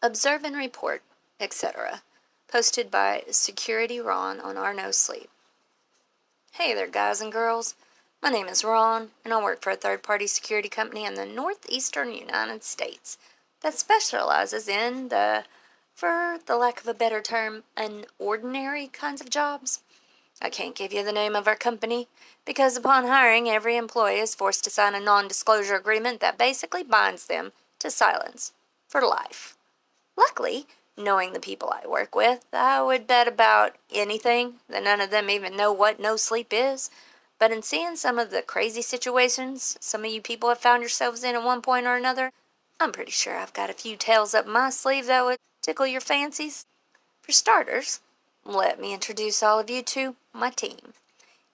Observe and report, etc. Posted by SecurityRon on our No Sleep. Hey there, guys and girls. My name is Ron, and I work for a third-party security company in the northeastern United States that specializes in for the lack of a better term, unordinary kinds of jobs. I can't give you the name of our company because upon hiring, every employee is forced to sign a non-disclosure agreement that basically binds them to silence for life. Luckily, knowing the people I work with, I would bet about anything that none of them even know what no sleep is. But in seeing some of the crazy situations some of you people have found yourselves in at one point or another, I'm pretty sure I've got a few tales up my sleeve that would tickle your fancies. For starters, let me introduce all of you to my team.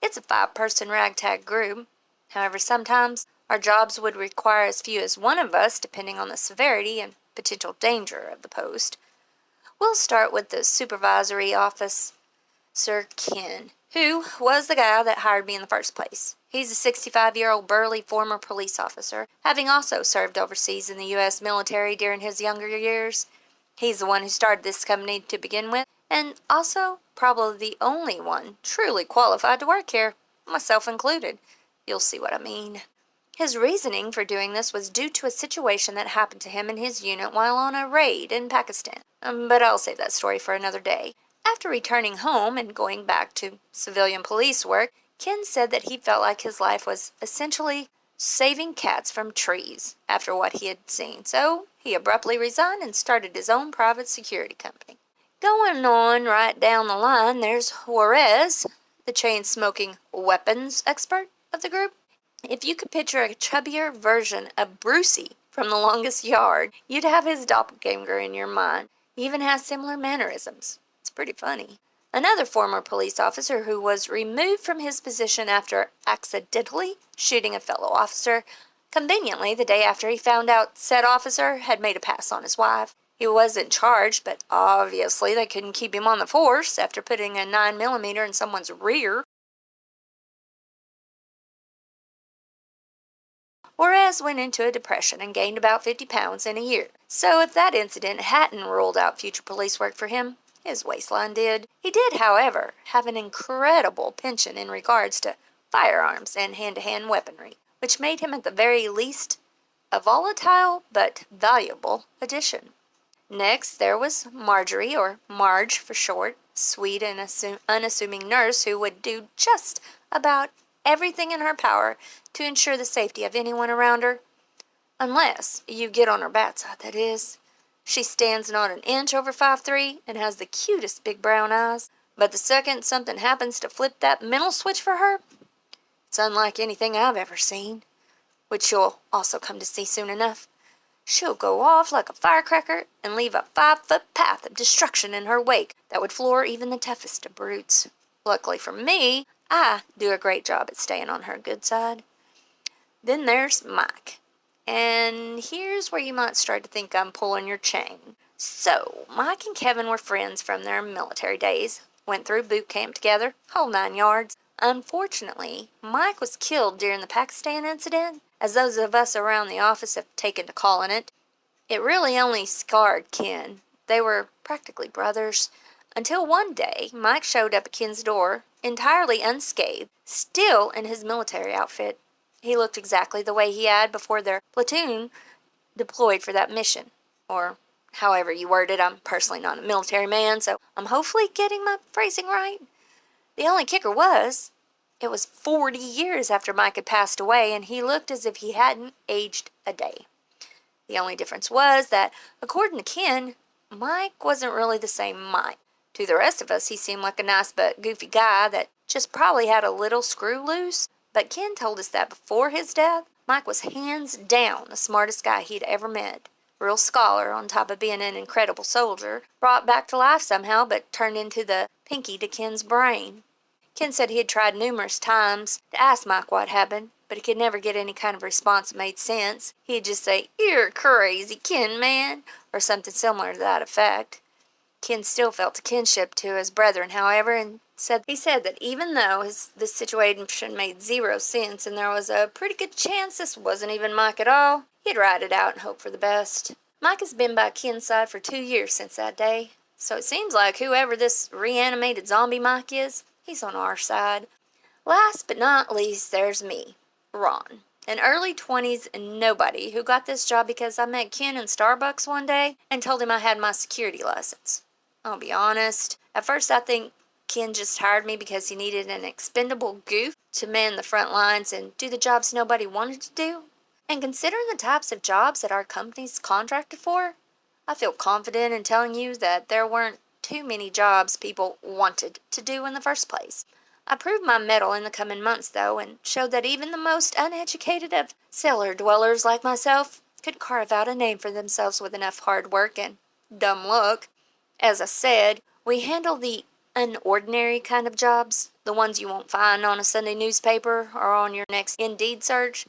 It's a 5-person ragtag group. However, sometimes our jobs would require as few as one of us, depending on the severity and potential danger of the post. We'll start with the supervisory office, Sir Ken, who was the guy that hired me in the first place. He's a 65-year-old burly former police officer, having also served overseas in the U.S. military during his younger years. He's the one who started this company to begin with, and also probably the only one truly qualified to work here, myself included. You'll see what I mean. His reasoning for doing this was due to a situation that happened to him and his unit while on a raid in Pakistan. But I'll save that story for another day. After returning home and going back to civilian police work, Ken said that he felt like his life was essentially saving cats from trees after what he had seen. So he abruptly resigned and started his own private security company. Going on right down the line, there's Juarez, the chain-smoking weapons expert of the group. If you could picture a chubbier version of Brucey from The Longest Yard, you'd have his doppelganger in your mind. He even has similar mannerisms. It's pretty funny. Another former police officer who was removed from his position after accidentally shooting a fellow officer, conveniently the day after he found out said officer had made a pass on his wife. He wasn't charged, but obviously they couldn't keep him on the force after putting a 9mm in someone's rear. Juarez went into a depression and gained about 50 pounds in a year. So if that incident hadn't ruled out future police work for him, his waistline did. He did, however, have an incredible penchant in regards to firearms and hand-to-hand weaponry, which made him at the very least a volatile but valuable addition. Next, there was Marjorie, or Marge for short, sweet and unassuming nurse who would do just about everything in her power to ensure the safety of anyone around her. Unless you get on her bad side, that is. She stands not an inch over 5'3" and has the cutest big brown eyes. But the second something happens to flip that mental switch for her, it's unlike anything I've ever seen, which you'll also come to see soon enough. She'll go off like a firecracker and leave a 5-foot path of destruction in her wake that would floor even the toughest of brutes. Luckily for me, I do a great job at staying on her good side. Then there's Mike. And here's where you might start to think I'm pulling your chain. So, Mike and Kevin were friends from their military days, went through boot camp together, whole 9 yards. Unfortunately, Mike was killed during the Pakistan incident, as those of us around the office have taken to calling it. It really only scarred Ken. They were practically brothers. Until one day, Mike showed up at Ken's door, entirely unscathed, still in his military outfit. He looked exactly the way he had before their platoon deployed for that mission. Or however you word it, I'm personally not a military man, so I'm hopefully getting my phrasing right. The only kicker was, it was 40 years after Mike had passed away, and he looked as if he hadn't aged a day. The only difference was that, according to Ken, Mike wasn't really the same Mike. To the rest of us, he seemed like a nice but goofy guy that just probably had a little screw loose. But Ken told us that before his death, Mike was hands down the smartest guy he'd ever met. Real scholar on top of being an incredible soldier, brought back to life somehow but turned into the pinky to Ken's brain. Ken said he had tried numerous times to ask Mike what happened, but he could never get any kind of response that made sense. He'd just say, "You're crazy, Ken, man," or something similar to that effect. Ken still felt a kinship to his brethren, however, and he said that even though this situation made zero sense and there was a pretty good chance this wasn't even Mike at all, he'd ride it out and hope for the best. Mike has been by Ken's side for 2 years since that day, so it seems like whoever this reanimated zombie Mike is, he's on our side. Last but not least, there's me, Ron, an early 20s nobody who got this job because I met Ken in Starbucks one day and told him I had my security license. I'll be honest, at first I think Ken just hired me because he needed an expendable goof to man the front lines and do the jobs nobody wanted to do. And considering the types of jobs that our company's contracted for, I feel confident in telling you that there weren't too many jobs people wanted to do in the first place. I proved my mettle in the coming months, though, and showed that even the most uneducated of cellar dwellers like myself could carve out a name for themselves with enough hard work and dumb luck. As I said, we handle the unordinary kind of jobs, the ones you won't find on a Sunday newspaper or on your next Indeed search.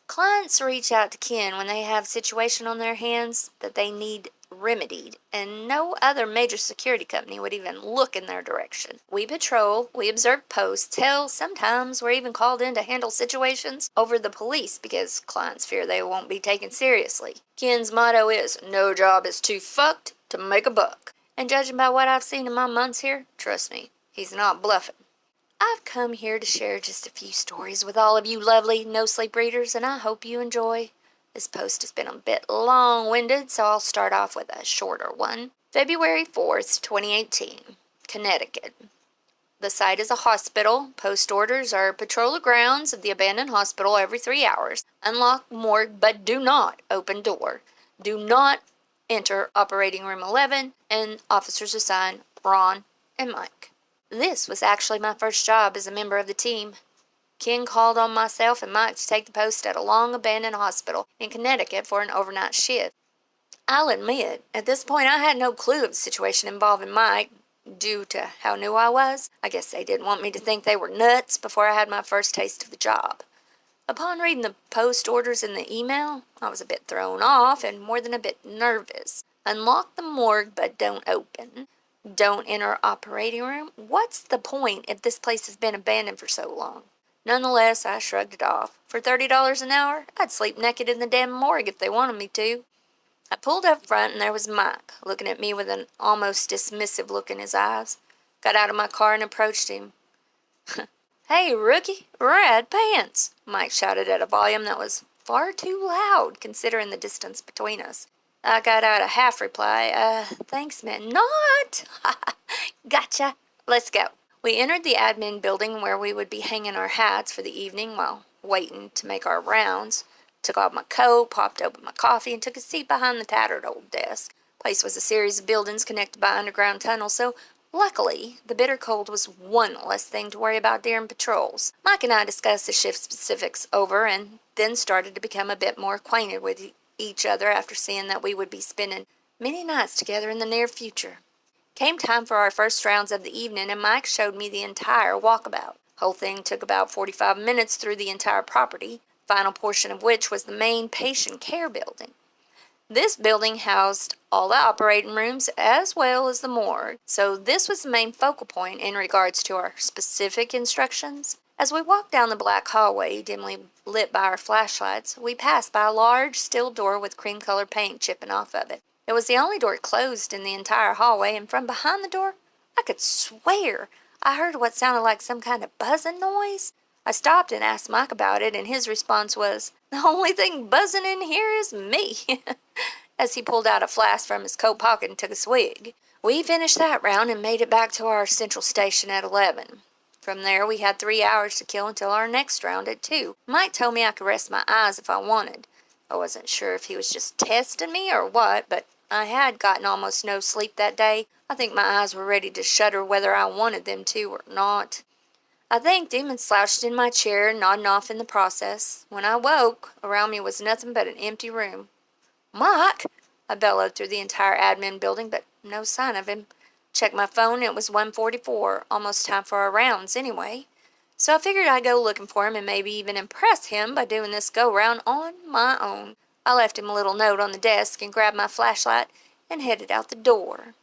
Clients reach out to Ken when they have a situation on their hands that they need remedied, and no other major security company would even look in their direction. We patrol, we observe posts, hell, sometimes we're even called in to handle situations over the police because clients fear they won't be taken seriously. Ken's motto is, no job is too fucked to make a buck. And judging by what I've seen in my months here, trust me, he's not bluffing. I've come here to share just a few stories with all of you lovely no-sleep readers, and I hope you enjoy. This post has been a bit long-winded, so I'll start off with a shorter one. February 4th, 2018, Connecticut. The site is a hospital. Post orders are patrol the grounds of the abandoned hospital every 3 hours. Unlock morgue, but do not open door. Do not enter operating room 11, and officers assign Ron and Mike. This was actually my first job as a member of the team. Ken called on myself and Mike to take the post at a long-abandoned hospital in Connecticut for an overnight shift. I'll admit, at this point I had no clue of the situation involving Mike due to how new I was. I guess they didn't want me to think they were nuts before I had my first taste of the job. Upon reading the post orders in the email, I was a bit thrown off and more than a bit nervous. Unlock the morgue, but don't open. Don't enter operating room? What's the point if this place has been abandoned for so long? Nonetheless, I shrugged it off. For $30 an hour, I'd sleep naked in the damn morgue if they wanted me to. I pulled up front and there was Mike, looking at me with an almost dismissive look in his eyes. Got out of my car and approached him. Hey, rookie, rad pants, Mike shouted at a volume that was far too loud considering the distance between us. I got out a half reply, thanks, man. Not! Gotcha. Let's go. We entered the admin building where we would be hanging our hats for the evening while waiting to make our rounds. Took off my coat, popped open my coffee, and took a seat behind the tattered old desk. Place was a series of buildings connected by underground tunnels, so luckily, the bitter cold was one less thing to worry about during patrols. Mike and I discussed the shift specifics over and then started to become a bit more acquainted with each other after seeing that we would be spending many nights together in the near future. Came time for our first rounds of the evening, and Mike showed me the entire walkabout. Whole thing took about 45 minutes through the entire property, final portion of which was the main patient care building. This building housed all the operating rooms as well as the morgue, so this was the main focal point in regards to our specific instructions. As we walked down the black hallway, dimly lit by our flashlights, we passed by a large steel door with cream-colored paint chipping off of it. It was the only door closed in the entire hallway, and from behind the door, I could swear I heard what sounded like some kind of buzzing noise. I stopped and asked Mike about it, and his response was, "The only thing buzzing in here is me," as he pulled out a flask from his coat pocket and took a swig. We finished that round and made it back to our central station at 11. From there, we had 3 hours to kill until our next round at 2. Mike told me I could rest my eyes if I wanted. I wasn't sure if he was just testing me or what, but I had gotten almost no sleep that day. I think my eyes were ready to shudder whether I wanted them to or not. I thanked him and slouched in my chair, nodding off in the process. When I woke, around me was nothing but an empty room. "Mike!" I bellowed through the entire admin building, but no sign of him. Checked my phone, it was 1:44, almost time for our rounds anyway. So I figured I'd go looking for him and maybe even impress him by doing this go-round on my own. I left him a little note on the desk and grabbed my flashlight and headed out the door.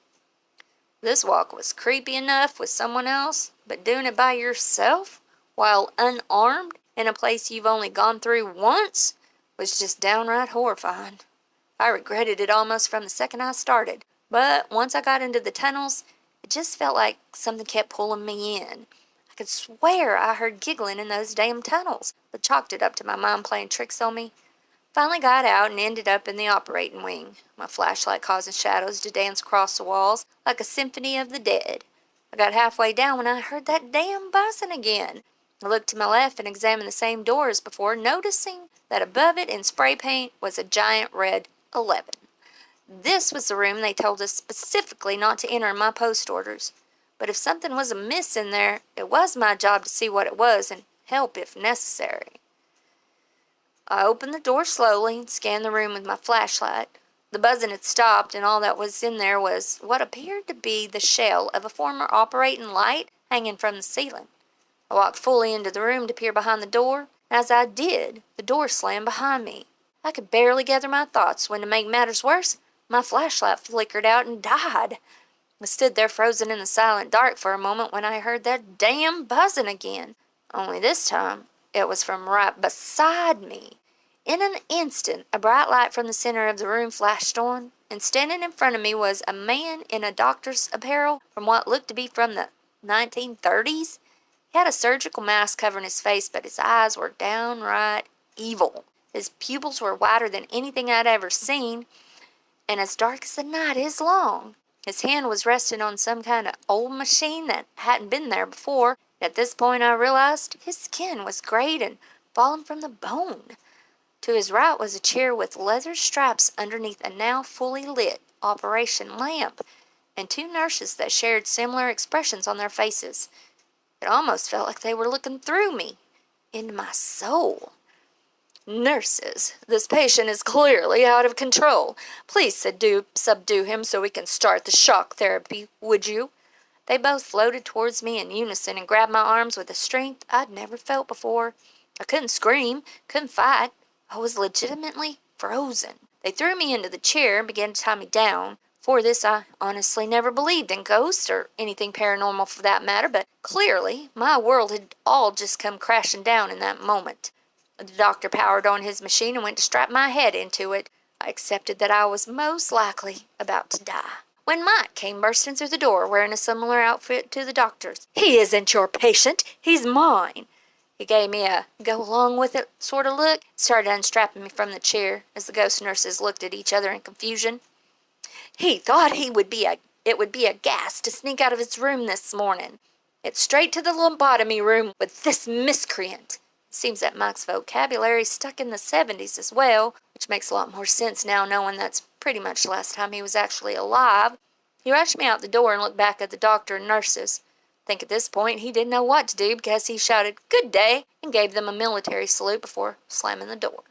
This walk was creepy enough with someone else, but doing it by yourself, while unarmed, in a place you've only gone through once, was just downright horrifying. I regretted it almost from the second I started, but once I got into the tunnels, it just felt like something kept pulling me in. I could swear I heard giggling in those damn tunnels, but chalked it up to my mom playing tricks on me. Finally got out and ended up in the operating wing, my flashlight causing shadows to dance across the walls like a symphony of the dead. I got halfway down when I heard that damn buzzing again. I looked to my left and examined the same door as before, noticing that above it in spray paint was a giant red 11. This was the room they told us specifically not to enter in my post orders. But if something was amiss in there, it was my job to see what it was and help if necessary. I opened the door slowly and scanned the room with my flashlight. The buzzing had stopped, and all that was in there was what appeared to be the shell of a former operating light hanging from the ceiling. I walked fully into the room to peer behind the door. As I did, the door slammed behind me. I could barely gather my thoughts when, to make matters worse, my flashlight flickered out and died. I stood there frozen in the silent dark for a moment when I heard that damn buzzing again. Only this time, it was from right beside me. In an instant, a bright light from the center of the room flashed on, and standing in front of me was a man in a doctor's apparel from what looked to be from the 1930s. He had a surgical mask covering his face, but his eyes were downright evil. His pupils were wider than anything I'd ever seen, and as dark as the night is long. His hand was resting on some kind of old machine that hadn't been there before. At this point I realized his skin was grayed and fallen from the bone. To his right was a chair with leather straps underneath a now fully lit operation lamp, and two nurses that shared similar expressions on their faces. It almost felt like they were looking through me, into my soul. "Nurses, this patient is clearly out of control. Please subdue him so we can start the shock therapy, would you?" They both floated towards me in unison and grabbed my arms with a strength I'd never felt before. I couldn't scream, couldn't fight. I was legitimately frozen. They threw me into the chair and began to tie me down. For this, I honestly never believed in ghosts or anything paranormal for that matter, but clearly my world had all just come crashing down in that moment. The doctor powered on his machine and went to strap my head into it. I accepted that I was most likely about to die, when Mike came bursting through the door wearing a similar outfit to the doctor's. "He isn't your patient, he's mine." He gave me a go-along-with-it sort of look, started unstrapping me from the chair as the ghost nurses looked at each other in confusion. "He thought it would be a gas to sneak out of his room this morning. It's straight to the lobotomy room with this miscreant." It seems that Mike's vocabulary stuck in the 70s as well, which makes a lot more sense now knowing that's pretty much the last time he was actually alive. He rushed me out the door and looked back at the doctor and nurses. I think at this point he didn't know what to do because he shouted, "Good day," and gave them a military salute before slamming the door.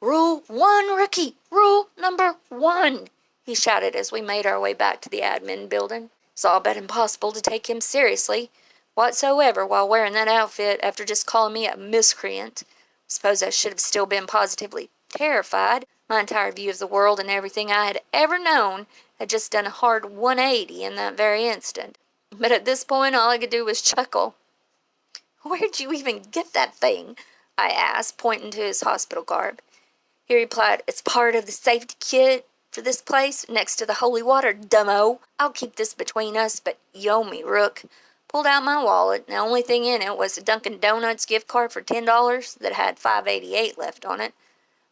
"Rule 1, rookie! Rule number 1!" he shouted as we made our way back to the admin building. It's all but impossible to take him seriously whatsoever while wearing that outfit after just calling me a miscreant. I suppose I should have still been positively terrified. My entire view of the world and everything I had ever known had just done a hard 180 in that very instant. But at this point, all I could do was chuckle. "Where'd you even get that thing?" I asked, pointing to his hospital garb. He replied, "It's part of the safety kit for this place, next to the holy water, dumbo. I'll keep this between us, but you owe me, Rook." Pulled out my wallet, and the only thing in it was a Dunkin' Donuts gift card for $10 that had $5.88 left on it.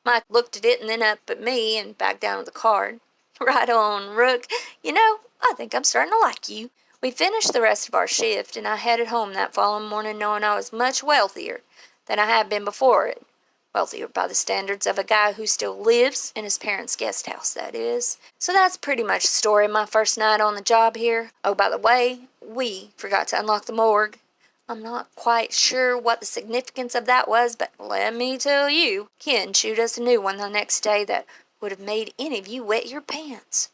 Mike looked at it and then up at me and back down to the card. "Right on, Rook. I think I'm starting to like you." We finished the rest of our shift, and I headed home that following morning knowing I was much wealthier than I had been before it. Wealthier by the standards of a guy who still lives in his parents' guest house, that is. So that's pretty much the story of my first night on the job here. Oh, by the way, we forgot to unlock the morgue. I'm not quite sure what the significance of that was, but let me tell you, Ken chewed us a new one the next day that would have made any of you wet your pants.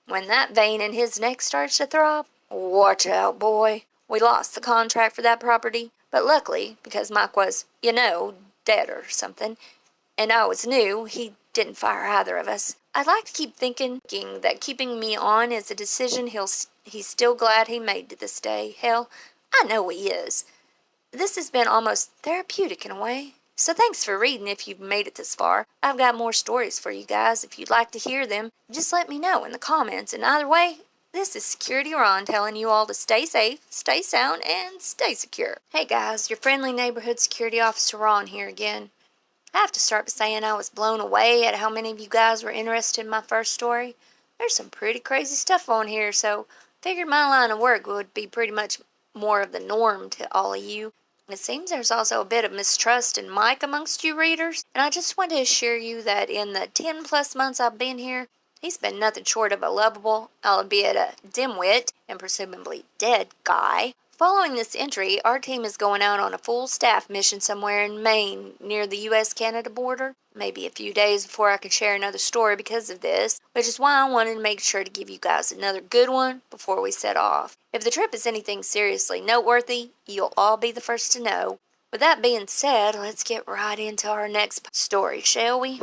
When that vein in his neck starts to throb, watch out, boy. We lost the contract for that property, but luckily, because Mike was, dead or something, and I was new, he didn't fire either of us. I'd like to keep thinking that keeping me on is a decision he's still glad he made to this day. Hell, I know he is. This has been almost therapeutic in a way. So thanks for reading if you've made it this far. I've got more stories for you guys. If you'd like to hear them, just let me know in the comments. And either way, this is SecurityRon telling you all to stay safe, stay sound, and stay secure. Hey guys, your friendly neighborhood security officer Ron here again. I have to start by saying I was blown away at how many of you guys were interested in my first story. There's some pretty crazy stuff on here, so figured my line of work would be pretty much more of the norm to all of you. It seems there's also a bit of mistrust in Mike amongst you readers, and I just want to assure you that in the 10 plus months I've been here, he's been nothing short of a lovable, albeit a dimwit and presumably dead guy. Following this entry, our team is going out on a full staff mission somewhere in Maine near the U.S.-Canada border. Maybe a few days before I can share another story because of this, which is why I wanted to make sure to give you guys another good one before we set off. If the trip is anything seriously noteworthy, you'll all be the first to know. With that being said, let's get right into our next story, shall we?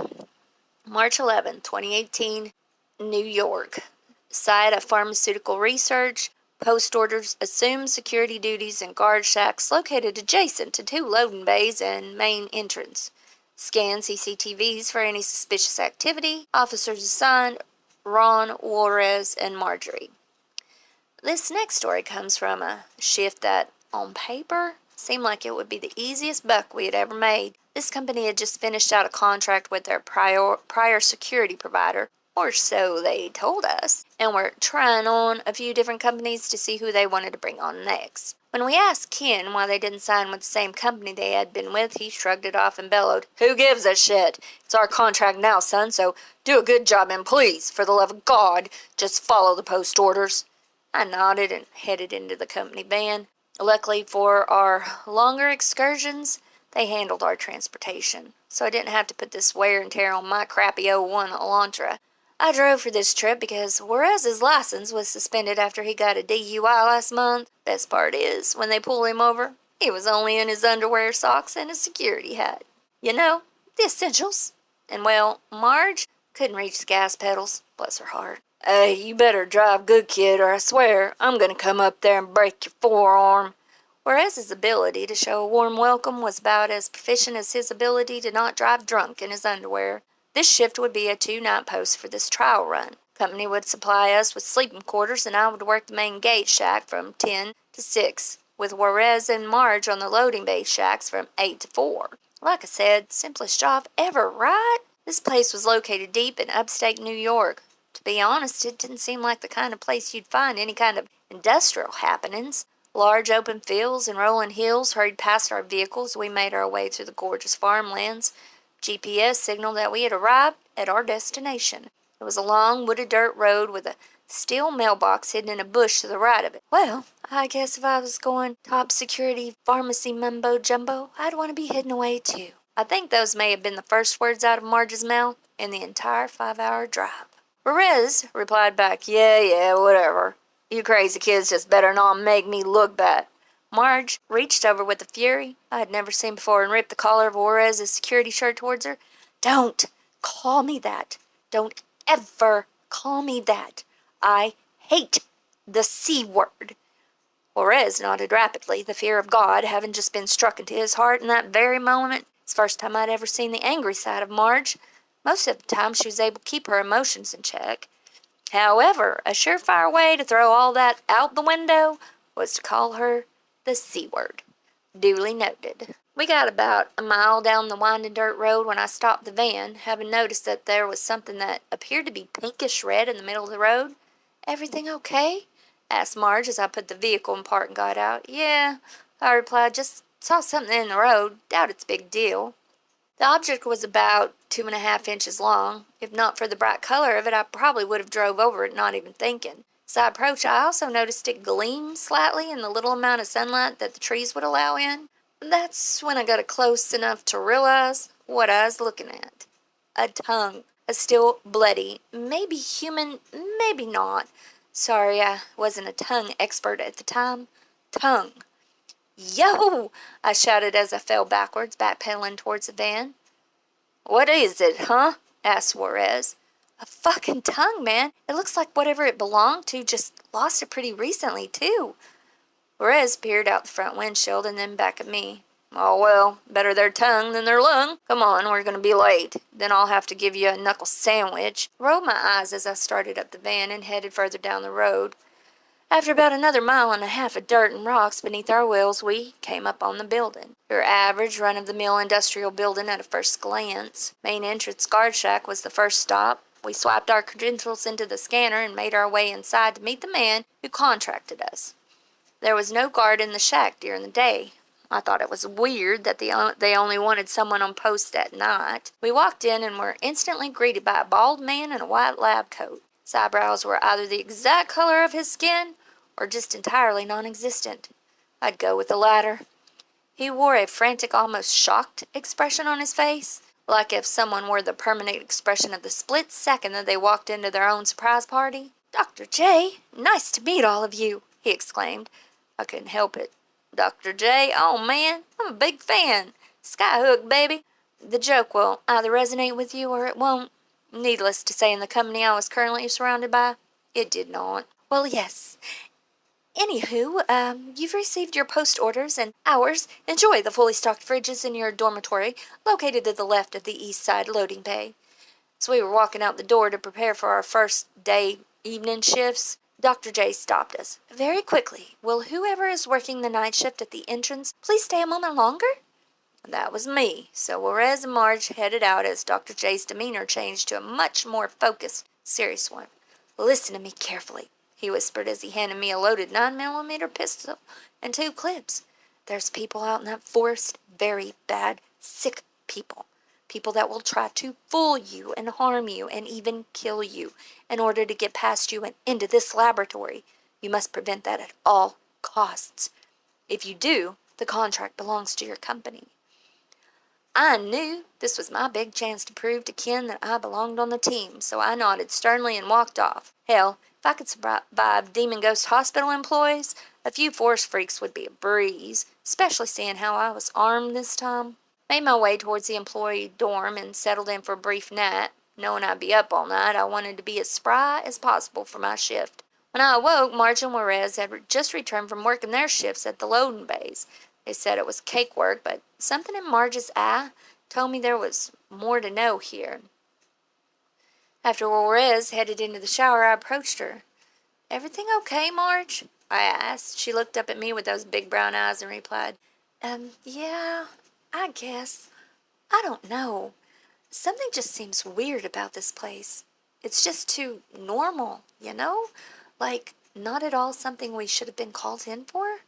March 11, 2018, New York. Site of pharmaceutical research. Post orders assume security duties in guard shacks located adjacent to 2 loading bays and main entrance. Scan CCTVs for any suspicious activity. Officers assigned Ron, Juarez, and Marjorie. This next story comes from a shift that, on paper, seemed like it would be the easiest buck we had ever made. This company had just finished out a contract with their prior security provider, or so they told us, and were trying on a few different companies to see who they wanted to bring on next. When we asked Ken why they didn't sign with the same company they had been with, he shrugged it off and bellowed, "Who gives a shit? It's our contract now, son, so do a good job and please, for the love of God, just follow the post orders." I nodded and headed into the company van. Luckily for our longer excursions, they handled our transportation, so I didn't have to put this wear and tear on my crappy '01 Elantra. I drove for this trip because Juarez's license was suspended after he got a DUI last month. Best part is, when they pulled him over, he was only in his underwear, socks, and a security hat. You know, the essentials. And well, Marge couldn't reach the gas pedals, bless her heart. "Hey, you better drive good, kid, or I swear I'm gonna come up there and break your forearm." Juarez's ability to show a warm welcome was about as proficient as his ability to not drive drunk in his underwear. This shift would be a 2-night post for this trial run. Company would supply us with sleeping quarters, and I would work the main gate shack from 10 to 6, with Juarez and Marge on the loading bay shacks from 8 to 4. Like I said, simplest job ever, right? This place was located deep in upstate New York. To be honest, it didn't seem like the kind of place you'd find any kind of industrial happenings. Large open fields and rolling hills hurried past our vehicles. We made our way through the gorgeous farmlands. GPS signaled that we had arrived at our destination. It was a long, wooded dirt road with a steel mailbox hidden in a bush to the right of it. Well, I guess if I was going top security pharmacy mumbo jumbo, I'd want to be hidden away too. I think those may have been the first words out of Marge's mouth in the entire 5-hour drive. Perez replied back, yeah, whatever. You crazy kids just better not make me look bad." Marge reached over with a fury I had never seen before and ripped the collar of Juarez's security shirt towards her. "Don't call me that. Don't ever call me that. I hate the C word." Juarez nodded rapidly, the fear of God having just been struck into his heart in that very moment. It's the first time I'd ever seen the angry side of Marge. Most of the time she was able to keep her emotions in check. However, a surefire way to throw all that out the window was to call her the C word. Duly noted. We got about a mile down the winding dirt road when I stopped the van, having noticed that there was something that appeared to be pinkish red in the middle of the road. "Everything okay?" asked Marge as I put the vehicle in park and got out. "Yeah," I replied, "just saw something in the road. Doubt it's a big deal." The object was about 2.5 inches long. If not for the bright color of it, I probably would have drove over it, not even thinking. As I approached, I also noticed it gleam slightly in the little amount of sunlight that the trees would allow in. That's when I got close enough to realize what I was looking at. A tongue. A still bloody, maybe human, maybe not. Sorry, I wasn't a tongue expert at the time. Tongue. "Yo!" I shouted as I fell backwards, backpedaling towards the van. "What is it, huh?" asked Juarez. "A fucking tongue, man. It looks like whatever it belonged to just lost it pretty recently, too." Juarez peered out the front windshield and then back at me. Oh, well, better their tongue than their lung. Come on, we're going to be late. Then I'll have to give you a knuckle sandwich. I rolled my eyes as I started up the van and headed further down the road. After about another mile and a half of dirt and rocks beneath our wheels, we came up on the building. Your average run-of-the-mill industrial building at a first glance. Main entrance guard shack was the first stop. We swiped our credentials into the scanner and made our way inside to meet the man who contracted us. There was no guard in the shack during the day. I thought it was weird that they only wanted someone on post at night. We walked in and were instantly greeted by a bald man in a white lab coat. His eyebrows were either the exact color of his skin or just entirely non-existent. I'd go with the latter. He wore a frantic, almost shocked expression on his face, like if someone wore the permanent expression of the split second that they walked into their own surprise party. "Dr. J, nice to meet all of you," he exclaimed. I couldn't help it. "Dr. J, oh man, I'm a big fan. Skyhook, baby." The joke will either resonate with you or it won't. Needless to say, in the company I was currently surrounded by, it did not. "Well, yes. Anywho, you've received your post orders and ours. Enjoy the fully stocked fridges in your dormitory, located to the left of the east side loading bay." As we were walking out the door to prepare for our first day evening shifts, Dr. J stopped us. "Very quickly, will whoever is working the night shift at the entrance please stay a moment longer?" That was me, so Juarez and Marge headed out as Dr. J's demeanor changed to a much more focused, serious one. "Listen to me carefully," he whispered as he handed me a loaded 9mm pistol and 2 clips. "There's people out in that forest, very bad, sick people. People that will try to fool you and harm you and even kill you in order to get past you and into this laboratory. You must prevent that at all costs. If you do, the contract belongs to your company." I knew this was my big chance to prove to Ken that I belonged on the team, so I nodded sternly and walked off. Hell, if I could survive Demon Ghost Hospital employees, a few force freaks would be a breeze, especially seeing how I was armed this time. Made my way towards the employee dorm and settled in for a brief nap. Knowing I'd be up all night, I wanted to be as spry as possible for my shift. When I awoke, Marge and Juarez had just returned from working their shifts at the loading bays. They said it was cake work, but something in Marge's eye told me there was more to know here. After Juarez headed into the shower, I approached her. "Everything okay, Marge?" I asked. She looked up at me with those big brown eyes and replied, Yeah, I guess. I don't know. Something just seems weird about this place. It's just too normal, you know? Like, not at all something we should have been called in for."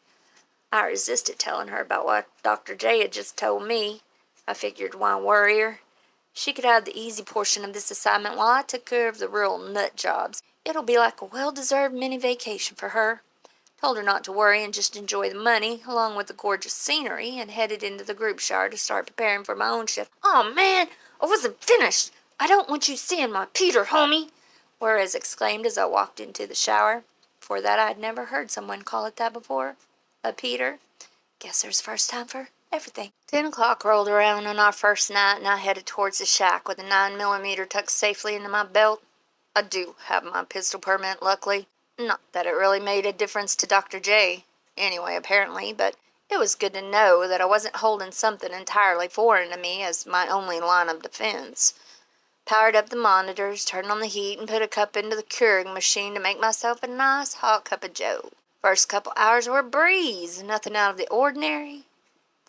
I resisted telling her about what Dr. J had just told me. I figured, why worry her? She could have the easy portion of this assignment while I took care of the real nut jobs. It'll be like a well-deserved mini vacation for her. Told her not to worry and just enjoy the money, along with the gorgeous scenery, and headed into the group shower to start preparing for my own shift. "Oh, man, I wasn't finished. I don't want you seeing my Peter, homie," Juarez exclaimed as I walked into the shower. Before that, I'd never heard someone call it that before. A Peter? Guess there's first time for everything. 10 o'clock rolled around on our first night, and I headed towards the shack with a 9mm tucked safely into my belt. I do have my pistol permit, luckily. Not that it really made a difference to Dr. J. Anyway, apparently, but it was good to know that I wasn't holding something entirely foreign to me as my only line of defense. Powered up the monitors, turned on the heat, and put a cup into the Keurig machine to make myself a nice hot cup of joe. First couple hours were a breeze, nothing out of the ordinary.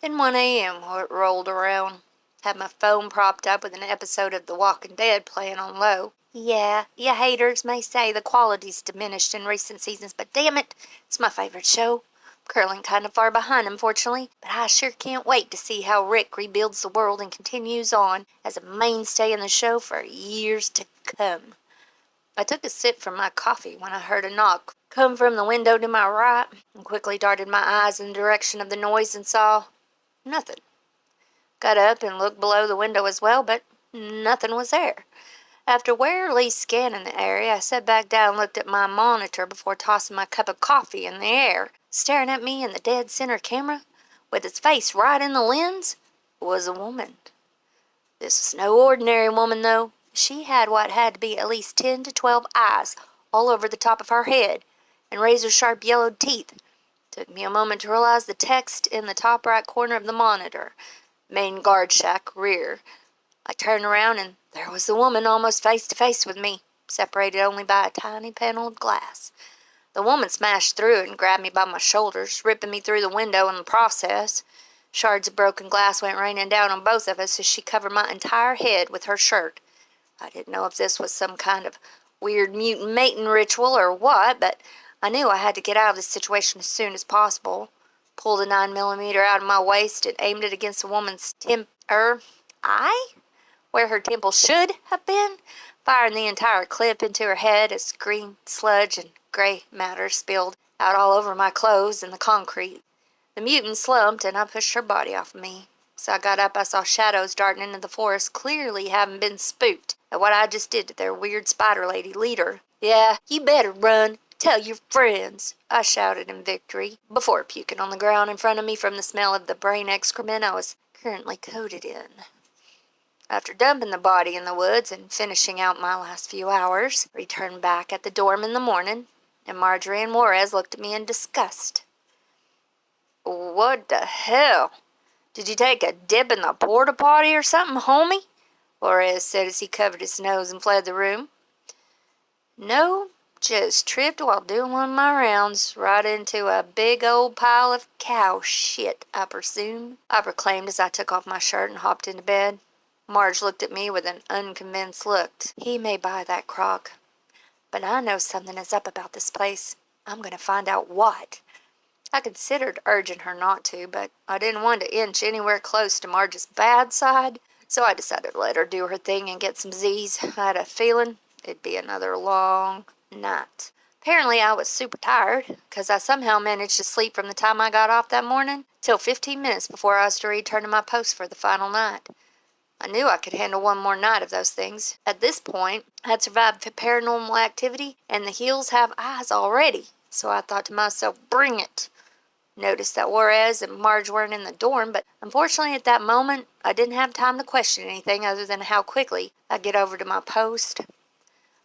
Then 1 a.m. rolled around. Had my phone propped up with an episode of The Walking Dead playing on low. Yeah, you haters may say the quality's diminished in recent seasons, but damn it, it's my favorite show. Curling kind of far behind, unfortunately, but I sure can't wait to see how Rick rebuilds the world and continues on as a mainstay in the show for years to come. I took a sip from my coffee when I heard a knock come from the window to my right, and quickly darted my eyes in the direction of the noise and saw nothing. Got up and looked below the window as well, but nothing was there. After warily scanning the area, I sat back down and looked at my monitor before tossing my cup of coffee in the air. Staring at me in the dead center camera, with its face right in the lens, was a woman. This was no ordinary woman, though. She had what had to be at least 10 to 12 eyes all over the top of her head, and razor-sharp yellowed teeth. Took me a moment to realize the text in the top right corner of the monitor. Main guard shack, rear. I turned around and there was the woman almost face to face with me, separated only by a tiny panel of glass. The woman smashed through and grabbed me by my shoulders, ripping me through the window in the process. Shards of broken glass went raining down on both of us as she covered my entire head with her shirt. I didn't know if this was some kind of weird mutant mating ritual or what, but I knew I had to get out of this situation as soon as possible. Pulled a 9mm out of my waist and aimed it against the woman's eye, where her temple should have been, firing the entire clip into her head as green sludge and gray matter spilled out all over my clothes and the concrete. The mutant slumped and I pushed her body off of me. As I got up, I saw shadows darting into the forest, clearly having been spooked at what I just did to their weird spider lady leader. Yeah, you better run. Tell your friends, I shouted in victory, before puking on the ground in front of me from the smell of the brain excrement I was currently coated in. After dumping the body in the woods and finishing out my last few hours, I returned back at the dorm in the morning, and Marjorie and Juarez looked at me in disgust. What the hell? Did you take a dip in the porta potty or something, homie? Juarez said as he covered his nose and fled the room. No, just tripped while doing one of my rounds, right into a big old pile of cow shit, I presume, I proclaimed as I took off my shirt and hopped into bed. Marge looked at me with an unconvinced look. He may buy that crock, but I know something is up about this place. I'm going to find out what. I considered urging her not to, but I didn't want to inch anywhere close to Marge's bad side, so I decided to let her do her thing and get some Z's. I had a feeling it'd be another long night. Apparently I was super tired, because I somehow managed to sleep from the time I got off that morning till 15 minutes before I was to return to my post for the final night. I knew I could handle one more night of those things. At this point, I'd survived paranormal activity, and the hills have eyes already, so I thought to myself, bring it. Noticed that Juarez and Marge weren't in the dorm, but unfortunately at that moment, I didn't have time to question anything other than how quickly I'd get over to my post.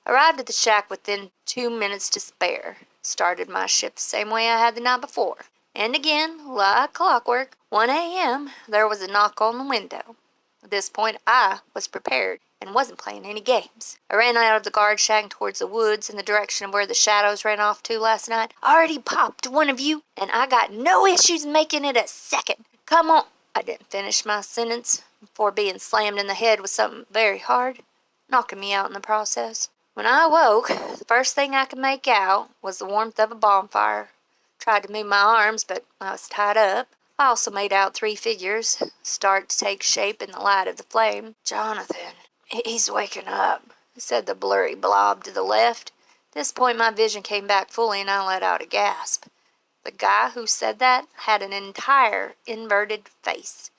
Arrived at the shack within 2 minutes to spare. Started my shift the same way I had the night before. And again, like clockwork, 1 a.m., there was a knock on the window. At this point, I was prepared and wasn't playing any games. I ran out of the guard shack towards the woods in the direction of where the shadows ran off to last night. I already popped one of you, and I got no issues making it a second. Come on. I didn't finish my sentence before being slammed in the head with something very hard, knocking me out in the process. When I awoke, the first thing I could make out was the warmth of a bonfire. Tried to move my arms, but I was tied up. I also made out 3 figures start to take shape in the light of the flame. Jonathan, he's waking up, said the blurry blob to the left. At this point, my vision came back fully and I let out a gasp. The guy who said that had an entire inverted face.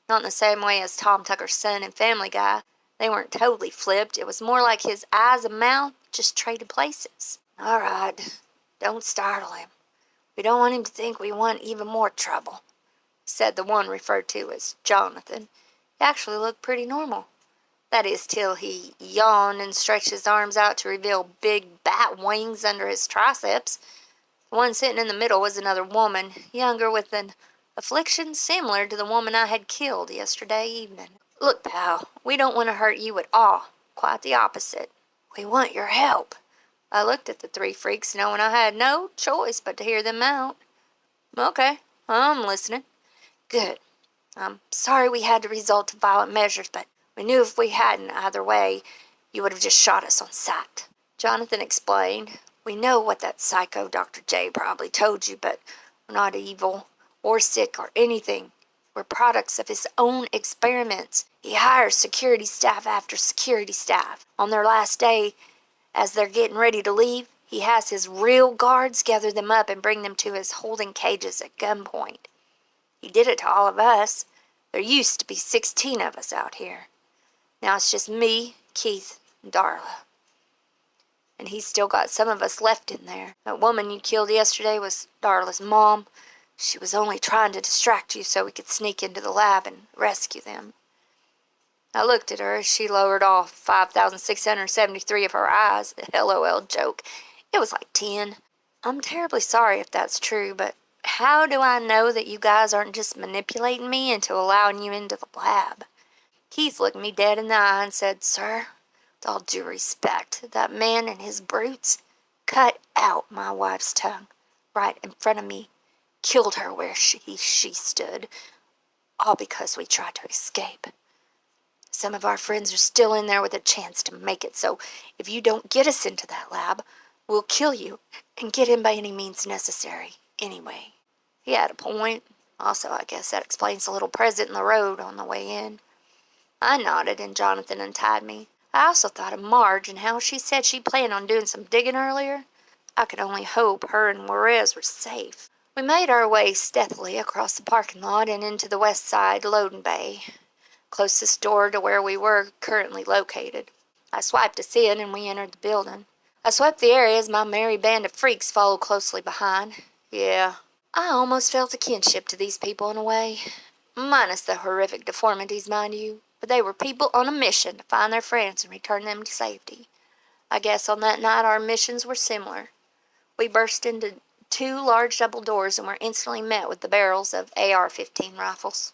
Not in the same way as Tom Tucker's son in Family Guy. They weren't totally flipped. It was more like his eyes and mouth just traded places. All right, don't startle him. We don't want him to think we want even more trouble, said the one referred to as Jonathan. He actually looked pretty normal. That is, till he yawned and stretched his arms out to reveal big bat wings under his triceps. The one sitting in the middle was another woman, younger, with an affliction similar to the woman I had killed yesterday evening. Look, pal, we don't want to hurt you at all. Quite the opposite. We want your help. I looked at the 3 freaks, knowing I had no choice but to hear them out. Okay, I'm listening. Good. I'm sorry we had to resort to violent measures, but we knew if we hadn't either way, you would have just shot us on sight. Jonathan explained. We know what that psycho Dr. J probably told you, but we're not evil or sick or anything. We're products of his own experiments. He hires security staff after security staff. On their last day, as they're getting ready to leave, he has his real guards gather them up and bring them to his holding cages at gunpoint. He did it to all of us. There used to be 16 of us out here. Now it's just me, Keith, and Darla. And he's still got some of us left in there. That woman you killed yesterday was Darla's mom. She was only trying to distract you so we could sneak into the lab and rescue them. I looked at her as she lowered off 5,673 of her eyes. LOL joke. It was like 10. I'm terribly sorry if that's true, but how do I know that you guys aren't just manipulating me into allowing you into the lab? Keith looked me dead in the eye and said, Sir, with all due respect, that man and his brutes cut out my wife's tongue right in front of me, killed her where she stood, all because we tried to escape. Some of our friends are still in there with a chance to make it, so if you don't get us into that lab, we'll kill you and get in by any means necessary, anyway. He had a point. Also, I guess that explains the little present in the road on the way in. I nodded and Jonathan untied me. I also thought of Marge and how she said she planned on doing some digging earlier. I could only hope her and Juarez were safe. We made our way stealthily across the parking lot and into the west side loading bay, closest door to where we were currently located. I swiped us in and we entered the building. I swept the area as my merry band of freaks followed closely behind. Yeah, I almost felt a kinship to these people in a way. Minus the horrific deformities, mind you. But they were people on a mission to find their friends and return them to safety. I guess on that night our missions were similar. We burst into two large double doors and were instantly met with the barrels of AR-15 rifles.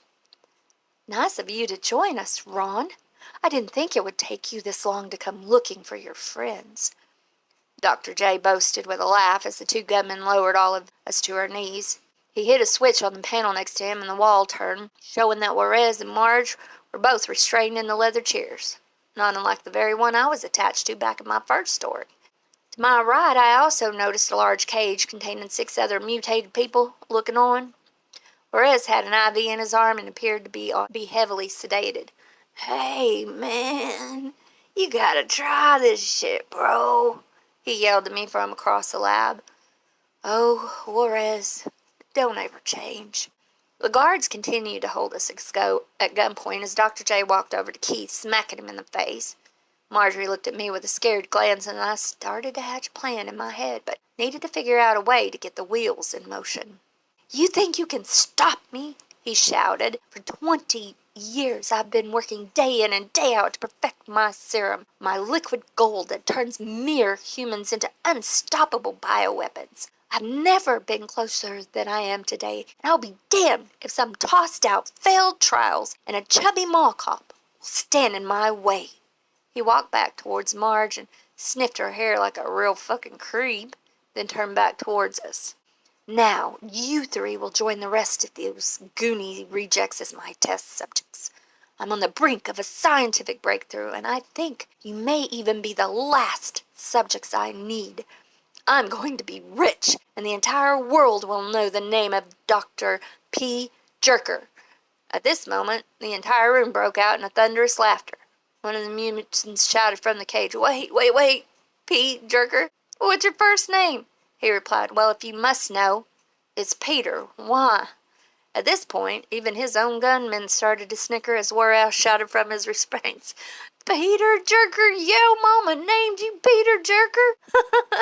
Nice of you to join us, Ron. I didn't think it would take you this long to come looking for your friends. Dr. J boasted with a laugh as the two gunmen lowered all of us to our knees. He hit a switch on the panel next to him and the wall turned, showing that Juarez and Marge were both restrained in the leather chairs, not unlike the very one I was attached to back in my first story. To my right, I also noticed a large cage containing 6 other mutated people looking on. Juarez had an IV in his arm and appeared to be heavily sedated. Hey, man, you gotta try this shit, bro, he yelled to me from across the lab. Oh, Juarez, don't ever change. The guards continued to hold us at gunpoint as Dr. J walked over to Keith, smacking him in the face. Marjorie looked at me with a scared glance, and I started to hatch a plan in my head, but needed to figure out a way to get the wheels in motion. You think you can stop me? He shouted. For 20 years I've been working day in and day out to perfect my serum, my liquid gold that turns mere humans into unstoppable bioweapons. I've never been closer than I am today, and I'll be damned if some tossed-out, failed trials and a chubby mall cop will stand in my way. He walked back towards Marge and sniffed her hair like a real fucking creep, then turned back towards us. Now, you 3 will join the rest of those goony rejects as my test subjects. I'm on the brink of a scientific breakthrough, and I think you may even be the last subjects I need. I'm going to be rich, and the entire world will know the name of Dr. P. Jerker. At this moment, the entire room broke out in a thunderous laughter. One of the mutants shouted from the cage, Wait, P. Jerker, what's your first name? He replied, Well, if you must know, it's Peter. Why? At this point, even his own gunmen started to snicker as Juarez shouted from his restraints, Peter Jerker, yo, mama named you Peter Jerker.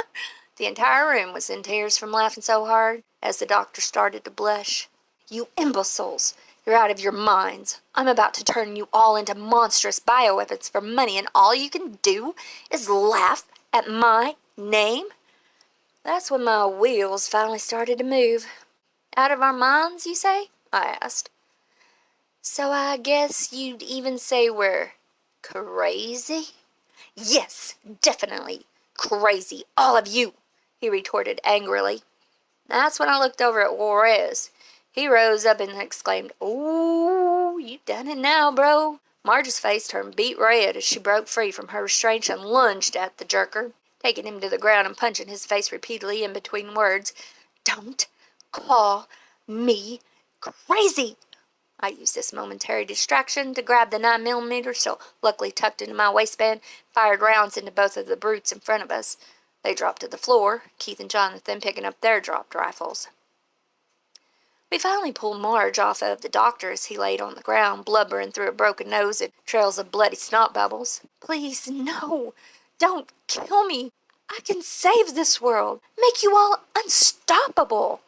The entire room was in tears from laughing so hard as the doctor started to blush. You imbeciles! You're out of your minds. I'm about to turn you all into monstrous bioweapons for money, and all you can do is laugh at my name? That's when my wheels finally started to move. Out of our minds, you say? I asked. So I guess you'd even say we're crazy? Yes, definitely crazy, all of you, he retorted angrily. That's when I looked over at Juarez. He rose up and exclaimed, Oh, you done it now, bro. Marge's face turned beet red as she broke free from her restraints and lunged at the jerker, taking him to the ground and punching his face repeatedly in between words. Don't call me crazy. I used this momentary distraction to grab the 9mm, so luckily tucked into my waistband, fired rounds into both of the brutes in front of us. They dropped to the floor, Keith and Jonathan picking up their dropped rifles. We finally pulled Marge off of the doctor as he laid on the ground, blubbering through a broken nose and trails of bloody snot bubbles. Please, no. Don't kill me. I can save this world. Make you all unstoppable.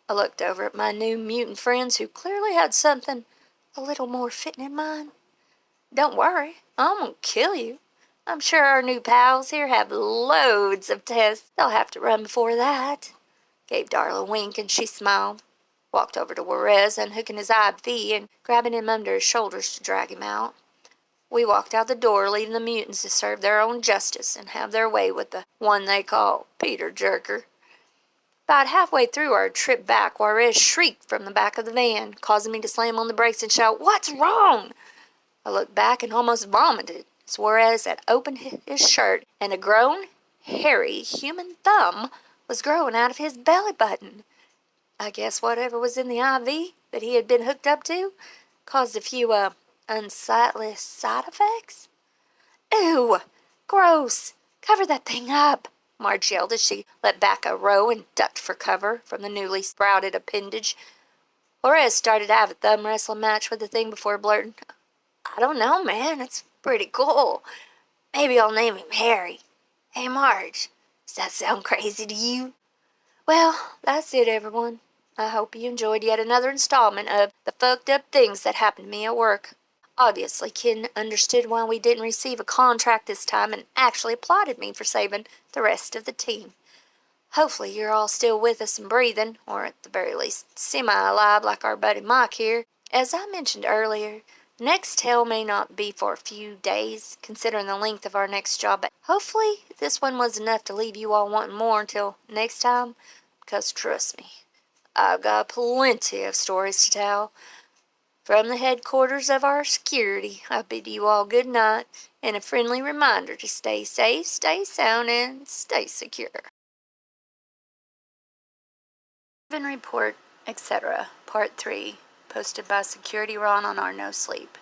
I looked over at my new mutant friends who clearly had something a little more fitting in mind. Don't worry. I'm gonna kill you. I'm sure our new pals here have loads of tests they'll have to run before that. Gave Darla a wink and she smiled. walked over to Juarez, unhooking his IV and grabbing him under his shoulders to drag him out. We walked out the door, leaving the mutants to serve their own justice and have their way with the one they call Peter Jerker. About halfway through our trip back, Juarez shrieked from the back of the van, causing me to slam on the brakes and shout, "What's wrong?" I looked back and almost vomited as Juarez had opened his shirt and a grown, hairy human thumb was growing out of his belly button. I guess whatever was in the IV that he had been hooked up to caused a few, unsightly side effects. "Ew! Gross! Cover that thing up!" Marge yelled as she let back a row and ducked for cover from the newly sprouted appendage. Juarez started to have a thumb wrestling match with the thing before blurting, "I don't know, man. It's pretty cool. Maybe I'll name him Harry. Hey, Marge, does that sound crazy to you?" Well, that's it, everyone. I hope you enjoyed yet another installment of the fucked up things that happened to me at work. Obviously, Ken understood why we didn't receive a contract this time and actually applauded me for saving the rest of the team. Hopefully you're all still with us and breathing, or at the very least semi-alive like our buddy Mike here. As I mentioned earlier, the next tale may not be for a few days, considering the length of our next job, but hopefully this one was enough to leave you all wanting more until next time, because trust me, I've got plenty of stories to tell. From the headquarters of our security, I bid you all good night, and a friendly reminder to stay safe, stay sound, and stay secure. Report, etc. Part 3, posted by SecurityRon on our No Sleep.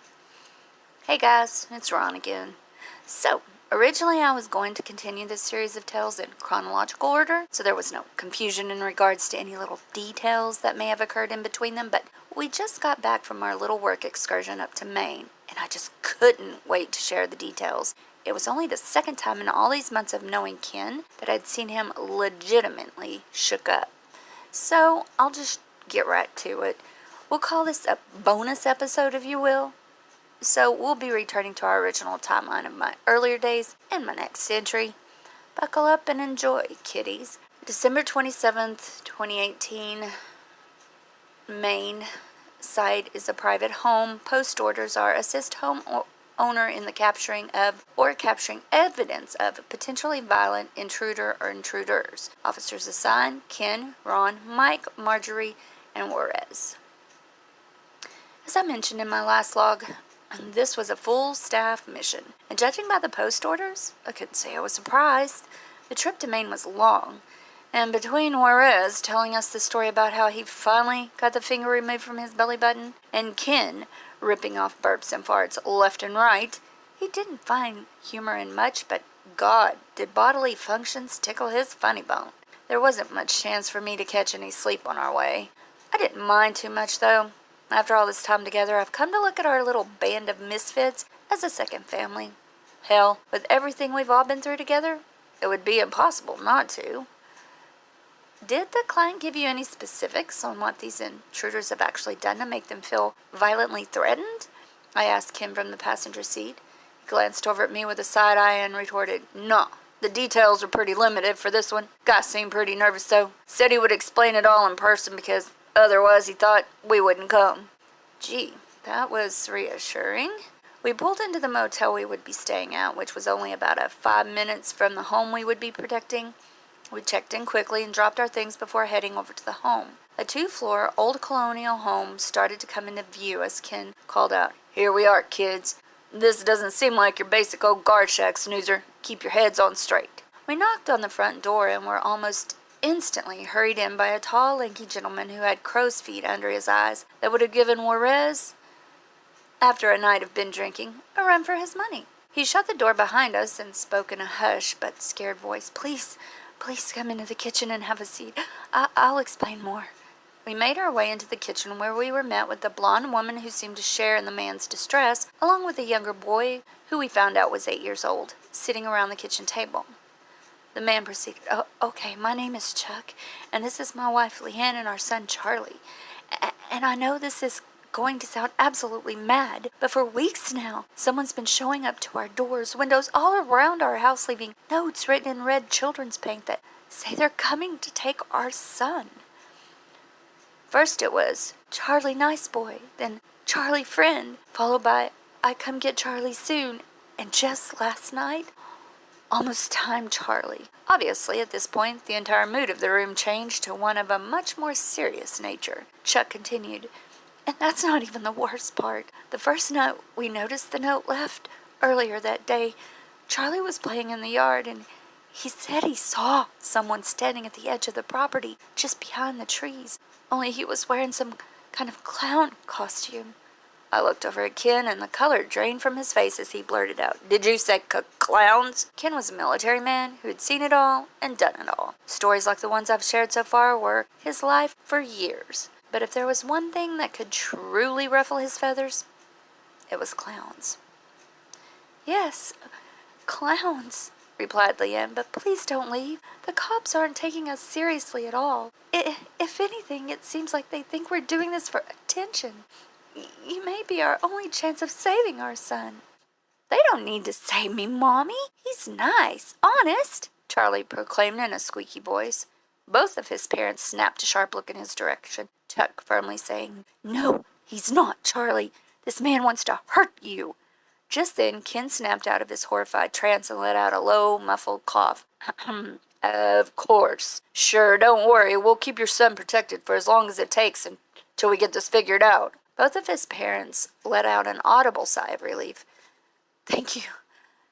Hey guys, it's Ron again. So, originally I was going to continue this series of tales in chronological order, so there was no confusion in regards to any little details that may have occurred in between them, but we just got back from our little work excursion up to Maine, and I just couldn't wait to share the details. It was only the second time in all these months of knowing Ken that I'd seen him legitimately shook up. So, I'll just get right to it. We'll call this a bonus episode, if you will. So, we'll be returning to our original timeline of my earlier days and my next entry. Buckle up and enjoy, kiddies. December 27th, 2018, Maine. Site is a private home. Post orders are assist home owner in the capturing of or capturing evidence of a potentially violent intruder or intruders. Officers assigned: Ken, Ron, Mike, Marjorie, and Juarez. As I mentioned in my last log, this was a full staff mission, and judging by the post orders, I couldn't say I was surprised. The trip to Maine was long, and between Juarez telling us the story about how he finally got the finger removed from his belly button, and Ken ripping off burps and farts left and right, he didn't find humor in much, but God, did bodily functions tickle his funny bone. There wasn't much chance for me to catch any sleep on our way. I didn't mind too much, though. After all this time together, I've come to look at our little band of misfits as a second family. Hell, with everything we've all been through together, it would be impossible not to. Did the client give you any specifics on what these intruders have actually done to make them feel violently threatened? I asked him from the passenger seat. He glanced over at me with a side eye and retorted, "No, the details are pretty limited for this one. Guy seemed pretty nervous though. Said he would explain it all in person because otherwise he thought we wouldn't come." Gee, that was reassuring. We pulled into the motel we would be staying at, which was only about 5 minutes from the home we would be protecting. We checked in quickly and dropped our things before heading over to the home. A 2-floor old colonial home started to come into view as Ken called out, "Here we are, kids. This doesn't seem like your basic old guard shack, snoozer. Keep your heads on straight." We knocked on the front door and were almost instantly hurried in by a tall, lanky gentleman who had crow's feet under his eyes that would have given Juarez, after a night of binge drinking, a run for his money. He shut the door behind us and spoke in a hushed but scared voice. Please come into the kitchen and have a seat. I'll explain more." We made our way into the kitchen, where we were met with the blonde woman who seemed to share in the man's distress, along with a younger boy who we found out was 8 years old, sitting around the kitchen table. The man proceeded, "Okay, my name is Chuck, and this is my wife Leanne and our son Charlie. And I know this is going to sound absolutely mad, but for weeks now, someone's been showing up to our doors, windows, all around our house, leaving notes written in red children's paint that say they're coming to take our son." First it was, "Charlie nice boy," then "Charlie friend," followed by, "I come get Charlie soon," and just last night, "Almost time, Charlie." Obviously, at this point, the entire mood of the room changed to one of a much more serious nature. Chuck continued, "And that's not even the worst part. The first night we noticed the note left, earlier that day, Charlie was playing in the yard, and he said he saw someone standing at the edge of the property, just behind the trees, only he was wearing some kind of clown costume." I looked over at Ken, and the color drained from his face as he blurted out, "Did you say clowns?" Ken was a military man who had seen it all and done it all. Stories like the ones I've shared so far were his life for years. But if there was one thing that could truly ruffle his feathers, it was clowns. "Yes, clowns," replied Leanne, "but please don't leave. The cops aren't taking us seriously at all. If anything, it seems like they think we're doing this for attention. You may be our only chance of saving our son." "They don't need to save me, Mommy. He's nice, honest," Charlie proclaimed in a squeaky voice. Both of his parents snapped a sharp look in his direction, Chuck firmly saying, "No, he's not, Charlie. This man wants to hurt you." Just then, Ken snapped out of his horrified trance and let out a low, muffled cough. "Of course. Sure, don't worry. We'll keep your son protected for as long as it takes until we get this figured out." Both of his parents let out an audible sigh of relief. "Thank you.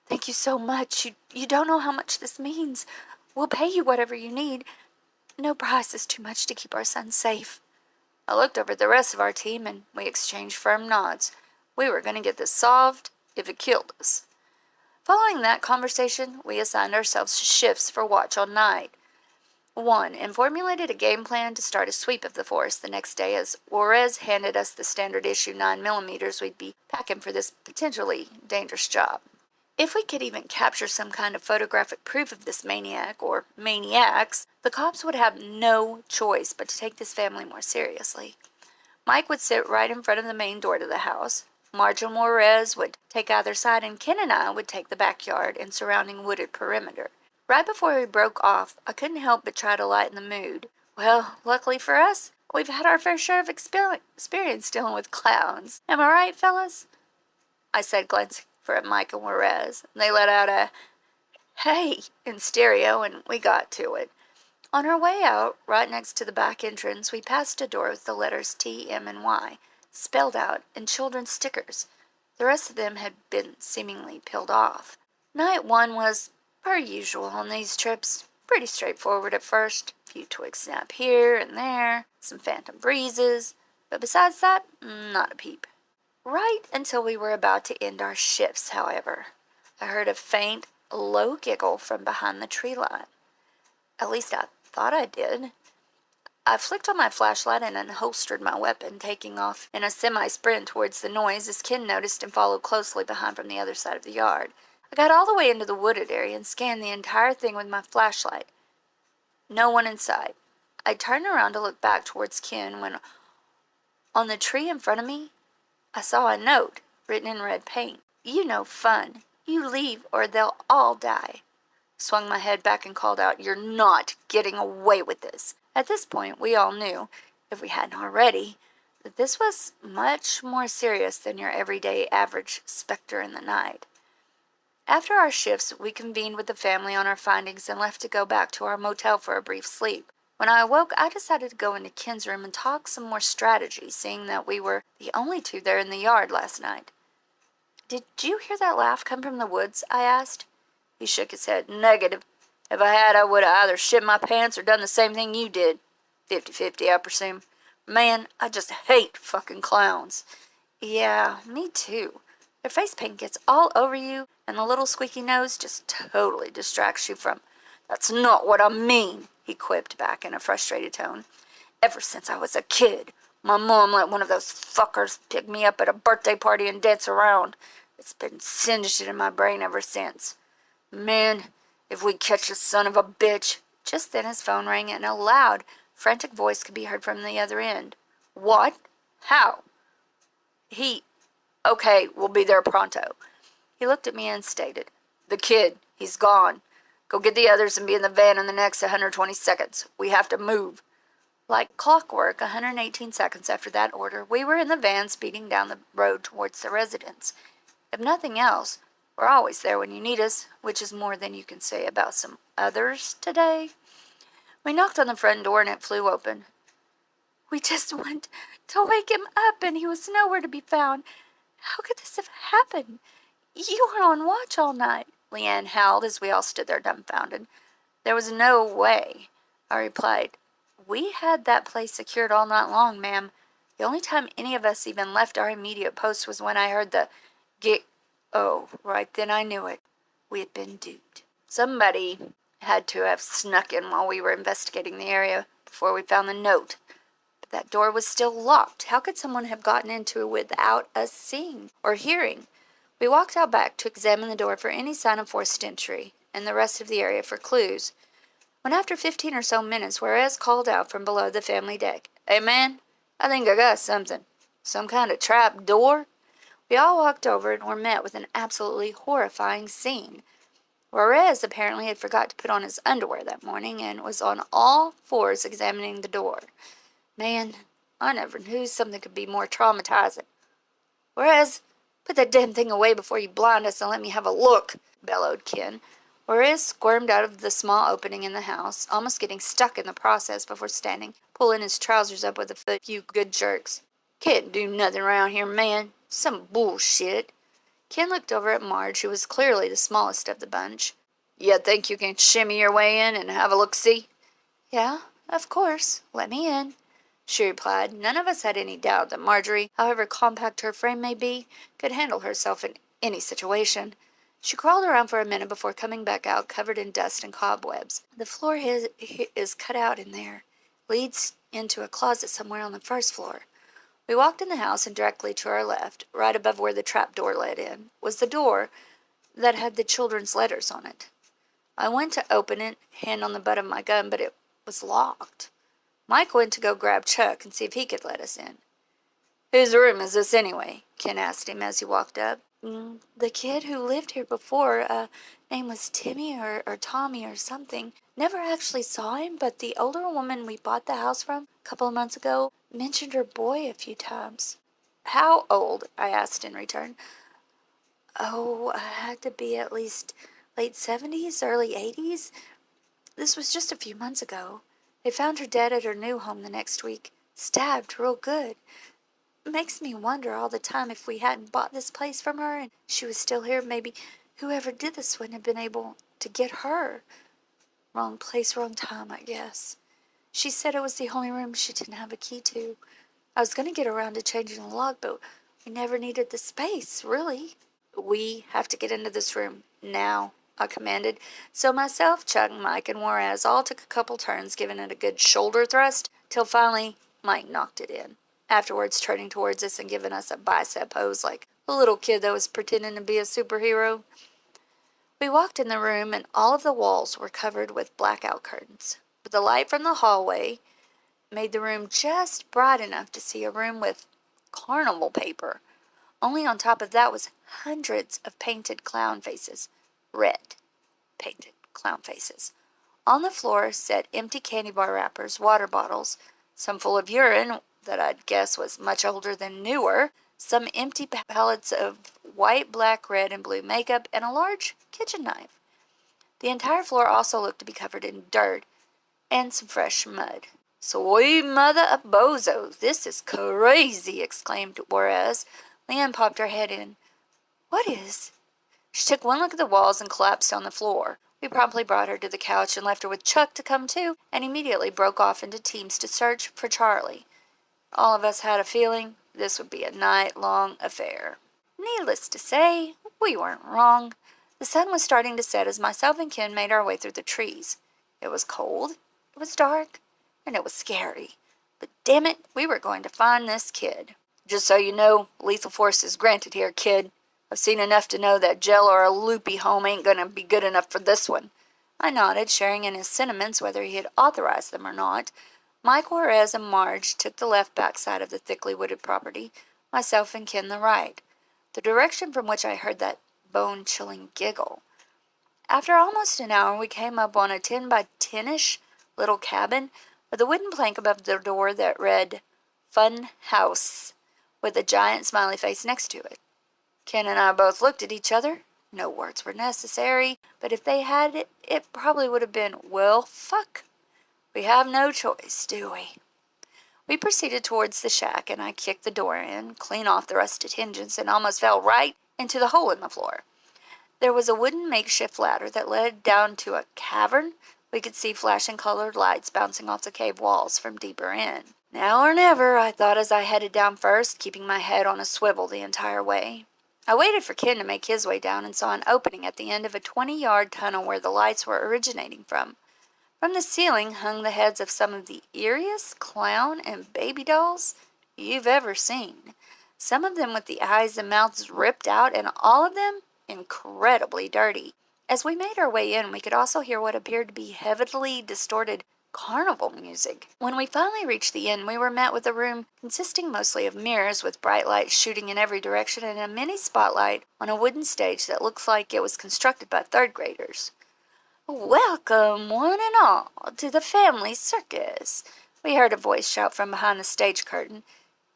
Thank you so much. You don't know how much this means. We'll pay you whatever you need. No price is too much to keep our son safe." I looked over at the rest of our team, and we exchanged firm nods. We were going to get this solved if it killed us. Following that conversation, we assigned ourselves to shifts for watch all night. One, and formulated a game plan to start a sweep of the forest the next day as Juarez handed us the standard issue 9mm we'd be packing for this potentially dangerous job. If we could even capture some kind of photographic proof of this maniac, or maniacs, the cops would have no choice but to take this family more seriously. Mike would sit right in front of the main door to the house. Marge and Juarez would take either side, and Ken and I would take the backyard and surrounding wooded perimeter. Right before we broke off, I couldn't help but try to lighten the mood. "Well, luckily for us, we've had our fair share of experience dealing with clowns. Am I right, fellas?" I said, glancing at Mike and Juarez. They let out a "hey" in stereo, and we got to it. On our way out, right next to the back entrance, we passed a door with the letters T, M, and Y spelled out in children's stickers. The rest of them had been seemingly peeled off. Night one was, per usual on these trips, pretty straightforward at first. A few twig snap here and there, some phantom breezes, but besides that, not a peep. Right until we were about to end our shifts, however, I heard a faint, low giggle from behind the tree line. At least I thought I did. I flicked on my flashlight and unholstered my weapon, taking off in a semi-sprint towards the noise as Ken noticed and followed closely behind from the other side of the yard. I got all the way into the wooded area and scanned the entire thing with my flashlight. No one in sight. I turned around to look back towards Ken when, on the tree in front of me, I saw a note written in red paint. "You no fun. You leave or they'll all die." Swung my head back and called out, "You're not getting away with this." At this point, we all knew, if we hadn't already, that this was much more serious than your everyday average specter in the night. After our shifts, we convened with the family on our findings and left to go back to our motel for a brief sleep. When I awoke, I decided to go into Ken's room and talk some more strategy, seeing that we were the only two there in the yard last night. "Did you hear that laugh come from the woods?" I asked. He shook his head. "Negative. If I had, I would have either shit my pants or done the same thing you did. 50-50, I presume. Man, I just hate fucking clowns." "Yeah, me too. Their face paint gets all over you, and the little squeaky nose just totally distracts you from—" "That's not what I mean," he quipped back in a frustrated tone. "Ever since I was a kid, my mom let one of those fuckers pick me up at a birthday party and dance around. It's been singed in my brain ever since. Man, if we catch the son of a bitch—" Just then his phone rang, and a loud, frantic voice could be heard from the other end. "What? How?" "Okay, we'll be there pronto." He looked at me and stated, "The kid, he's gone. Go get the others and be in the van in the next 120 seconds. We have to move." Like clockwork, 118 seconds after that order, we were in the van speeding down the road towards the residence. If nothing else, we're always there when you need us, which is more than you can say about some others today. We knocked on the front door and it flew open. We just went to wake him up and he was nowhere to be found. How could this have happened? You were on watch all night, Leanne howled as we all stood there dumbfounded. There was no way, I replied. We had that place secured all night long, ma'am. The only time any of us even left our immediate post was when I heard the gig. Oh, right then I knew it. We had been duped. Somebody had to have snuck in while we were investigating the area before we found the note. But that door was still locked. How could someone have gotten into it without us seeing or hearing? We walked out back to examine the door for any sign of forced entry and the rest of the area for clues. When after 15 or so minutes, Juarez called out from below the family deck, "Hey, man, I think I got something. Some kind of trap door?" We all walked over and were met with an absolutely horrifying scene. Juarez apparently had forgot to put on his underwear that morning and was on all fours examining the door. Man, I never knew something could be more traumatizing. "Juarez, put that damn thing away before you blind us and let me have a look," bellowed Ken. Juarez squirmed out of the small opening in the house, almost getting stuck in the process before standing, pulling his trousers up with a few good jerks. "Can't do nothing around here, man. Some bullshit." Ken looked over at Marge, who was clearly the smallest of the bunch. "You think you can shimmy your way in and have a look-see?" "Yeah, of course. Let me in," she replied. None of us had any doubt that Marjorie, however compact her frame may be, could handle herself in any situation. She crawled around for a minute before coming back out, covered in dust and cobwebs. "The floor is cut out in there. Leads into a closet somewhere on the first floor." We walked in the house, and directly to our left, right above where the trap door led in, was the door that had the children's letters on it. I went to open it, hand on the butt of my gun, but it was locked. Mike went to go grab Chuck and see if he could let us in. "Whose room is this anyway?" Ken asked him as he walked up. The kid who lived here before, name was Timmy or Tommy or something. Never actually saw him, but the older woman we bought the house from a couple of months ago mentioned her boy a few times." "How old?" I asked in return. "Oh, I had to be at least late 70s, early 80s. This was just a few months ago. They found her dead at her new home the next week. Stabbed real good. Makes me wonder all the time if we hadn't bought this place from her and she was still here, maybe whoever did this wouldn't have been able to get her. Wrong place, wrong time, I guess. She said it was the only room she didn't have a key to. I was going to get around to changing the lock, but we never needed the space, really." "We have to get into this room now," I commanded. So myself, Chuck, Mike, and Juarez all took a couple turns, giving it a good shoulder thrust, till finally Mike knocked it in, afterwards turning towards us and giving us a bicep pose like a little kid that was pretending to be a superhero. We walked in the room, and all of the walls were covered with blackout curtains, but the light from the hallway made the room just bright enough to see a room with carnival paper. Only on top of that was hundreds of painted clown faces. Red painted clown faces. On the floor sat empty candy bar wrappers, water bottles, some full of urine that I'd guess was much older than newer, some empty pallets of white, black, red, and blue makeup, and a large kitchen knife. The entire floor also looked to be covered in dirt and some fresh mud. "Sweet mother of bozos, this is crazy!" exclaimed Juarez. Leanne popped her head in. "What is?" She took one look at the walls and collapsed on the floor. We promptly brought her to the couch and left her with Chuck to come to, and immediately broke off into teams to search for Charlie. All of us had a feeling this would be a night-long affair. Needless to say, we weren't wrong. The sun was starting to set as myself and Ken made our way through the trees. It was cold, it was dark, and it was scary. But damn it, we were going to find this kid. "Just so you know, lethal force is granted here, kid. I've seen enough to know that jail or a loopy home ain't gonna be good enough for this one." I nodded, sharing in his sentiments whether he had authorized them or not. Mike, Juarez, and Marge took the left back side of the thickly wooded property, myself and Ken the right, the direction from which I heard that bone-chilling giggle. After almost an hour, we came up on a 10 by 10-ish little cabin with a wooden plank above the door that read, Fun House, with a giant smiley face next to it. Ken and I both looked at each other. No words were necessary, but if they had it, it probably would have been, well, fuck. We have no choice, do we? We proceeded towards the shack, and I kicked the door in, clean off the rusted hinges, and almost fell right into the hole in the floor. There was a wooden makeshift ladder that led down to a cavern. We could see flashing colored lights bouncing off the cave walls from deeper in. Now or never, I thought as I headed down first, keeping my head on a swivel the entire way. I waited for Ken to make his way down and saw an opening at the end of a 20-yard tunnel where the lights were originating from. From the ceiling hung the heads of some of the eeriest clown and baby dolls you've ever seen. Some of them with the eyes and mouths ripped out, and all of them incredibly dirty. As we made our way in, we could also hear what appeared to be heavily distorted carnival music. When we finally reached the inn, we were met with a room consisting mostly of mirrors with bright lights shooting in every direction and a mini spotlight on a wooden stage that looked like it was constructed by third graders. Welcome, one and all, to the family circus, we heard a voice shout from behind the stage curtain,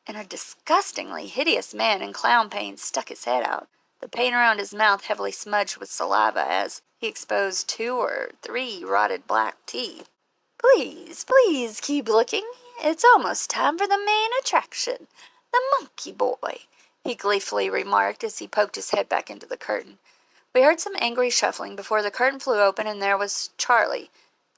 and a disgustingly hideous man in clown paint stuck his head out, the paint around his mouth heavily smudged with saliva as he exposed 2 or 3 rotted black teeth. Please, please keep looking. It's almost time for the main attraction, the monkey boy, he gleefully remarked as he poked his head back into the curtain. We heard some angry shuffling before the curtain flew open, and there was Charlie,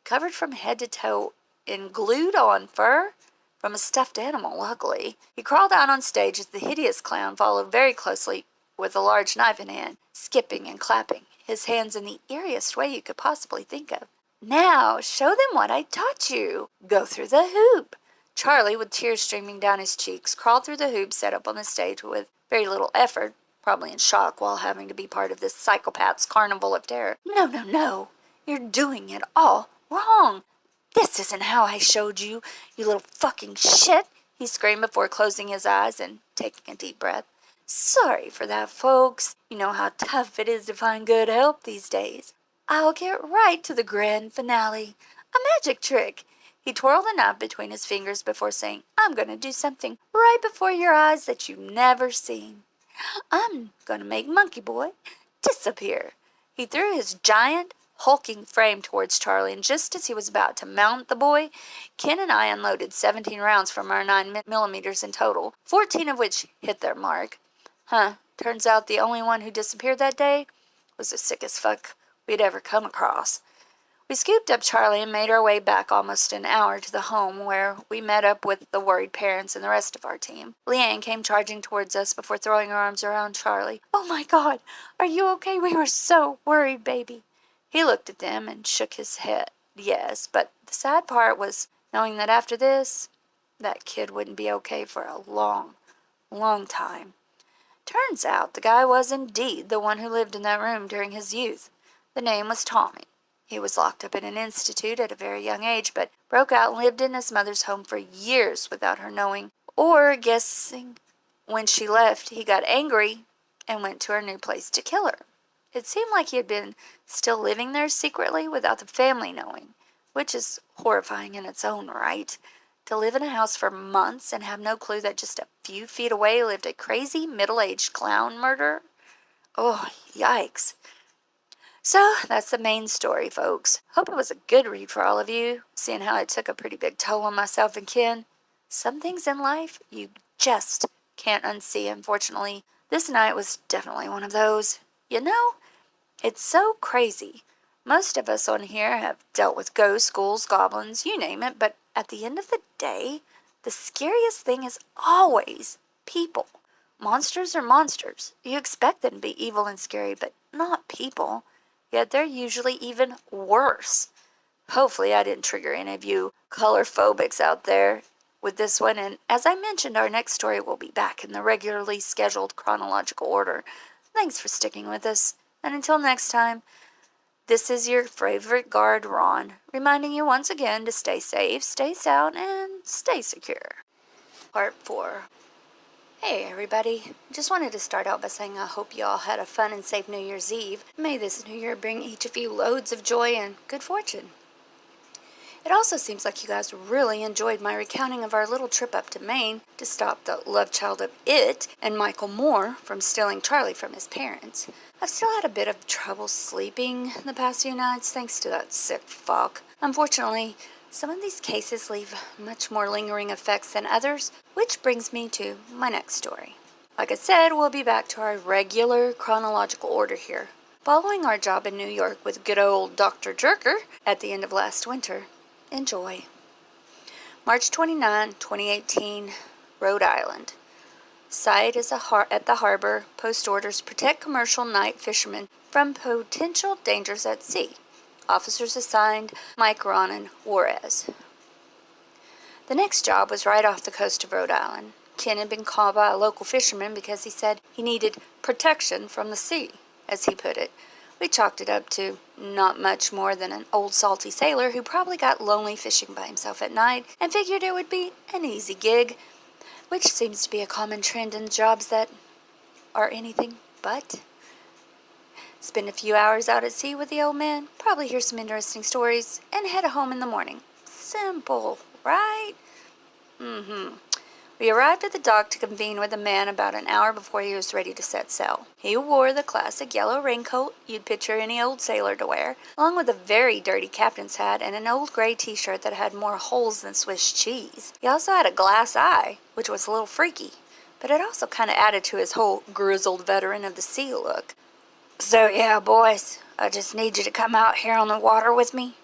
covered from head to toe in glued-on fur from a stuffed animal, luckily. He crawled out on stage as the hideous clown followed very closely with a large knife in hand, skipping and clapping, his hands in the eeriest way you could possibly think of. Now, show them what I taught you. Go through the hoop. Charlie, with tears streaming down his cheeks, crawled through the hoop set up on the stage with very little effort, probably in shock while having to be part of this psychopath's carnival of terror. No, no, no. You're doing it all wrong. This isn't how I showed you, you little fucking shit, he screamed before closing his eyes and taking a deep breath. Sorry for that, folks. You know how tough it is to find good help these days. I'll get right to the grand finale. A magic trick. He twirled the knife between his fingers before saying, I'm going to do something right before your eyes that you've never seen. I'm going to make Monkey Boy disappear. He threw his giant, hulking frame towards Charlie, and just as he was about to mount the boy, Ken and I unloaded 17 rounds from our 9mm in total, 14 of which hit their mark. Turns out the only one who disappeared that day was the sickest fuck we'd ever come across. We scooped up Charlie and made our way back almost an hour to the home, where we met up with the worried parents and the rest of our team. Leanne came charging towards us before throwing her arms around Charlie. Oh my God, are you okay? We were so worried, baby. He looked at them and shook his head. Yes, but the sad part was knowing that after this, that kid wouldn't be okay for a long, long time. Turns out the guy was indeed the one who lived in that room during his youth. The name was Tommy. He was locked up in an institute at a very young age, but broke out and lived in his mother's home for years without her knowing or guessing. When she left, he got angry and went to her new place to kill her. It seemed like he had been still living there secretly without the family knowing, which is horrifying in its own right. To live in a house for months and have no clue that just a few feet away lived a crazy middle-aged clown murderer? Oh, yikes. So, that's the main story, folks. Hope it was a good read for all of you, seeing how it took a pretty big toll on myself and Ken. Some things in life you just can't unsee, unfortunately. This night was definitely one of those. You know, it's so crazy. Most of us on here have dealt with ghosts, ghouls, goblins, you name it, but at the end of the day, the scariest thing is always people. Monsters are monsters. You expect them to be evil and scary, but not people. Yet they're usually even worse. Hopefully I didn't trigger any of you color phobics out there with this one, and as I mentioned, our next story will be back in the regularly scheduled chronological order. Thanks for sticking with us, and until next time, this is your favorite guard, Ron, reminding you once again to stay safe, stay sound, and stay secure. Part 4. Hey everybody, just wanted to start out by saying I hope you all had a fun and safe New Year's Eve. May this new year bring each of you loads of joy and good fortune. It also seems like you guys really enjoyed my recounting of our little trip up to Maine to stop the love child of it and Michael Moore from stealing Charlie from his parents. I've still had a bit of trouble sleeping the past few nights thanks to that sick fuck. Unfortunately, some of these cases leave much more lingering effects than others, which brings me to my next story. Like I said, we'll be back to our regular chronological order here. Following our job in New York with good old Dr. Jerker at the end of last winter. Enjoy. March 29, 2018, Rhode Island. Site is at the harbor. Post orders protect commercial night fishermen from potential dangers at sea. Officers assigned Mike, Ron, and Juarez. The next job was right off the coast of Rhode Island. Ken had been called by a local fisherman because he said he needed protection from the sea, as he put it. We chalked it up to not much more than an old salty sailor who probably got lonely fishing by himself at night and figured it would be an easy gig, which seems to be a common trend in jobs that are anything but. Spend a few hours out at sea with the old man, probably hear some interesting stories, and head home in the morning. Simple, right? We arrived at the dock to convene with the man about an hour before he was ready to set sail. He wore the classic yellow raincoat you'd picture any old sailor to wear, along with a very dirty captain's hat and an old gray t-shirt that had more holes than Swiss cheese. He also had a glass eye, which was a little freaky, but it also kind of added to his whole grizzled veteran of the sea look. "So yeah, boys, I just need you to come out here on the water with me.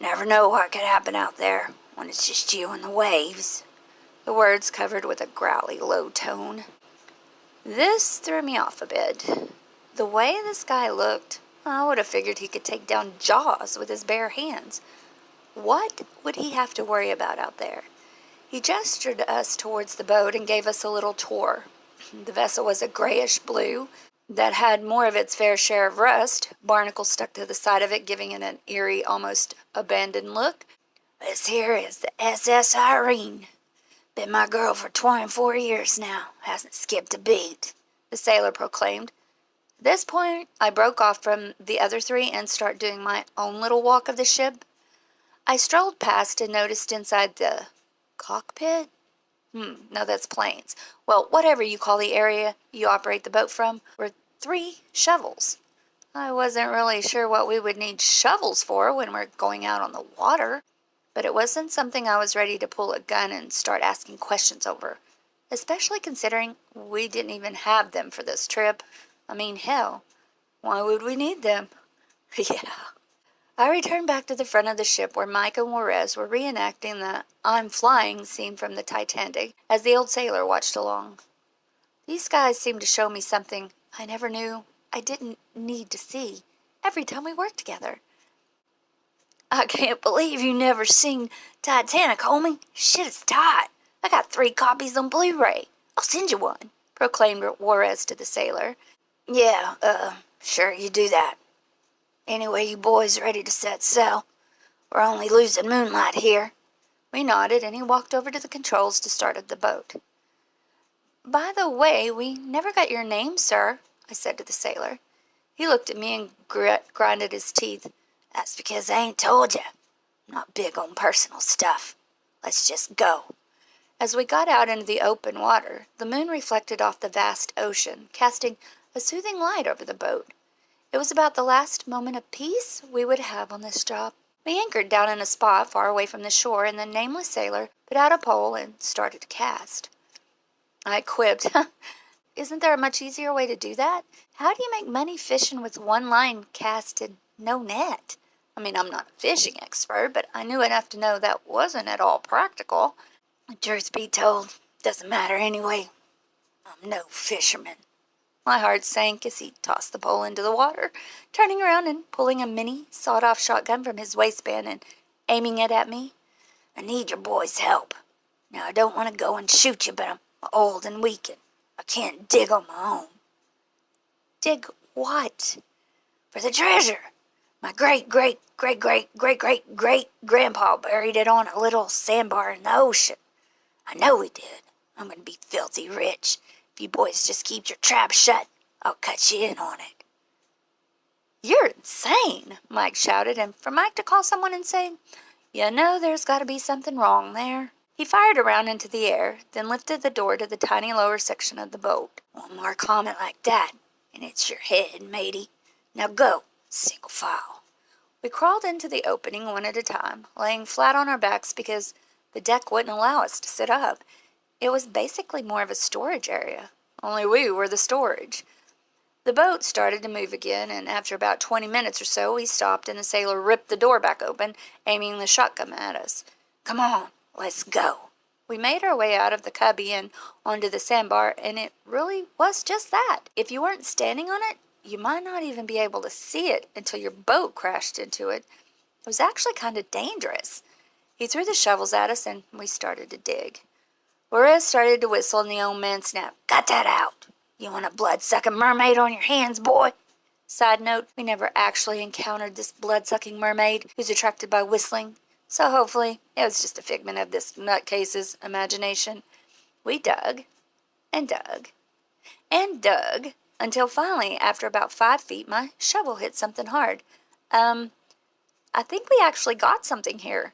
Never know what could happen out there when it's just you and the waves." The words covered with a growly low tone. This threw me off a bit. The way this guy looked, I would have figured he could take down Jaws with his bare hands. What would he have to worry about out there? He gestured us towards the boat and gave us a little tour. The vessel was a grayish blue that had more of its fair share of rust, barnacles stuck to the side of it, giving it an eerie, almost abandoned look. "This here is the SS Irene. Been my girl for 24 years now. Hasn't skipped a beat," the sailor proclaimed. At this point, I broke off from the other three and started doing my own little walk of the ship. I strolled past and noticed inside the cockpit? No, that's planes. Well, whatever you call the area you operate the boat from, were 3 shovels. I wasn't really sure what we would need shovels for when we're going out on the water, but it wasn't something I was ready to pull a gun and start asking questions over, especially considering we didn't even have them for this trip. I mean, hell, why would we need them? Yeah. I returned back to the front of the ship where Mike and Juarez were reenacting the "I'm flying" scene from the Titanic as the old sailor watched along. These guys seemed to show me something I never knew I didn't need to see every time we worked together. "I can't believe you never seen Titanic, homie. Shit is tight. I got 3 copies on Blu-ray. I'll send you one," proclaimed Juarez to the sailor. "Yeah, sure you do that. Anyway, you boys ready to set sail? We're only losing moonlight here." We nodded, and he walked over to the controls to start up the boat. "By the way, we never got your name, sir," I said to the sailor. He looked at me and grinded his teeth. "That's because I ain't told you. I'm not big on personal stuff. Let's just go." As we got out into the open water, the moon reflected off the vast ocean, casting a soothing light over the boat. It was about the last moment of peace we would have on this job. We anchored down in a spot far away from the shore, and the nameless sailor put out a pole and started to cast. I quipped, "Isn't there a much easier way to do that? How do you make money fishing with one line cast and no net?" I mean, I'm not a fishing expert, but I knew enough to know that wasn't at all practical. "Truth be told, doesn't matter anyway. I'm no fisherman." My heart sank as he tossed the pole into the water, turning around and pulling a mini sawed-off shotgun from his waistband and aiming it at me. "I need your boys' help. Now, I don't want to go and shoot you, but I'm old and weak, and I can't dig on my own." "Dig what?" "For the treasure. My great-great-great-great-great-great-great-grandpa buried it on a little sandbar in the ocean. I know he did. I'm going to be filthy rich. If you boys just keep your trap shut, I'll cut you in on it." "You're insane," Mike shouted, and for Mike to call someone insane, You know there's got to be something wrong there. He fired around into the air, then lifted the door to the tiny lower section of the boat. One more comment like that, and it's your head, matey. Now go, single file. We crawled into the opening one at a time, laying flat on our backs because the deck wouldn't allow us to sit up. It was basically more of a storage area, only we were the storage. The boat started to move again, and after about 20 minutes or so, we stopped and the sailor ripped the door back open, aiming the shotgun at us. Come on, let's go. We made our way out of the cubby and onto the sandbar, and it really was just that. If you weren't standing on it, you might not even be able to see it until your boat crashed into it. It was actually kind of dangerous. He threw the shovels at us, and we started to dig. Juarez started to whistle, and the old man snapped, Got that out! You want a blood-sucking mermaid on your hands, boy? Side note, we never actually encountered this blood-sucking mermaid who's attracted by whistling, so hopefully it was just a figment of this nutcase's imagination. We dug, and dug, and dug, until finally, after about 5 feet, my shovel hit something hard. I think we actually got something here.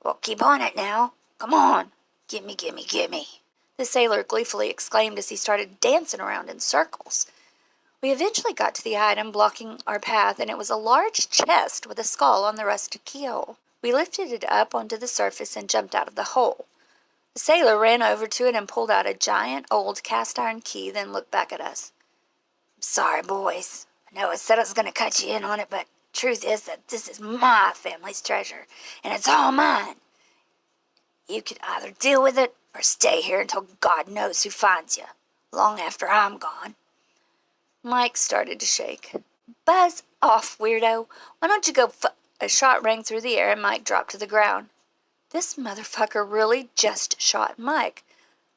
Well, keep on it now. Come on. Gimme, gimme, gimme. The sailor gleefully exclaimed as he started dancing around in circles. We eventually got to the item blocking our path, and it was a large chest with a skull on the rusted keel. We lifted it up onto the surface and jumped out of the hole. The sailor ran over to it and pulled out a giant old cast-iron key, then looked back at us. Sorry, boys. I know I said I was going to cut you in on it, but truth is that this is my family's treasure, and it's all mine. You could either deal with it or stay here until God knows who finds you, long after I'm gone. Mike started to shake. Buzz off, weirdo. Why don't you go A shot rang through the air and Mike dropped to the ground. This motherfucker really just shot Mike.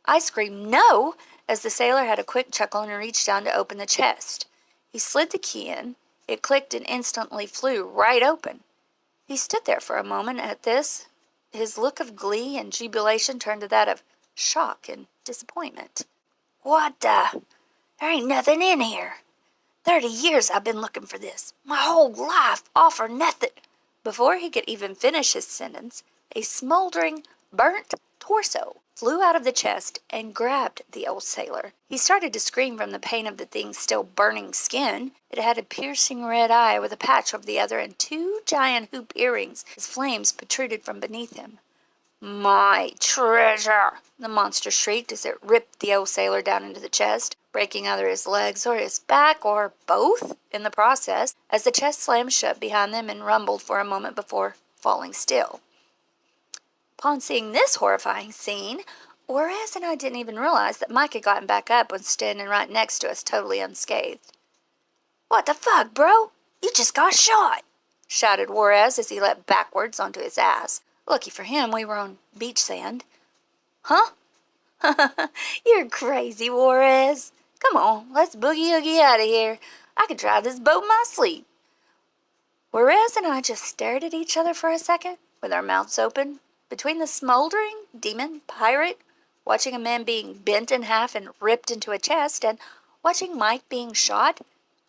I screamed no as the sailor had a quick chuckle and reached down to open the chest. He slid the key in. It clicked and instantly flew right open. He stood there for a moment at this. His look of glee and jubilation turned to that of shock and disappointment. What the? There ain't nothing in here. 30 years I've been looking for this. My whole life, all for nothing. Before he could even finish his sentence, a smoldering, burnt torso flew out of the chest and grabbed the old sailor. He started to scream from the pain of the thing's still burning skin. It had a piercing red eye with a patch over the other and 2 giant hoop earrings as flames protruded from beneath him. My treasure! The monster shrieked as it ripped the old sailor down into the chest, breaking either his legs or his back, or both in the process, as the chest slammed shut behind them and rumbled for a moment before falling still. Upon seeing this horrifying scene, Juarez and I didn't even realize that Mike had gotten back up and standing right next to us, totally unscathed. What the fuck, bro? You just got shot! Shouted Juarez as he leapt backwards onto his ass. Lucky for him, we were on beach sand. Huh? You're crazy, Juarez. Come on, let's boogie-oogie out of here. I could drive this boat in my sleep. Juarez and I just stared at each other for a second, with our mouths open. Between the smoldering demon pirate, watching a man being bent in half and ripped into a chest, and watching Mike being shot,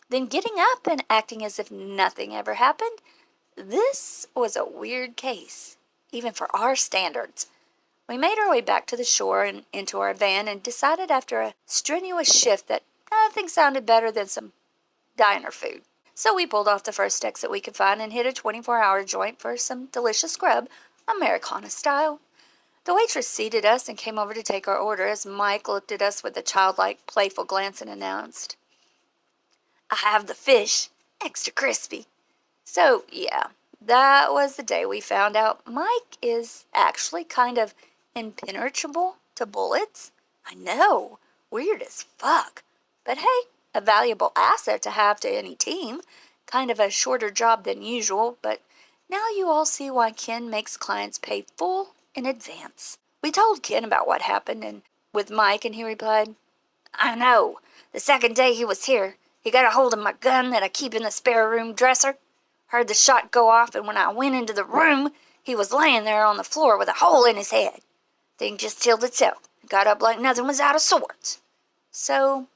then getting up and acting as if nothing ever happened, this was a weird case, even for our standards. We made our way back to the shore and into our van and decided after a strenuous shift that nothing sounded better than some diner food. So we pulled off the first exit we could find and hit a 24-hour joint for some delicious grub, Americana style. The waitress seated us and came over to take our order as Mike looked at us with a childlike, playful glance and announced, I have the fish, extra crispy. So, yeah, that was the day we found out Mike is actually kind of impenetrable to bullets. I know, weird as fuck. But hey, a valuable asset to have to any team. Kind of a shorter job than usual, but now you all see why Ken makes clients pay full in advance. We told Ken about what happened and with Mike, and he replied, I know. The second day he was here, he got a hold of my gun that I keep in the spare room dresser. Heard the shot go off, and when I went into the room, he was laying there on the floor with a hole in his head. Thing just killed itself. Got up like nothing was out of sorts. So,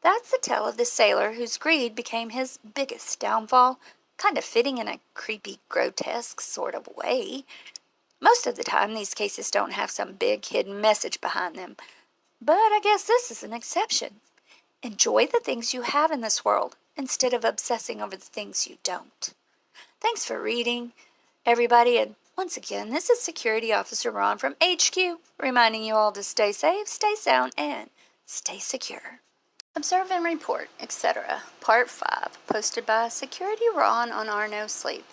that's the tale of the sailor whose greed became his biggest downfall. kind of fitting in a creepy, grotesque sort of way. Most of the time, these cases don't have some big hidden message behind them, but I guess this is an exception. Enjoy the things you have in this world instead of obsessing over the things you don't. Thanks for reading, everybody, and once again, this is Security Officer Ron from HQ, reminding you all to stay safe, stay sound, and stay secure. Observe and Report, etc. Part 5, posted by SecurityRon on our No Sleep.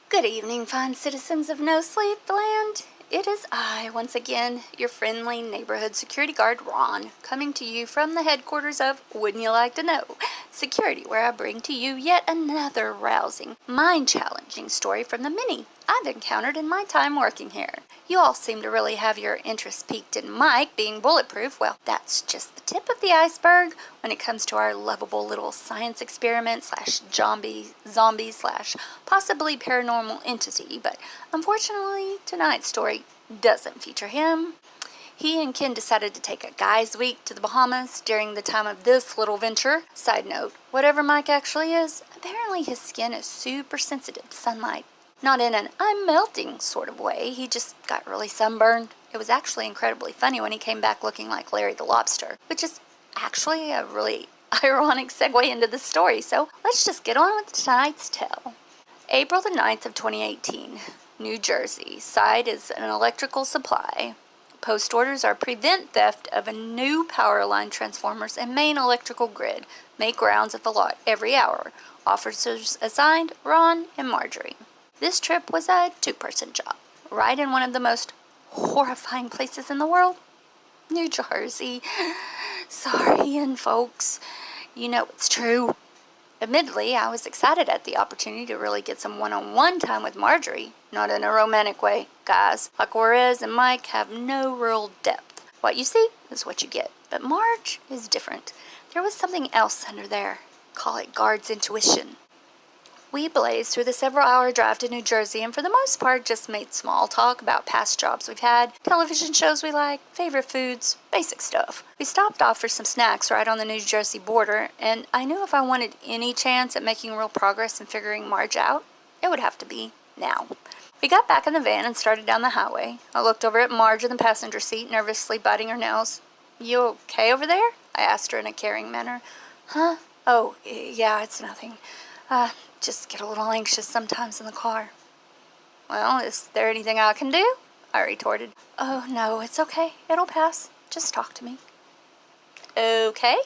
Good evening, fine citizens of No Sleep Land. It is I, once again, your friendly neighborhood security guard, Ron, coming to you from the headquarters of Wouldn't You Like to Know? Security, where I bring to you yet another rousing, mind-challenging story from the many I've encountered in my time working here. You all seem to really have your interest piqued in Mike being bulletproof. Well, that's just the tip of the iceberg when it comes to our lovable little science experiment / zombie / possibly paranormal entity. But unfortunately, tonight's story doesn't feature him. He and Ken decided to take a guy's week to the Bahamas during the time of this little venture. Side note, whatever Mike actually is, apparently his skin is super sensitive to sunlight. Not in an I'm melting sort of way, he just got really sunburned. It was actually incredibly funny when he came back looking like Larry the Lobster, which is actually a really ironic segue into the story, so let's just get on with tonight's tale. April the 9th of 2018, New Jersey. Site is an electrical supply. Post orders are prevent theft of a new power line transformers and main electrical grid. Make rounds at the lot every hour. Officers assigned, Ron and Marjorie. This trip was a 2-person job, right in one of the most horrifying places in the world, New Jersey. Sorry, and folks, you know it's true. Admittedly, I was excited at the opportunity to really get some one-on-one time with Marjorie. Not in a romantic way. Guys like Juarez and Mike have no real depth. What you see is what you get. But Marge is different. There was something else under there. Call it guard's intuition. We blazed through the several-hour drive to New Jersey and for the most part just made small talk about past jobs we've had, television shows we like, favorite foods, basic stuff. We stopped off for some snacks right on the New Jersey border, and I knew if I wanted any chance at making real progress in figuring Marge out, it would have to be now. We got back in the van and started down the highway. I looked over at Marge in the passenger seat, nervously biting her nails. You okay over there? I asked her in a caring manner. Huh? Oh, yeah, it's nothing. Just get a little anxious sometimes in the car. Well, is there anything I can do? I retorted. Oh, no, it's okay. It'll pass. Just talk to me. Okay.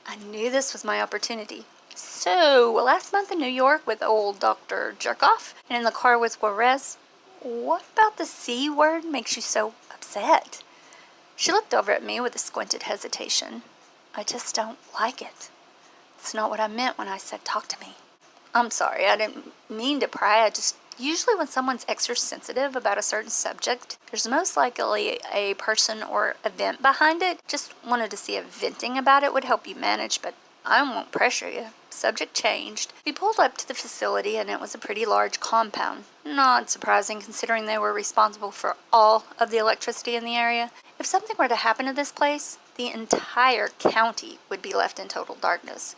I knew this was my opportunity. So, last month in New York with old Dr. Jerkoff and in the car with Juarez, what about the C word makes you so upset? She looked over at me with a squinted hesitation. I just don't like it. It's not what I meant when I said talk to me. I'm sorry, I didn't mean to pry. Usually when someone's extra sensitive about a certain subject, there's most likely a person or event behind it. Just wanted to see if venting about it would help you manage, but I won't pressure you. Subject changed. We pulled up to the facility and it was a pretty large compound. Not surprising considering they were responsible for all of the electricity in the area. If something were to happen to this place, the entire county would be left in total darkness.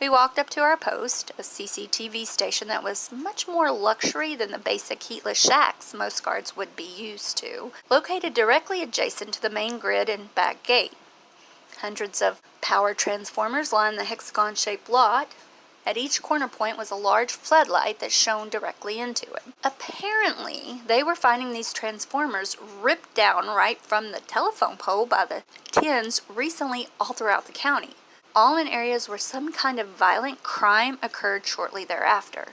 We walked up to our post, a CCTV station that was much more luxury than the basic heatless shacks most guards would be used to, located directly adjacent to the main grid and back gate. Hundreds of power transformers lined the hexagon-shaped lot. At each corner point was a large floodlight that shone directly into it. Apparently, they were finding these transformers ripped down right from the telephone pole by the tens recently all throughout the county. All in areas where some kind of violent crime occurred shortly thereafter.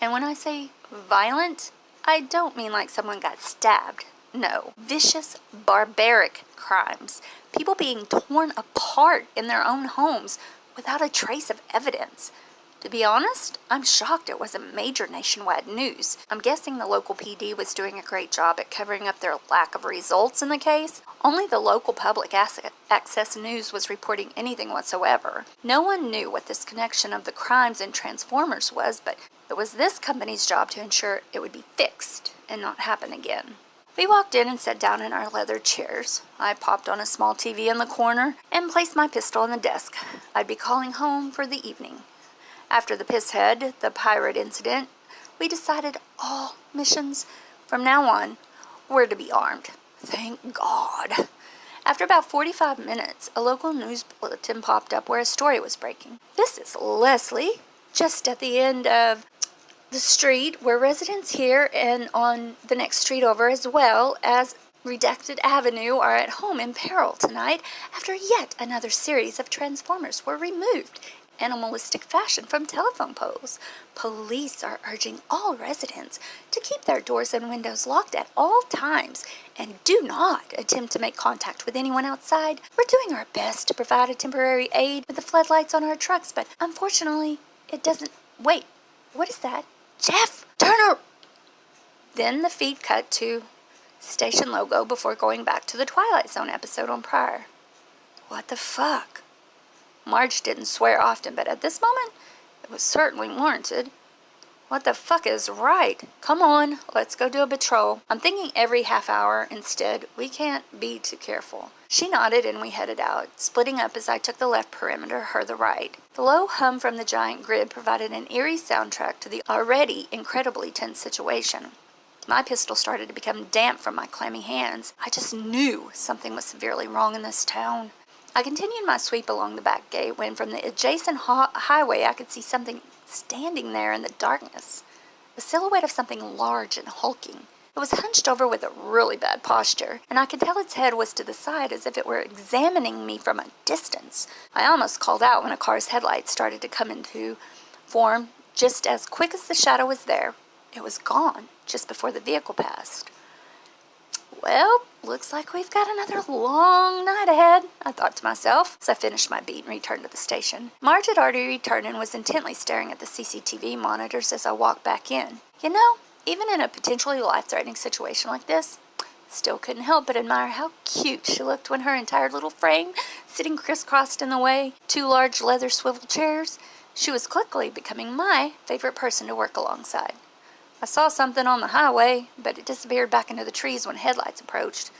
And when I say violent, I don't mean like someone got stabbed. No, vicious, barbaric crimes. People being torn apart in their own homes without a trace of evidence. To be honest, I'm shocked it wasn't major nationwide news. I'm guessing the local PD was doing a great job at covering up their lack of results in the case. Only the local public access news was reporting anything whatsoever. No one knew what this connection of the crimes and Transformers was, but it was this company's job to ensure it would be fixed and not happen again. We walked in and sat down in our leather chairs. I popped on a small TV in the corner and placed my pistol on the desk. I'd be calling home for the evening. After the Pisshead, the pirate incident, we decided all missions from now on were to be armed. Thank God. After about 45 minutes, a local news bulletin popped up where a story was breaking. This is Leslie, just at the end of the street where residents here and on the next street over, as well as Redacted Avenue, are at home in peril tonight after yet another series of transformers were removed in animalistic fashion from telephone poles. Police are urging all residents to keep their doors and windows locked at all times and do not attempt to make contact with anyone outside. We're doing our best to provide a temporary aid with the floodlights on our trucks, but unfortunately, it doesn't. Wait, what is that? Jeff, Turner! Then the feed cut to station logo before going back to the Twilight Zone episode on Prior. What the fuck? Marge didn't swear often, but at this moment, it was certainly warranted. What the fuck is right? Come on, let's go do a patrol. I'm thinking every half hour instead. We can't be too careful. She nodded and we headed out, splitting up as I took the left perimeter, her the right. The low hum from the giant grid provided an eerie soundtrack to the already incredibly tense situation. My pistol started to become damp from my clammy hands. I just knew something was severely wrong in this town. I continued my sweep along the back gate when from the adjacent highway I could see something standing there in the darkness. The silhouette of something large and hulking. It was hunched over with a really bad posture, and I could tell its head was to the side as if it were examining me from a distance. I almost called out when a car's headlights started to come into form. Just as quick as the shadow was there, it was gone just before the vehicle passed. Well, looks like we've got another long night ahead, I thought to myself as I finished my beat and returned to the station. Marge had already returned and was intently staring at the CCTV monitors as I walked back in. You know, even in a potentially life-threatening situation like this, still couldn't help but admire how cute she looked when her entire little frame, sitting crisscrossed in the way, 2 large leather swivel chairs. She was quickly becoming my favorite person to work alongside. I saw something on the highway, but it disappeared back into the trees when headlights approached,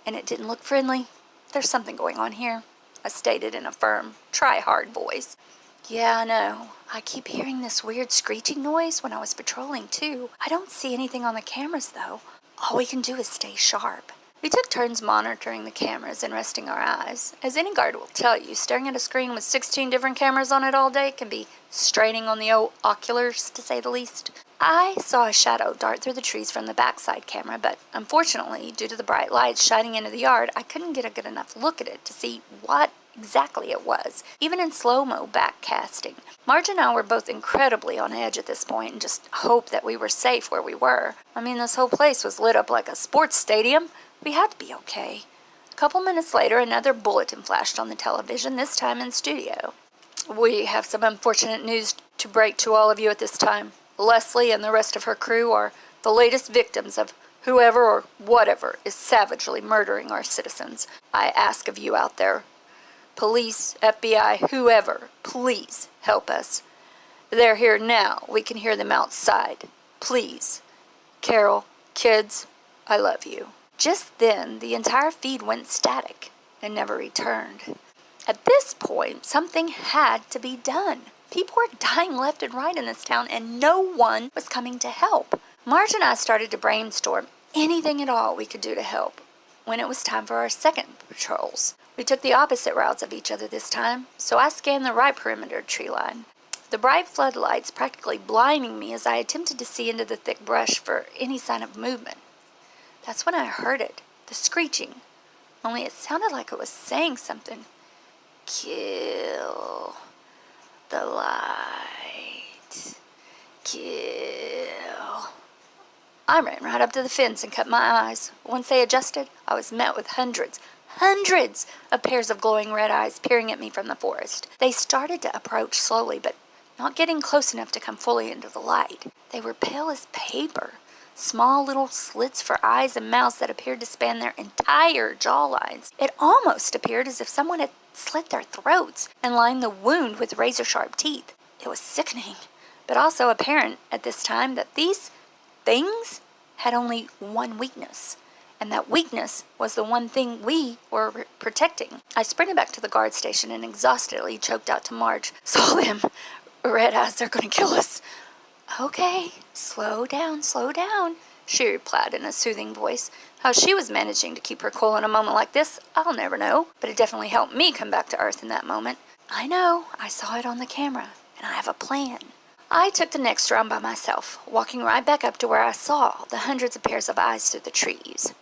and it didn't look friendly. There's something going on here, I stated in a firm, try-hard voice. Yeah, I know. I keep hearing this weird screeching noise when I was patrolling, too. I don't see anything on the cameras, though. All we can do is stay sharp. We took turns monitoring the cameras and resting our eyes. As any guard will tell you, staring at a screen with 16 different cameras on it all day can be straining on the old oculars, to say the least. I saw a shadow dart through the trees from the backside camera, but unfortunately, due to the bright lights shining into the yard, I couldn't get a good enough look at it to see what exactly it was, even in slow-mo backcasting. Marge and I were both incredibly on edge at this point and just hoped that we were safe where we were. I mean, this whole place was lit up like a sports stadium. We had to be okay. A couple minutes later, another bulletin flashed on the television, this time in studio. We have some unfortunate news to break to all of you at this time. Leslie and the rest of her crew are the latest victims of whoever or whatever is savagely murdering our citizens. I ask of you out there, police, FBI, whoever, please help us. They're here now. We can hear them outside. Please. Carol, kids, I love you. Just then, the entire feed went static and never returned. At this point, something had to be done. People were dying left and right in this town, and no one was coming to help. Marge and I started to brainstorm anything at all we could do to help when it was time for our second patrols. We took the opposite routes of each other this time, so I scanned the right perimeter tree line. The bright floodlights practically blinding me as I attempted to see into the thick brush for any sign of movement. That's when I heard it, the screeching, only it sounded like it was saying something. Kill the light. Kill. I ran right up to the fence and cut my eyes. Once they adjusted, I was met with hundreds of pairs of glowing red eyes peering at me from the forest. They started to approach slowly, but not getting close enough to come fully into the light. They were pale as paper, small little slits for eyes and mouths that appeared to span their entire jawlines. It almost appeared as if someone had slit their throats and lined the wound with razor-sharp teeth. It was sickening, but also apparent at this time that these things had only one weakness, and that weakness was the one thing we were protecting. I sprinted back to the guard station and exhaustedly choked out to Marge, "Saw them! Red eyes, they're gonna kill us. Okay, slow down, she replied in a soothing voice. How she was managing to keep her cool in a moment like this, I'll never know, but it definitely helped me come back to earth in that moment. I know, I saw it on the camera, and I have a plan. I took the next round by myself, walking right back up to where I saw the hundreds of pairs of eyes through the trees.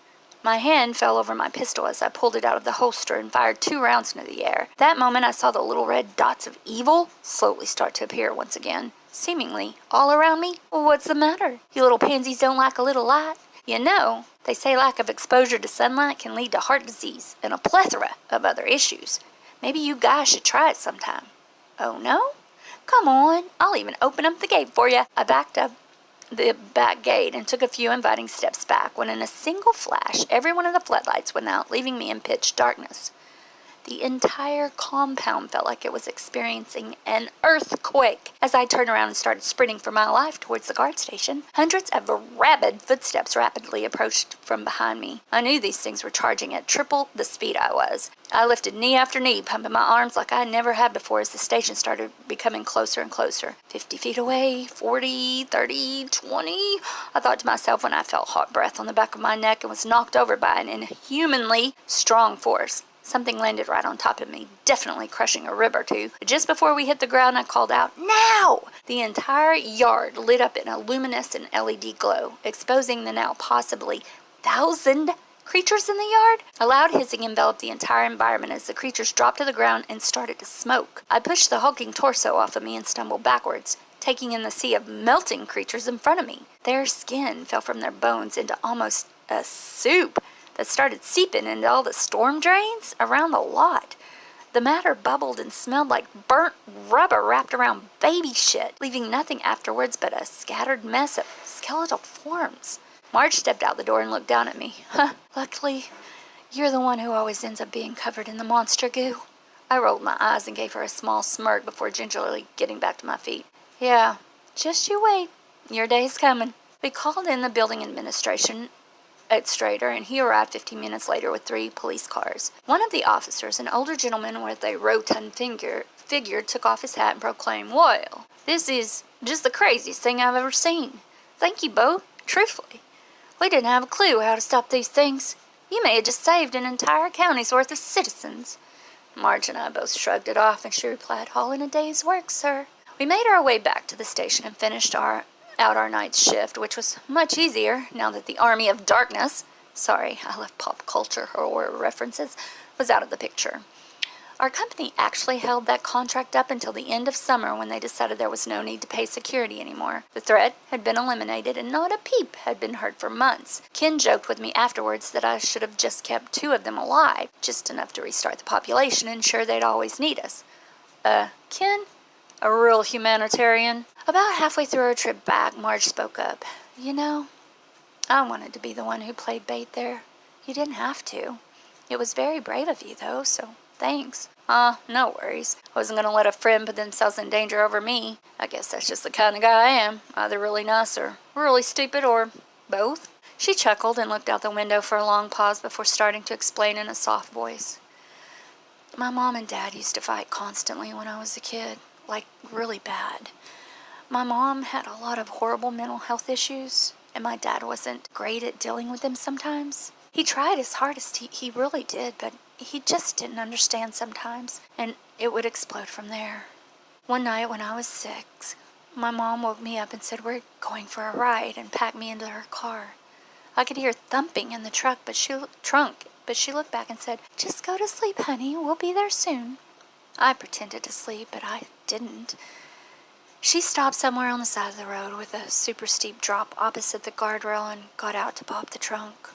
My hand fell over my pistol as I pulled it out of the holster and fired 2 rounds into the air. That moment I saw the little red dots of evil slowly start to appear once again, seemingly all around me. What's the matter? You little pansies don't like a little light? You know, they say lack of exposure to sunlight can lead to heart disease and a plethora of other issues. Maybe you guys should try it sometime. Oh no? Come on, I'll even open up the gate for you. I backed up the back gate and took a few inviting steps back when in a single flash every one of the floodlights went out, leaving me in pitch darkness. The entire compound felt like it was experiencing an earthquake. As I turned around and started sprinting for my life towards the guard station, hundreds of rabid footsteps rapidly approached from behind me. I knew these things were charging at triple the speed I was. I lifted knee after knee, pumping my arms like I never had before as the station started becoming closer and closer. 50 feet away, 40, 30, 20. I thought to myself when I felt hot breath on the back of my neck and was knocked over by an inhumanly strong force. Something landed right on top of me, definitely crushing a rib or two. But just before we hit the ground, I called out, "Now!" The entire yard lit up in a luminescent LED glow, exposing the now possibly 1,000 creatures in the yard. A loud hissing enveloped the entire environment as the creatures dropped to the ground and started to smoke. I pushed the hulking torso off of me and stumbled backwards, taking in the sea of melting creatures in front of me. Their skin fell from their bones into almost a soup that started seeping into all the storm drains around the lot. The matter bubbled and smelled like burnt rubber wrapped around baby shit, leaving nothing afterwards but a scattered mess of skeletal forms. Marge stepped out the door and looked down at me. Luckily, you're the one who always ends up being covered in the monster goo. I rolled my eyes and gave her a small smirk before gingerly getting back to my feet. Yeah, just you wait. Your day's coming. We called in the building administration at Strader, and he arrived 15 minutes later with 3 police cars. One of the officers, an older gentleman with a rotund figure, took off his hat and proclaimed, "Well, this is just the craziest thing I've ever seen. Thank you both, truthfully. We didn't have a clue how to stop these things. You may have just saved an entire county's worth of citizens." Marge and I both shrugged it off, and she replied, "All in a day's work, sir." We made our way back to the station and finished out our night's shift, which was much easier now that the army of darkness, sorry, I left pop culture horror references, was out of the picture. Our company actually held that contract up until the end of summer when they decided there was no need to pay security anymore. The threat had been eliminated and not a peep had been heard for months. Ken joked with me afterwards that I should have just kept 2 of them alive, just enough to restart the population and ensure they'd always need us. Ken? A real humanitarian. About halfway through our trip back, Marge spoke up. "You know, I wanted to be the one who played bait there. You didn't have to. It was very brave of you, though, so thanks." No worries. I wasn't going to let a friend put themselves in danger over me. I guess that's just the kind of guy I am. Either really nice or really stupid or both." She chuckled and looked out the window for a long pause before starting to explain in a soft voice. "My mom and dad used to fight constantly when I was a kid. Like, really bad. My mom had a lot of horrible mental health issues, and my dad wasn't great at dealing with them sometimes. He tried his hardest, he really did, but he just didn't understand sometimes, and it would explode from there. One night when I was 6, my mom woke me up and said we're going for a ride and packed me into her car. I could hear thumping in the trunk, but she looked back and said, 'Just go to sleep, honey, we'll be there soon.' I pretended to sleep, but I didn't. She stopped somewhere on the side of the road with a super steep drop opposite the guardrail and got out to pop the trunk.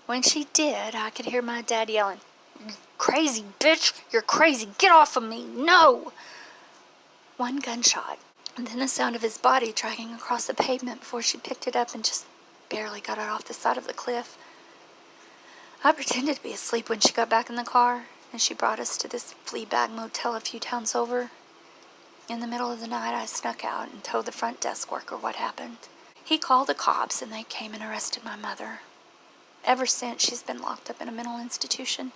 When she did, I could hear my dad yelling, 'Crazy bitch, you're crazy, get off of me, no!' One gunshot, and then the sound of his body dragging across the pavement before she picked it up and just barely got it off the side of the cliff. I pretended to be asleep when she got back in the car, and she brought us to this flea bag motel a few towns over. In the middle of the night, I snuck out and told the front desk worker what happened. He called the cops, and they came and arrested my mother. Ever since, she's been locked up in a mental institution.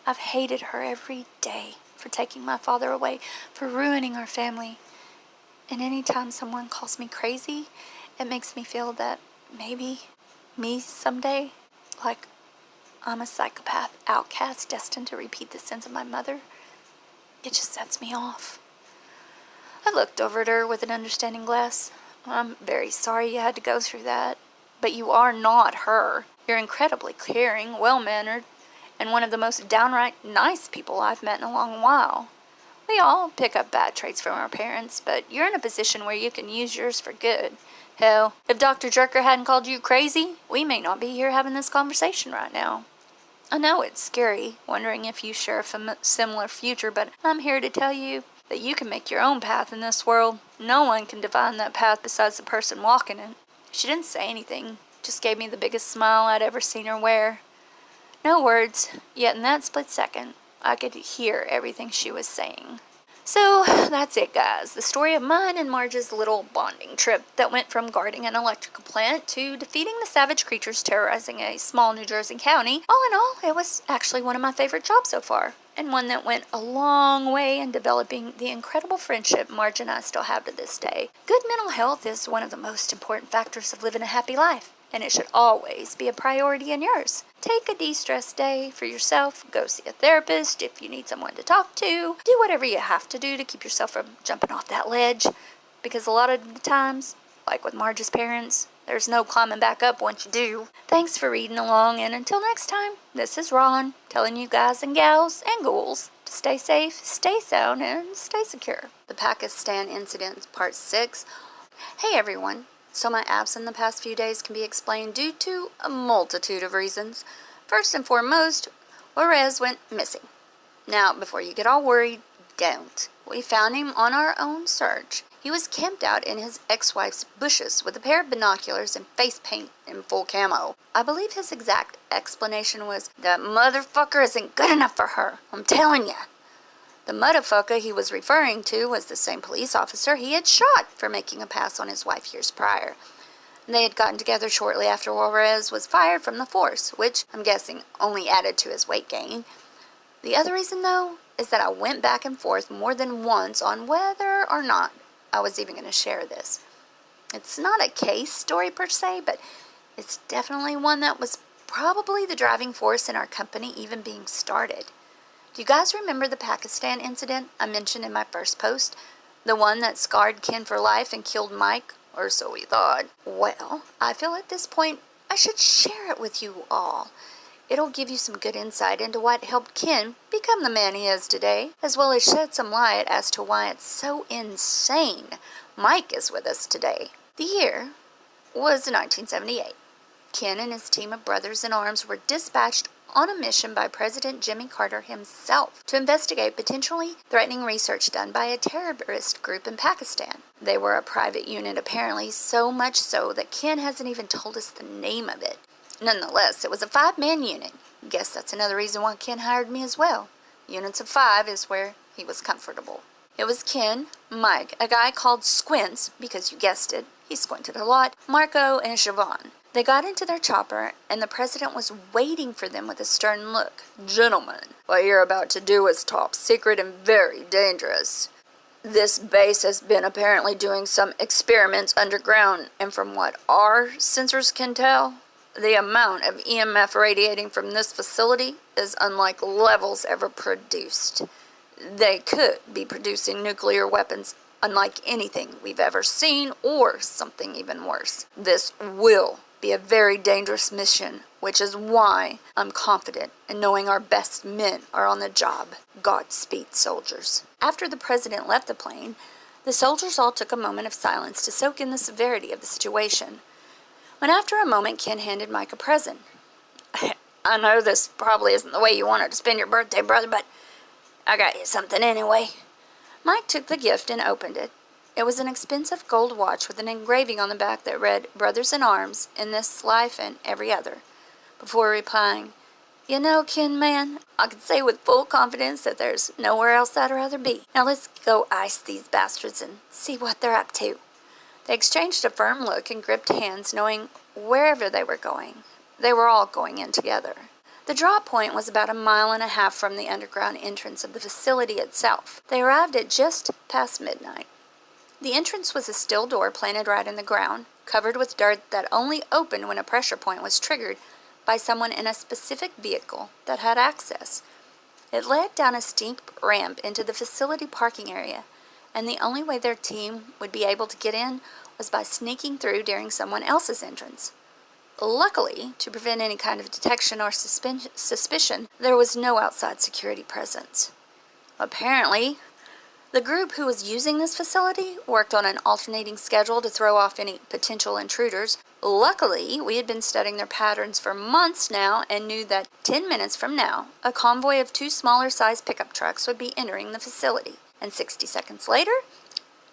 I've hated her every day for taking my father away, for ruining our family. And anytime someone calls me crazy, it makes me feel that maybe me someday, like I'm a psychopath outcast destined to repeat the sins of my mother. It just sets me off. I looked over at her with an understanding glance. I'm very sorry you had to go through that, but you are not her. You're incredibly caring, well-mannered, and one of the most downright nice people I've met in a long while. We all pick up bad traits from our parents, but you're in a position where you can use yours for good. Hell, if Dr. Jerker hadn't called you crazy, we may not be here having this conversation right now. I know it's scary, wondering if you share a similar future, but I'm here to tell you that you can make your own path in this world. No one can define that path besides the person walking it. She didn't say anything, just gave me the biggest smile I'd ever seen her wear. No words, yet in that split second, I could hear everything she was saying. So, that's it, guys. The story of mine and Marge's little bonding trip that went from guarding an electrical plant to defeating the savage creatures terrorizing a small New Jersey county. All in all, it was actually one of my favorite jobs so far, and one that went a long way in developing the incredible friendship Marge and I still have to this day. Good mental health is one of the most important factors of living a happy life, and it should always be a priority in yours. Take a de-stress day for yourself, go see a therapist if you need someone to talk to, do whatever you have to do to keep yourself from jumping off that ledge, because a lot of the times, like with Marge's parents, there's no climbing back up once you do. Thanks for reading along, and until next time, this is Ron, telling you guys and gals and ghouls to stay safe, stay sound, and stay secure. The Pakistan Incident, Part 6. Hey everyone. So my absence in the past few days can be explained due to a multitude of reasons. First and foremost, Juarez went missing. Now, before you get all worried, don't. We found him on our own search. He was camped out in his ex-wife's bushes with a pair of binoculars and face paint in full camo. I believe his exact explanation was, "That motherfucker isn't good enough for her, I'm telling ya." The motherfucker he was referring to was the same police officer he had shot for making a pass on his wife years prior. They had gotten together shortly after Juarez was fired from the force, which I'm guessing only added to his weight gain. The other reason, though, is that I went back and forth more than once on whether or not I was even going to share this. It's not a case story per se, but it's definitely one that was probably the driving force in our company even being started. Do you guys remember the Pakistan incident I mentioned in my first post? The one that scarred Ken for life and killed Mike? Or so we thought. Well, I feel at this point I should share it with you all. It'll give you some good insight into what helped Ken become the man he is today, as well as shed some light as to why it's so insane Mike is with us today. The year was 1978. Ken and his team of brothers-in-arms were dispatched on a mission by President Jimmy Carter himself to investigate potentially threatening research done by a terrorist group in Pakistan. They were a private unit apparently, so much so that Ken hasn't even told us the name of it. Nonetheless, it was a 5-man unit. Guess that's another reason why Ken hired me as well. Units of 5 is where he was comfortable. It was Ken, Mike, a guy called Squints, because you guessed it, he squinted a lot, Marco, and Siobhan. They got into their chopper, and the president was waiting for them with a stern look. "Gentlemen, what you're about to do is top secret and very dangerous. This base has been apparently doing some experiments underground, and from what our sensors can tell, the amount of EMF radiating from this facility is unlike levels ever produced. They could be producing nuclear weapons unlike anything we've ever seen, or something even worse. This will be a very dangerous mission, which is why I'm confident in knowing our best men are on the job. Godspeed, soldiers." After the president left the plane, the soldiers all took a moment of silence to soak in the severity of the situation. When after a moment Ken handed Mike a present. "I know this probably isn't the way you wanted to spend your birthday, brother, but I got you something anyway." Mike took the gift and opened it. It was an expensive gold watch with an engraving on the back that read, "Brothers in Arms, in this life and every other," before replying, "You know, Ken, man, I can say with full confidence that there's nowhere else I'd rather be. Now let's go ice these bastards and see what they're up to." They exchanged a firm look and gripped hands, knowing wherever they were going, they were all going in together. The drop point was about 1.5 miles from the underground entrance of the facility itself. They arrived at just past midnight. The entrance was a steel door planted right in the ground, covered with dirt that only opened when a pressure point was triggered by someone in a specific vehicle that had access. It led down a steep ramp into the facility parking area, and the only way their team would be able to get in was by sneaking through during someone else's entrance. Luckily, to prevent any kind of detection or suspicion, there was no outside security presence. Apparently, the group who was using this facility worked on an alternating schedule to throw off any potential intruders. Luckily, we had been studying their patterns for months now and knew that 10 minutes from now, a convoy of 2 smaller-sized pickup trucks would be entering the facility, and 60 seconds later,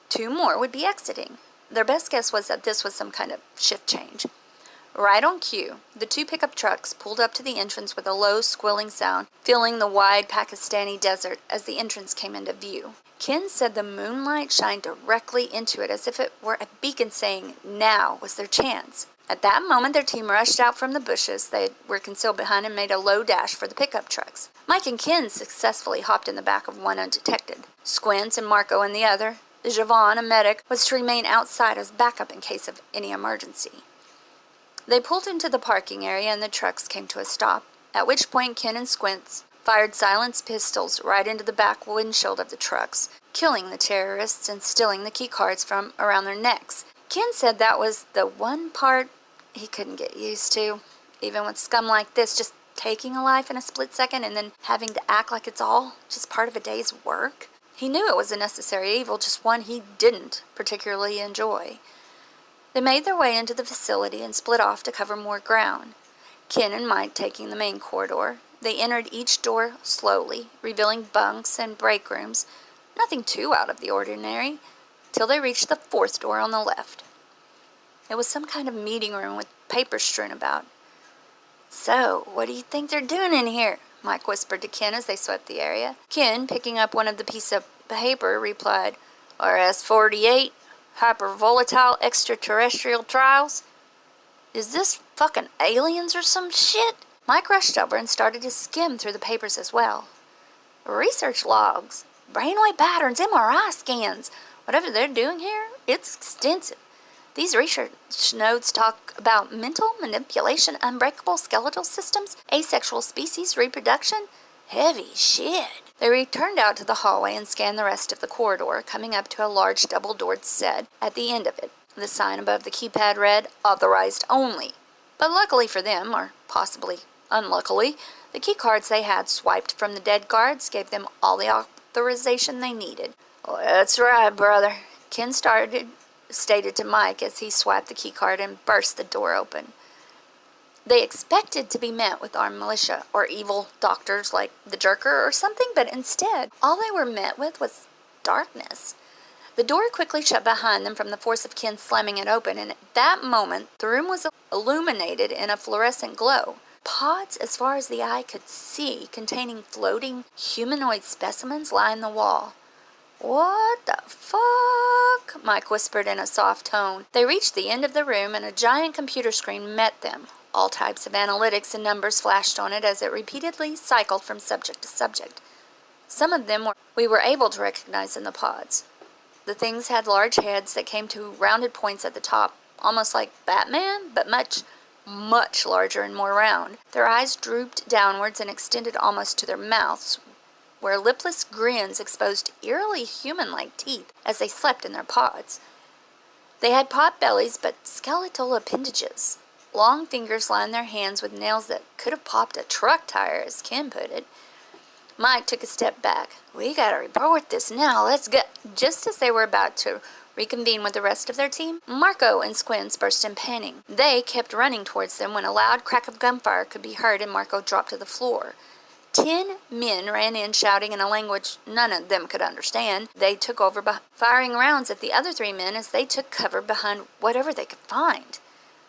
2 more would be exiting. Their best guess was that this was some kind of shift change. Right on cue, the 2 pickup trucks pulled up to the entrance with a low, squilling sound, filling the wide Pakistani desert as the entrance came into view. Ken said the moonlight shined directly into it as if it were a beacon saying now was their chance. At that moment, their team rushed out from the bushes they were concealed behind and made a low dash for the pickup trucks. Mike and Ken successfully hopped in the back of one undetected. Squints and Marco in the other. Javon, a medic, was to remain outside as backup in case of any emergency. They pulled into the parking area and the trucks came to a stop, at which point Ken and Squints fired silenced pistols right into the back windshield of the trucks, killing the terrorists and stealing the key cards from around their necks. Ken said that was the one part he couldn't get used to, even with scum like this, just taking a life in a split second and then having to act like it's all just part of a day's work. He knew it was a necessary evil, just one he didn't particularly enjoy. They made their way into the facility and split off to cover more ground, Ken and Mike taking the main corridor. They entered each door slowly, revealing bunks and break rooms, nothing too out of the ordinary, till they reached the 4th door on the left. It was some kind of meeting room with papers strewn about. "So, what do you think they're doing in here?" Mike whispered to Ken as they swept the area. Ken, picking up one of the pieces of paper, replied, "RS-48, hypervolatile extraterrestrial trials. Is this fucking aliens or some shit?" Mike rushed over and started to skim through the papers as well. "Research logs, brainwave patterns, MRI scans. Whatever they're doing here, it's extensive. These research notes talk about mental manipulation, unbreakable skeletal systems, asexual species reproduction. Heavy shit." They returned out to the hallway and scanned the rest of the corridor, coming up to a large double-doored shed at the end of it. The sign above the keypad read, "Authorized only." But luckily for them, or possibly unluckily, the key cards they had swiped from the dead guards gave them all the authorization they needed. "Oh, that's right, brother," Ken stated to Mike as he swiped the key card and burst the door open. They expected to be met with armed militia or evil doctors like the Jerker or something, but instead, all they were met with was darkness. The door quickly shut behind them from the force of Ken slamming it open, and at that moment, the room was illuminated in a fluorescent glow. Pods as far as the eye could see, containing floating humanoid specimens, lined the wall. "What the fuck?" Mike whispered in a soft tone. They reached the end of the room, and a giant computer screen met them. All types of analytics and numbers flashed on it as it repeatedly cycled from subject to subject. Some of them we were able to recognize in the pods. The things had large heads that came to rounded points at the top, almost like Batman, but much, much larger and more round. Their eyes drooped downwards and extended almost to their mouths, where lipless grins exposed eerily human-like teeth as they slept in their pods. They had pot bellies but skeletal appendages. Long fingers lined their hands with nails that could have popped a truck tire, as Ken put it. Mike took a step back. "We gotta report this now, let's go." Just as they were about to reconvene with the rest of their team, Marco and Squints burst in panting. They kept running towards them when a loud crack of gunfire could be heard and Marco dropped to the floor. 10 men ran in shouting in a language none of them could understand. They took over firing rounds at the other 3 men as they took cover behind whatever they could find.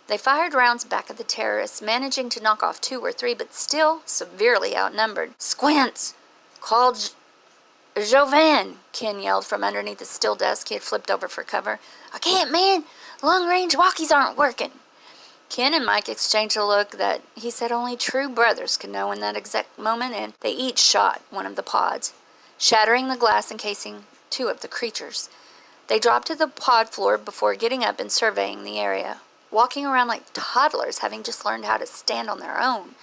They fired rounds back at the terrorists, managing to knock off 2 or 3, but still severely outnumbered. "Squints! Call Jovan!" Ken yelled from underneath the steel desk he had flipped over for cover. "I can't, man. Long-range walkies aren't working." Ken and Mike exchanged a look that he said only true brothers could know in that exact moment, and they each shot one of the pods, shattering the glass encasing two of the creatures. They dropped to the pod floor before getting up and surveying the area, walking around like toddlers having just learned how to stand on their own.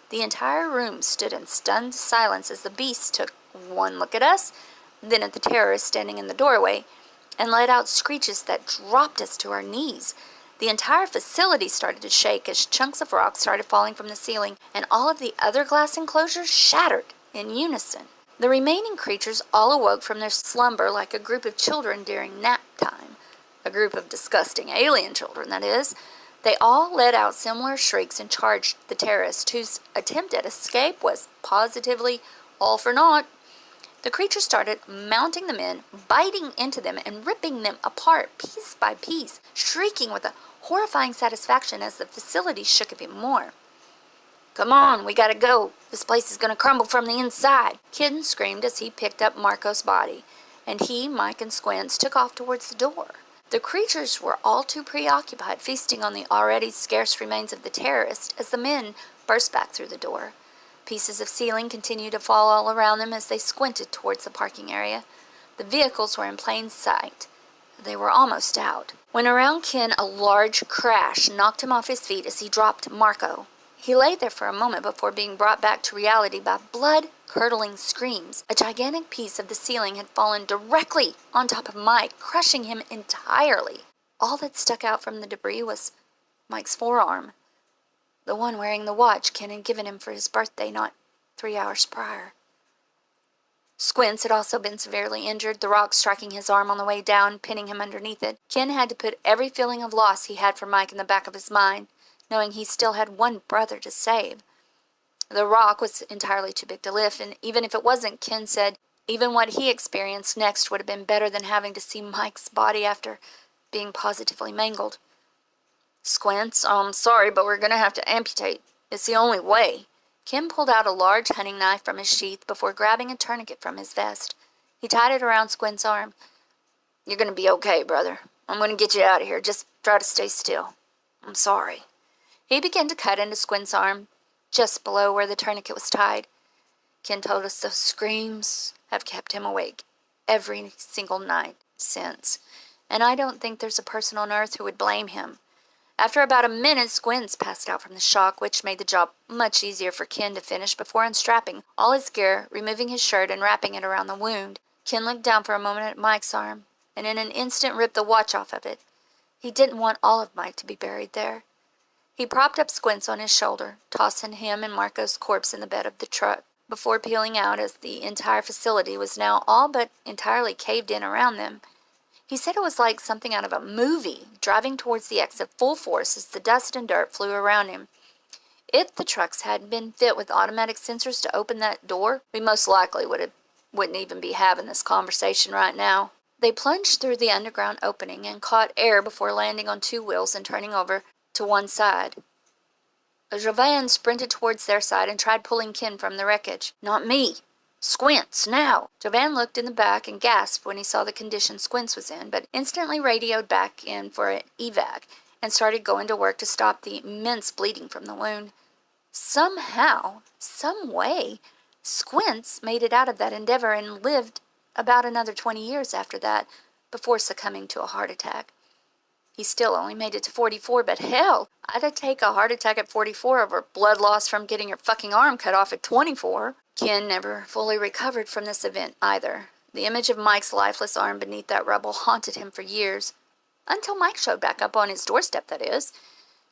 The entire room stood in stunned silence as the beasts took one look at us, then at the terrorists standing in the doorway, and let out screeches that dropped us to our knees. The entire facility started to shake as chunks of rock started falling from the ceiling, and all of the other glass enclosures shattered in unison. The remaining creatures all awoke from their slumber like a group of children during nap time. A group of disgusting alien children, that is. They all let out similar shrieks and charged the terrorist, whose attempt at escape was positively all for naught. The creatures started mounting the men, biting into them and ripping them apart piece by piece, shrieking with a horrifying satisfaction as the facility shook a bit more. "Come on, we gotta go. This place is gonna crumble from the inside," Kid screamed as he picked up Marco's body, and he, Mike, and Squints took off towards the door. The creatures were all too preoccupied feasting on the already scarce remains of the terrorist as the men burst back through the door. Pieces of ceiling continued to fall all around them as they squinted towards the parking area. The vehicles were in plain sight. They were almost out, when around Ken a large crash knocked him off his feet as he dropped Marco. He lay there for a moment before being brought back to reality by blood-curdling screams. A gigantic piece of the ceiling had fallen directly on top of Mike, crushing him entirely. All that stuck out from the debris was Mike's forearm, the one wearing the watch Ken had given him for his birthday not 3 hours prior. Squints had also been severely injured, the rock striking his arm on the way down, pinning him underneath it. Ken had to put every feeling of loss he had for Mike in the back of his mind, knowing he still had one brother to save. The rock was entirely too big to lift, and even if it wasn't, Ken said even what he experienced next would have been better than having to see Mike's body after being positively mangled. "Squints, I'm sorry, but we're going to have to amputate. It's the only way." Kim pulled out a large hunting knife from his sheath before grabbing a tourniquet from his vest. He tied it around Squint's arm. "You're going to be okay, brother. I'm going to get you out of here. Just try to stay still. I'm sorry." He began to cut into Squint's arm, just below where the tourniquet was tied. Ken told us those screams have kept him awake every single night since, and I don't think there's a person on earth who would blame him. After about a minute, Squints passed out from the shock, which made the job much easier for Ken to finish before unstrapping all his gear, removing his shirt, and wrapping it around the wound. Ken looked down for a moment at Mike's arm, and in an instant ripped the watch off of it. He didn't want all of Mike to be buried there. He propped up Squints on his shoulder, tossing him and Marco's corpse in the bed of the truck, before peeling out as the entire facility was now all but entirely caved in around them. He said it was like something out of a movie, driving towards the exit full force as the dust and dirt flew around him. If the trucks hadn't been fit with automatic sensors to open that door, we most likely wouldn't even be having this conversation right now. They plunged through the underground opening and caught air before landing on two wheels and turning over to one side. Jovan sprinted towards their side and tried pulling Ken from the wreckage. "Not me! Squints, now!" Jovan looked in the back and gasped when he saw the condition Squints was in, but instantly radioed back in for an evac and started going to work to stop the immense bleeding from the wound. Somehow, some way, Squints made it out of that endeavor and lived about another 20 years after that, before succumbing to a heart attack. He still only made it to 44, but hell, I'd take a heart attack at 44 over blood loss from getting your fucking arm cut off at 24. Ken never fully recovered from this event either. The image of Mike's lifeless arm beneath that rubble haunted him for years. Until Mike showed back up on his doorstep, that is.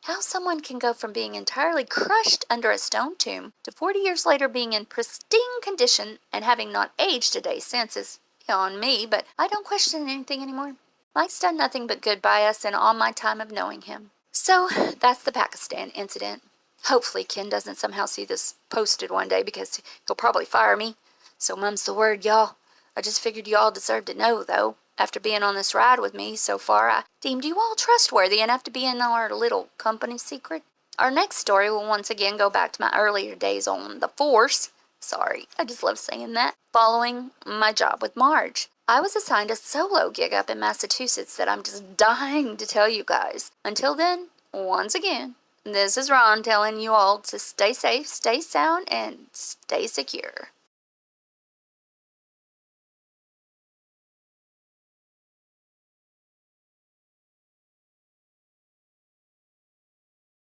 How someone can go from being entirely crushed under a stone tomb to 40 years later being in pristine condition and having not aged a day since is beyond me, but I don't question anything anymore. Mike's done nothing but good by us in all my time of knowing him. So, that's the Pakistan incident. Hopefully Ken doesn't somehow see this posted one day because he'll probably fire me. So mum's the word, y'all. I just figured y'all deserved to know, though. After being on this ride with me so far, I deemed you all trustworthy enough to be in our little company secret. Our next story will once again go back to my earlier days on the force. Sorry, I just love saying that. Following my job with Marge. I was assigned a solo gig up in Massachusetts that I'm just dying to tell you guys. Until then, Once again, this is Ron telling you all to stay safe, stay sound, and stay secure.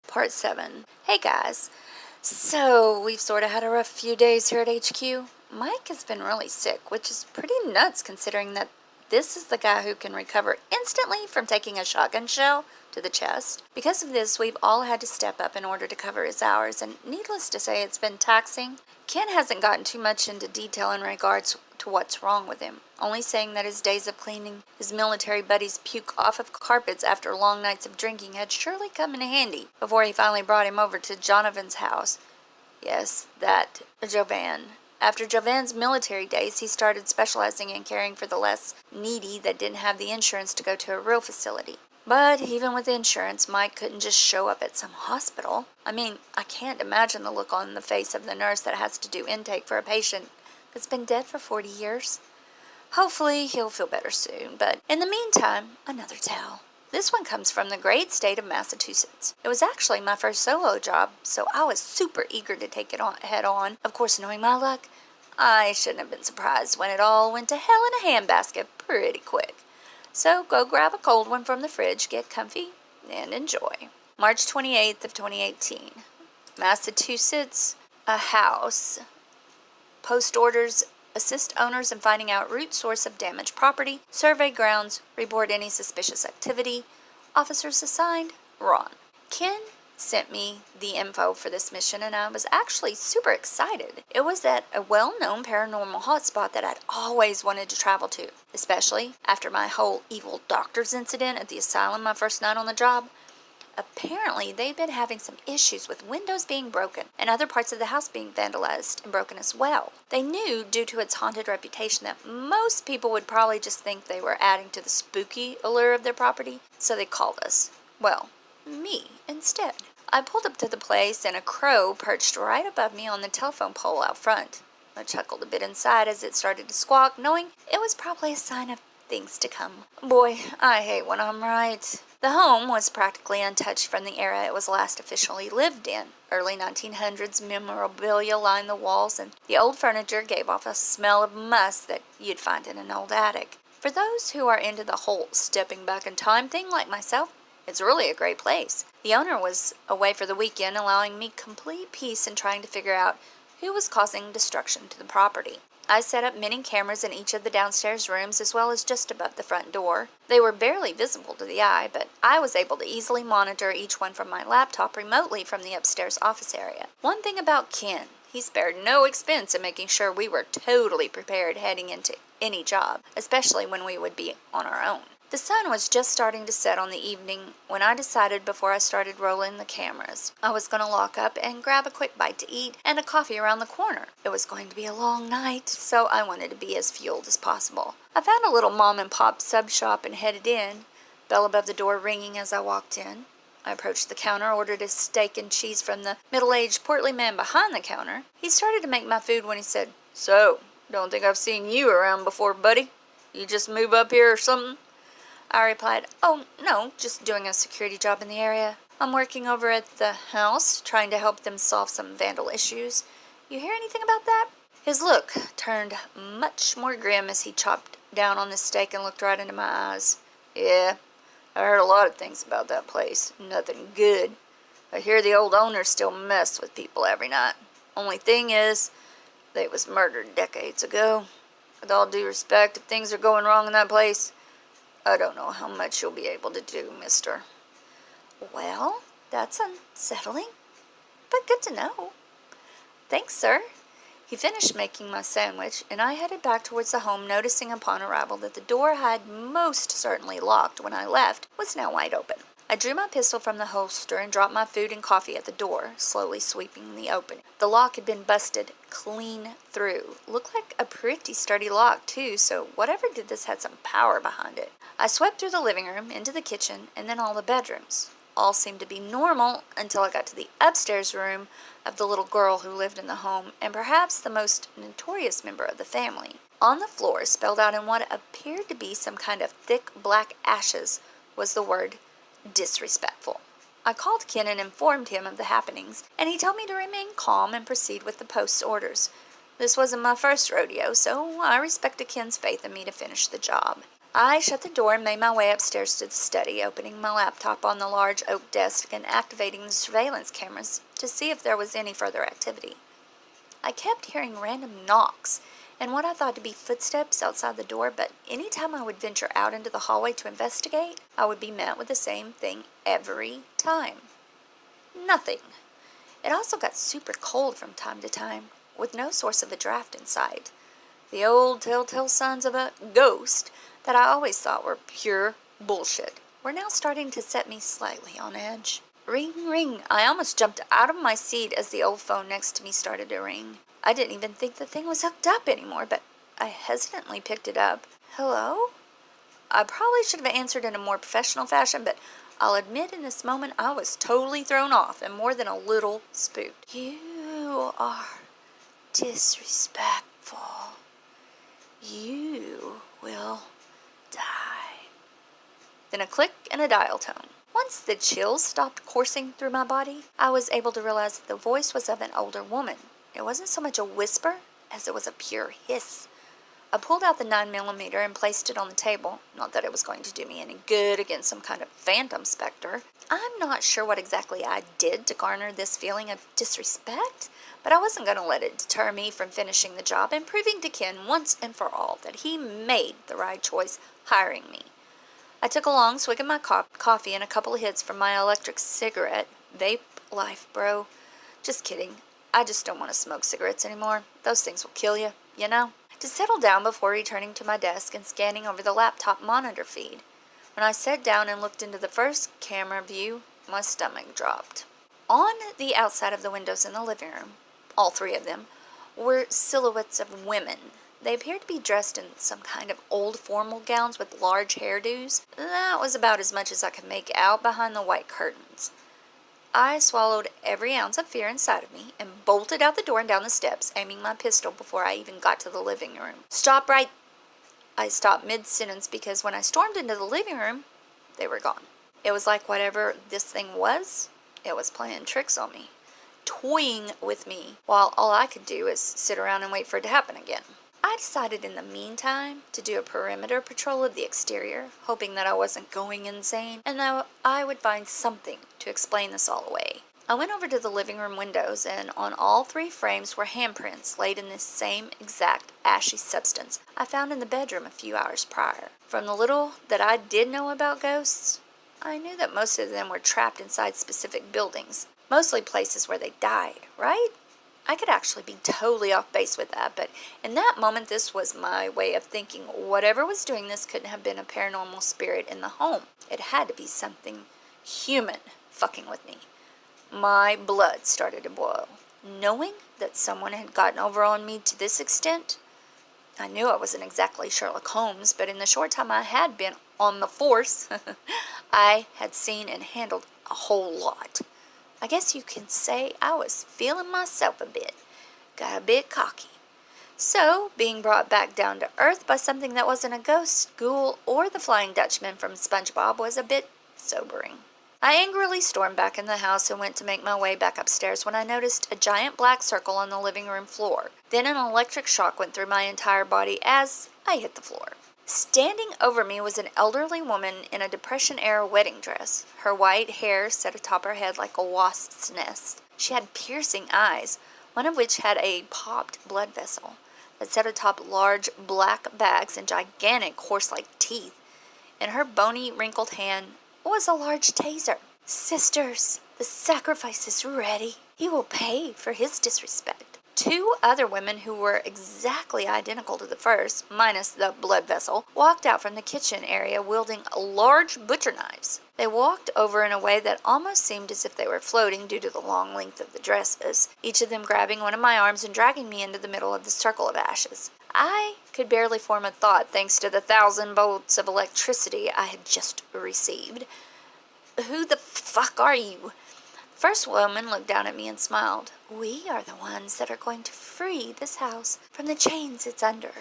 Part 7. Hey guys. So, we've sort of had a rough few days here at HQ. Mike has been really sick, which is pretty nuts considering that this is the guy who can recover instantly from taking a shotgun shell to the chest. Because of this, we've all had to step up in order to cover his hours, and needless to say, it's been taxing. Ken hasn't gotten too much into detail in regards to what's wrong with him, only saying that his days of cleaning his military buddies' puke off of carpets after long nights of drinking had surely come in handy before he finally brought him over to Jonathan's house. Yes, that Jovan. After Jovan's military days, he started specializing in caring for the less needy that didn't have the insurance to go to a real facility. But even with insurance, Mike couldn't just show up at some hospital. I mean, I can't imagine the look on the face of the nurse that has to do intake for a patient that's been dead for 40 years. Hopefully, he'll feel better soon, but in the meantime, another tale. This one comes from the great state of Massachusetts. It was actually my first solo job, so I was super eager to take it on head on. Of course, knowing my luck, I shouldn't have been surprised when it all went to hell in a handbasket pretty quick. So go grab a cold one from the fridge, get comfy, and enjoy. March 28th of 2018. Massachusetts, a house. Post orders, assist owners in finding out root source of damaged property, survey grounds, report any suspicious activity. Officers assigned, Ron. Ken sent me the info for this mission and I was actually super excited. It was at a well-known paranormal hotspot that I'd always wanted to travel to, especially after my whole evil doctors incident at the asylum my first night on the job. Apparently, they've been having some issues with windows being broken and other parts of the house being vandalized and broken as well. They knew, due to its haunted reputation, that most people would probably just think they were adding to the spooky allure of their property, so they called us. Well, me instead. I pulled up to the place and a crow perched right above me on the telephone pole out front. I chuckled a bit inside as it started to squawk, knowing it was probably a sign of things to come. Boy, I hate when I'm right. The home was practically untouched from the era it was last officially lived in. Early 1900s memorabilia lined the walls, and the old furniture gave off a smell of musk that you'd find in an old attic. For those who are into the whole stepping back in time thing like myself, it's really a great place. The owner was away for the weekend, allowing me complete peace in trying to figure out who was causing destruction to the property. I set up many cameras in each of the downstairs rooms as well as just above the front door. They were barely visible to the eye, but I was able to easily monitor each one from my laptop remotely from the upstairs office area. One thing about Ken, he spared no expense in making sure we were totally prepared heading into any job, especially when we would be on our own. The sun was just starting to set on the evening when I decided before I started rolling the cameras, I was going to lock up and grab a quick bite to eat and a coffee around the corner. It was going to be a long night, so I wanted to be as fueled as possible. I found a little mom and pop sub shop and headed in, bell above the door ringing as I walked in. I approached the counter, ordered a steak and cheese from the middle-aged portly man behind the counter. He started to make my food when he said, "So, don't think I've seen you around before, buddy. You just move up here or something?" I replied, "Oh, no, just doing a security job in the area. I'm working over at the house, trying to help them solve some vandal issues. You hear anything about that?" His look turned much more grim as he chopped down on the steak and looked right into my eyes. "Yeah, I heard a lot of things about that place. Nothing good. I hear the old owners still mess with people every night. Only thing is, they was murdered decades ago. With all due respect, if things are going wrong in that place, I don't know how much you'll be able to do, mister." Well, that's unsettling, but good to know. "Thanks, sir." He finished making my sandwich, and I headed back towards the home, noticing upon arrival that the door I had most certainly locked when I left was now wide open. I drew my pistol from the holster and dropped my food and coffee at the door, slowly sweeping the opening. The lock had been busted clean through. Looked like a pretty sturdy lock, too, so whatever did this had some power behind it. I swept through the living room, into the kitchen, and then all the bedrooms. All seemed to be normal until I got to the upstairs room of the little girl who lived in the home, and perhaps the most notorious member of the family. On the floor, spelled out in what appeared to be some kind of thick black ashes, was the word "disrespectful." I called Ken and informed him of the happenings, and he told me to remain calm and proceed with the post's orders. This wasn't my first rodeo, so I respected Ken's faith in me to finish the job. I shut the door and made my way upstairs to the study, opening my laptop on the large oak desk and activating the surveillance cameras to see if there was any further activity. I kept hearing random knocks and what I thought to be footsteps outside the door, but any time I would venture out into the hallway to investigate, I would be met with the same thing every time. Nothing. It also got super cold from time to time, with no source of a draft in sight. The old telltale signs of a ghost that I always thought were pure bullshit were now starting to set me slightly on edge. Ring, ring. I almost jumped out of my seat as the old phone next to me started to ring. I didn't even think the thing was hooked up anymore, but I hesitantly picked it up. Hello? I probably should have answered in a more professional fashion, but I'll admit in this moment I was totally thrown off and more than a little spooked. You are disrespectful. You will die. Then a click and a dial tone. Once the chills stopped coursing through my body, I was able to realize that the voice was of an older woman. It wasn't so much a whisper as it was a pure hiss. I pulled out the 9mm and placed it on the table. Not that it was going to do me any good against some kind of phantom specter. I'm not sure what exactly I did to garner this feeling of disrespect, but I wasn't going to let it deter me from finishing the job and proving to Ken once and for all that he made the right choice hiring me. I took a long swig of my coffee and a couple of hits from my electric cigarette. Vape life, bro. Just kidding. I just don't want to smoke cigarettes anymore. Those things will kill you, you know? To settle down before returning to my desk and scanning over the laptop monitor feed. When I sat down and looked into the first camera view, my stomach dropped. On the outside of the windows in the living room, all three of them, were silhouettes of women. They appeared to be dressed in some kind of old formal gowns with large hairdos. That was about as much as I could make out behind the white curtains. I swallowed every ounce of fear inside of me and bolted out the door and down the steps, aiming my pistol before I even got to the living room. Stop right... I stopped mid-sentence because when I stormed into the living room, they were gone. It was like whatever this thing was, it was playing tricks on me, toying with me, while all I could do is sit around and wait for it to happen again. I decided in the meantime to do a perimeter patrol of the exterior, hoping that I wasn't going insane and that I would find something to explain this all away. I went over to the living room windows, and on all three frames were handprints laid in this same exact ashy substance I found in the bedroom a few hours prior. From the little that I did know about ghosts, I knew that most of them were trapped inside specific buildings, mostly places where they died, right? I could actually be totally off base with that, but in that moment this was my way of thinking whatever was doing this couldn't have been a paranormal spirit in the home. It had to be something human fucking with me. My blood started to boil. Knowing that someone had gotten over on me to this extent, I knew I wasn't exactly Sherlock Holmes, but in the short time I had been on the force, I had seen and handled a whole lot. I guess you can say I was feeling myself a bit. Got a bit cocky. So, being brought back down to earth by something that wasn't a ghost, ghoul, or the Flying Dutchman from SpongeBob was a bit sobering. I angrily stormed back in the house and went to make my way back upstairs when I noticed a giant black circle on the living room floor. Then an electric shock went through my entire body as I hit the floor. Standing over me was an elderly woman in a Depression-era wedding dress. Her white hair set atop her head like a wasp's nest. She had piercing eyes, one of which had a popped blood vessel that set atop large black bags and gigantic horse-like teeth. In her bony, wrinkled hand was a large taser. Sisters, the sacrifice is ready. He will pay for his disrespect. Two other women who were exactly identical to the first, minus the blood vessel, walked out from the kitchen area wielding large butcher knives. They walked over in a way that almost seemed as if they were floating due to the long length of the dresses, each of them grabbing one of my arms and dragging me into the middle of the circle of ashes. I could barely form a thought thanks to the 1,000 volts of electricity I had just received. Who the fuck are you? First woman looked down at me and smiled. We are the ones that are going to free this house from the chains it's under.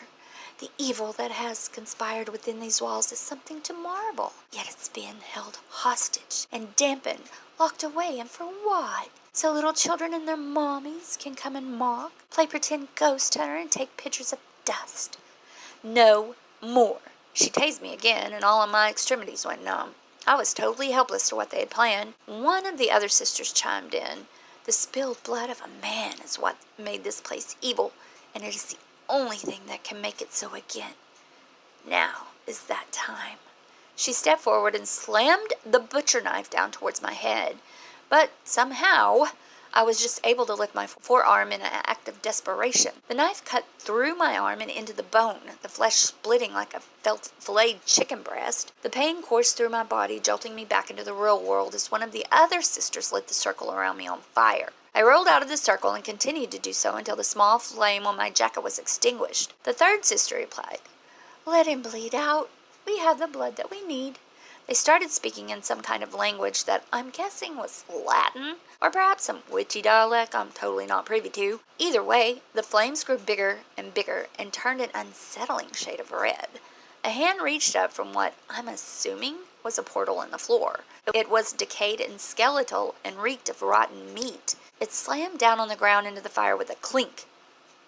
The evil that has conspired within these walls is something to marvel, yet it's being held hostage and dampened, locked away, and for what? So little children and their mommies can come and mock, play pretend ghost hunter, and take pictures of dust. No more. She tased me again, and all of my extremities went numb. I was totally helpless to what they had planned. One of the other sisters chimed in. The spilled blood of a man is what made this place evil, and it is the only thing that can make it so again. Now is that time. She stepped forward and slammed the butcher knife down towards my head, but somehow I was just able to lift my forearm in an act of desperation. The knife cut through my arm and into the bone, the flesh splitting like a filleted chicken breast. The pain coursed through my body, jolting me back into the real world as one of the other sisters lit the circle around me on fire. I rolled out of the circle and continued to do so until the small flame on my jacket was extinguished. The third sister replied, "Let him bleed out. We have the blood that we need." They started speaking in some kind of language that I'm guessing was Latin, or perhaps some witchy dialect I'm totally not privy to. Either way, the flames grew bigger and bigger and turned an unsettling shade of red. A hand reached up from what I'm assuming was a portal in the floor. It was decayed and skeletal and reeked of rotten meat. It slammed down on the ground into the fire with a clink.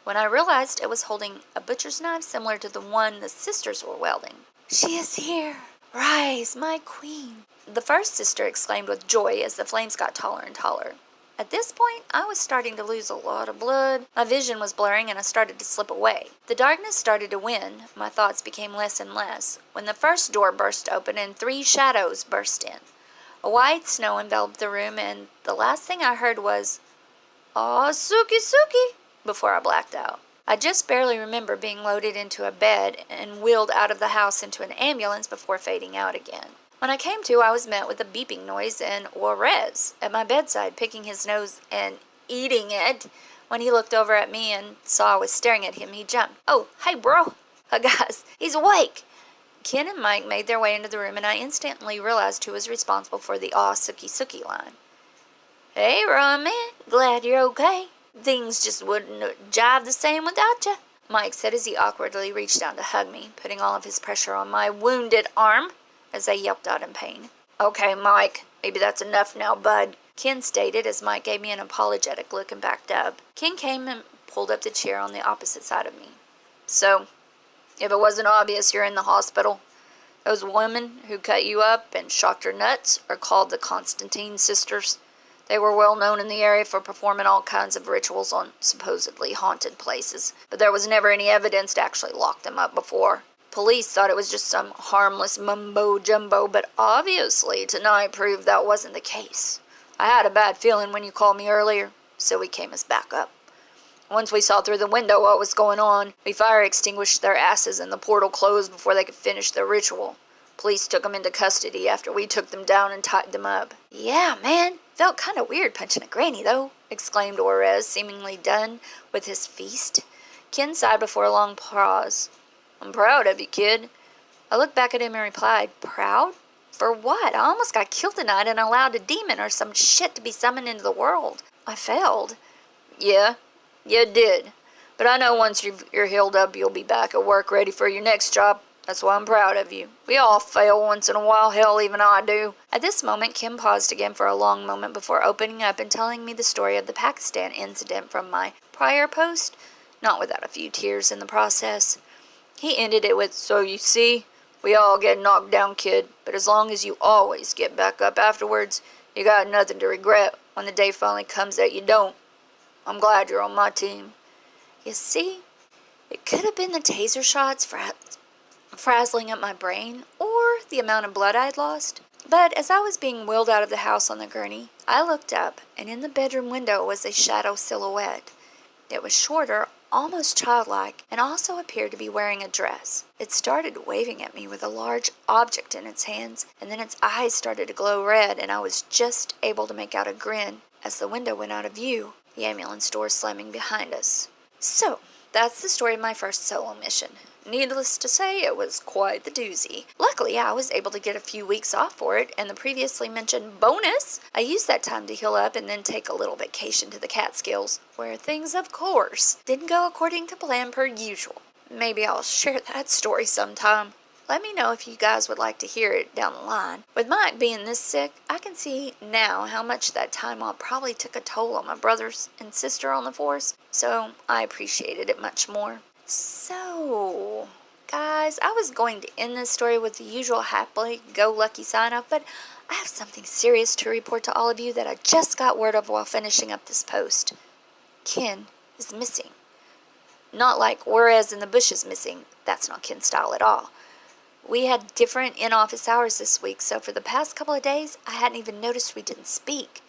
When I realized it was holding a butcher's knife similar to the one the sisters were wielding. "She is here! Rise, my queen!" The first sister exclaimed with joy as the flames got taller and taller. At this point, I was starting to lose a lot of blood. My vision was blurring and I started to slip away. The darkness started to win. My thoughts became less and less when the first door burst open and 3 shadows burst in. A white snow enveloped the room, and the last thing I heard was, "Aw, Suki, Suki," before I blacked out. I just barely remember being loaded into a bed and wheeled out of the house into an ambulance before fading out again. When I came to, I was met with a beeping noise and Juarez at my bedside, picking his nose and eating it. When he looked over at me and saw I was staring at him, he jumped. "Oh, hey, bro. Guys, he's awake." Ken and Mike made their way into the room, and I instantly realized who was responsible for the "Aw, Suki, Suki" line. "Hey, Ron, man. Glad you're okay. Things just wouldn't jive the same without you," Mike said as he awkwardly reached down to hug me, putting all of his pressure on my wounded arm as I yelped out in pain. "Okay, Mike, maybe that's enough now, bud," Ken stated as Mike gave me an apologetic look and backed up. Ken came and pulled up the chair on the opposite side of me. "So, if it wasn't obvious you're in the hospital, those women who cut you up and shocked your nuts are called the Constantine sisters. They were well known in the area for performing all kinds of rituals on supposedly haunted places, but there was never any evidence to actually lock them up before. Police thought it was just some harmless mumbo-jumbo, but obviously tonight proved that wasn't the case. I had a bad feeling when you called me earlier, so we came as backup. Once we saw through the window what was going on, we fire extinguished their asses and the portal closed before they could finish their ritual. Police took them into custody after we took them down and tied them up." "Yeah, man. Felt kind of weird punching a granny, though," exclaimed Juarez, seemingly done with his feast. Ken sighed before a long pause. "I'm proud of you, kid." I looked back at him and replied, "Proud? For what? I almost got killed tonight and allowed a demon or some shit to be summoned into the world. I failed." Yeah, you did. But I know once you're healed up, you'll be back at work ready for your next job. That's why I'm proud of you. We all fail once in a while, hell, even I do." At this moment, Kim paused again for a long moment before opening up and telling me the story of the Pakistan incident from my prior post, not without a few tears in the process. He ended it with, "So you see, we all get knocked down, kid, but as long as you always get back up afterwards, you got nothing to regret when the day finally comes that you don't. I'm glad you're on my team." You see, it could have been the taser shots frazzling up my brain, or the amount of blood I'd lost. But as I was being wheeled out of the house on the gurney, I looked up, and in the bedroom window was a shadow silhouette. It was shorter, almost childlike, and also appeared to be wearing a dress. It started waving at me with a large object in its hands, and then its eyes started to glow red, and I was just able to make out a grin as the window went out of view, the ambulance door slamming behind us. So, that's the story of my first solo mission. Needless to say, it was quite the doozy. Luckily, I was able to get a few weeks off for it, and the previously mentioned bonus, I used that time to heal up and then take a little vacation to the Catskills, where things, of course, didn't go according to plan per usual. maybe I'll share that story sometime. Let me know if you guys would like to hear it down the line. With Mike being this sick, I can see now how much that time off probably took a toll on my brothers and sister on the force, so I appreciated it much more. So, guys, I was going to end this story with the usual happy-go-lucky sign-off, but I have something serious to report to all of you that I just got word of while finishing up this post. Ken is missing. Not like whereas in the bush is missing. That's not Ken's style at all. We had different in-office hours this week, so for the past couple of days, I hadn't even noticed we didn't speak.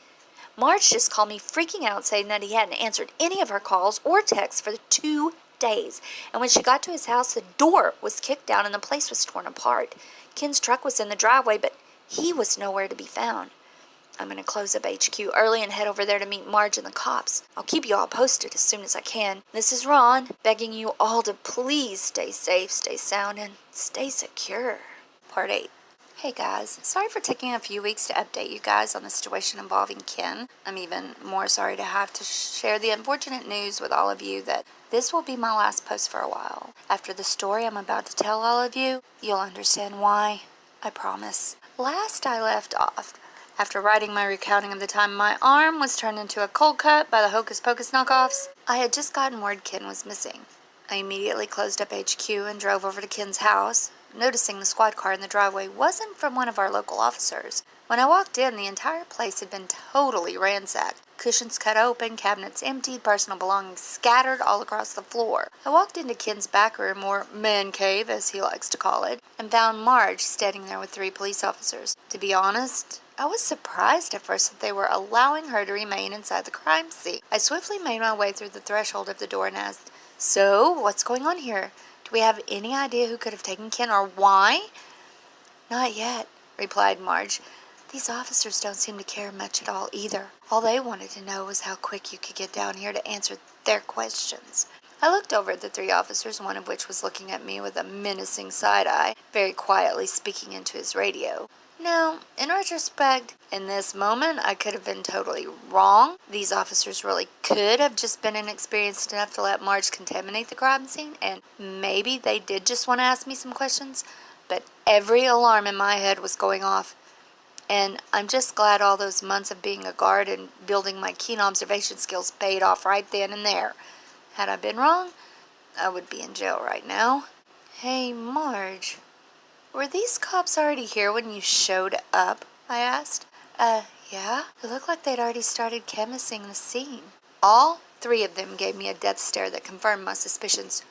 Marge just called me freaking out saying that he hadn't answered any of her calls or texts for 2 days. And when she got to his house, the door was kicked down and the place was torn apart. Ken's truck was in the driveway, but he was nowhere to be found. I'm going to close up HQ early and head over there to meet Marge and the cops. I'll keep you all posted as soon as I can. This is Ron, begging you all to please stay safe, stay sound, and stay secure. Part 8. Hey guys, sorry for taking a few weeks to update you guys on the situation involving Ken. I'm even more sorry to have to share the unfortunate news with all of you that this will be my last post for a while. After the story I'm about to tell all of you, you'll understand why. I promise. Last I left off, after writing my recounting of the time my arm was turned into a cold cut by the Hocus Pocus knockoffs, I had just gotten word Ken was missing. I immediately closed up HQ and drove over to Ken's house, noticing the squad car in the driveway wasn't from one of our local officers. When I walked in, the entire place had been totally ransacked. Cushions cut open, cabinets emptied, personal belongings scattered all across the floor. I walked into Ken's back room, or man cave as he likes to call it, and found Marge standing there with 3 police officers. To be honest, I was surprised at first that they were allowing her to remain inside the crime scene. I swiftly made my way through the threshold of the door and asked, "So, what's going on here? Do we have any idea who could have taken Ken or why?" "Not yet," replied Marge. "These officers don't seem to care much at all either. All they wanted to know was how quick you could get down here to answer their questions." I looked over at the 3 officers, one of which was looking at me with a menacing side eye, very quietly speaking into his radio. Now, in retrospect, in this moment, I could have been totally wrong. These officers really could have just been inexperienced enough to let Marge contaminate the crime scene, and maybe they did just want to ask me some questions, but every alarm in my head was going off. And I'm just glad all those months of being a guard and building my keen observation skills paid off right then and there. Had I been wrong, I would be in jail right now. "Hey, Marge, were these cops already here when you showed up?" I asked. Yeah. It looked like they'd already started canvassing the scene." All 3 of them gave me a death stare that confirmed my suspicions.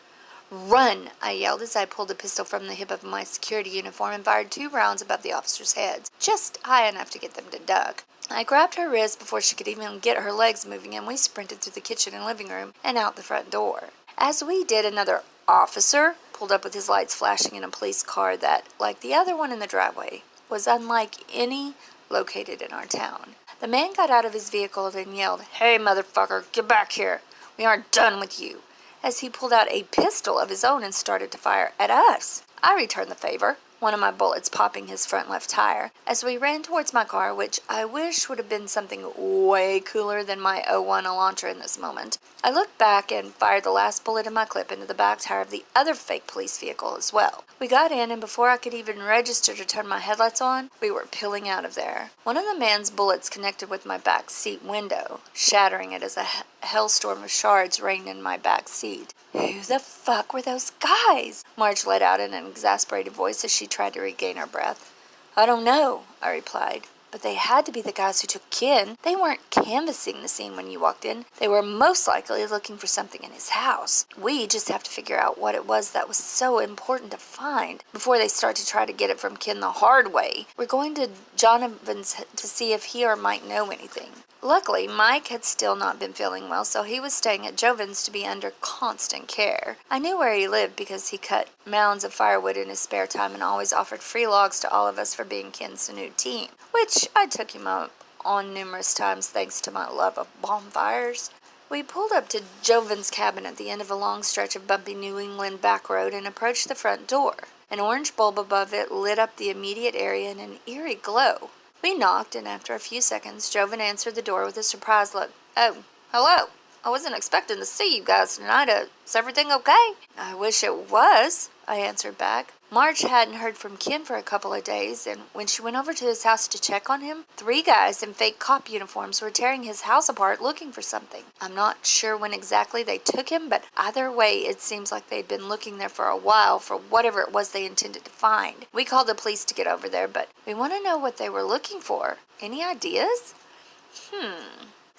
"Run!" I yelled as I pulled a pistol from the hip of my security uniform and fired 2 rounds above the officers' heads, just high enough to get them to duck. I grabbed her wrist before she could even get her legs moving, and we sprinted through the kitchen and living room and out the front door. As we did, another officer pulled up with his lights flashing in a police car that, like the other one in the driveway, was unlike any located in our town. The man got out of his vehicle and yelled, "Hey, motherfucker, get back here. We aren't done with you," as he pulled out a pistol of his own and started to fire at us. I returned the favor, one of my bullets popping his front left tire, as we ran towards my car, which I wish would have been something way cooler than my '01 Elantra in this moment. I looked back and fired the last bullet in my clip into the back tire of the other fake police vehicle as well. We got in, and before I could even register to turn my headlights on, we were peeling out of there. One of the man's bullets connected with my back seat window, shattering it as a hellstorm of shards rained in my back seat. "Who the fuck were those guys?" Marge let out in an exasperated voice as she tried to regain her breath. "I don't know," I replied. "But they had to be the guys who took Ken. They weren't canvassing the scene when you walked in. They were most likely looking for something in his house. We just have to figure out what it was that was so important to find before they start to try to get it from Ken the hard way. We're going to Jonathan's to see if he or Mike know anything." Luckily, Mike had still not been feeling well, so he was staying at Jovan's to be under constant care. I knew where he lived because he cut mounds of firewood in his spare time and always offered free logs to all of us for being Ken's new team, which I took him up on numerous times thanks to my love of bonfires. We pulled up to Jovan's cabin at the end of a long stretch of bumpy New England back road and approached the front door. An orange bulb above it lit up the immediate area in an eerie glow. We knocked, and after a few seconds, Jovan answered the door with a surprised look. "Oh, hello," I wasn't expecting to see you guys tonight. Is everything okay? I wish it was, I answered back. Marge hadn't heard from Ken for a couple of days, and when she went over to his house to check on him, 3 guys in fake cop uniforms were tearing his house apart looking for something. I'm not sure when exactly they took him, but either way, it seems like they'd been looking there for a while for whatever it was they intended to find. We called the police to get over there, but we want to know what they were looking for. Any ideas?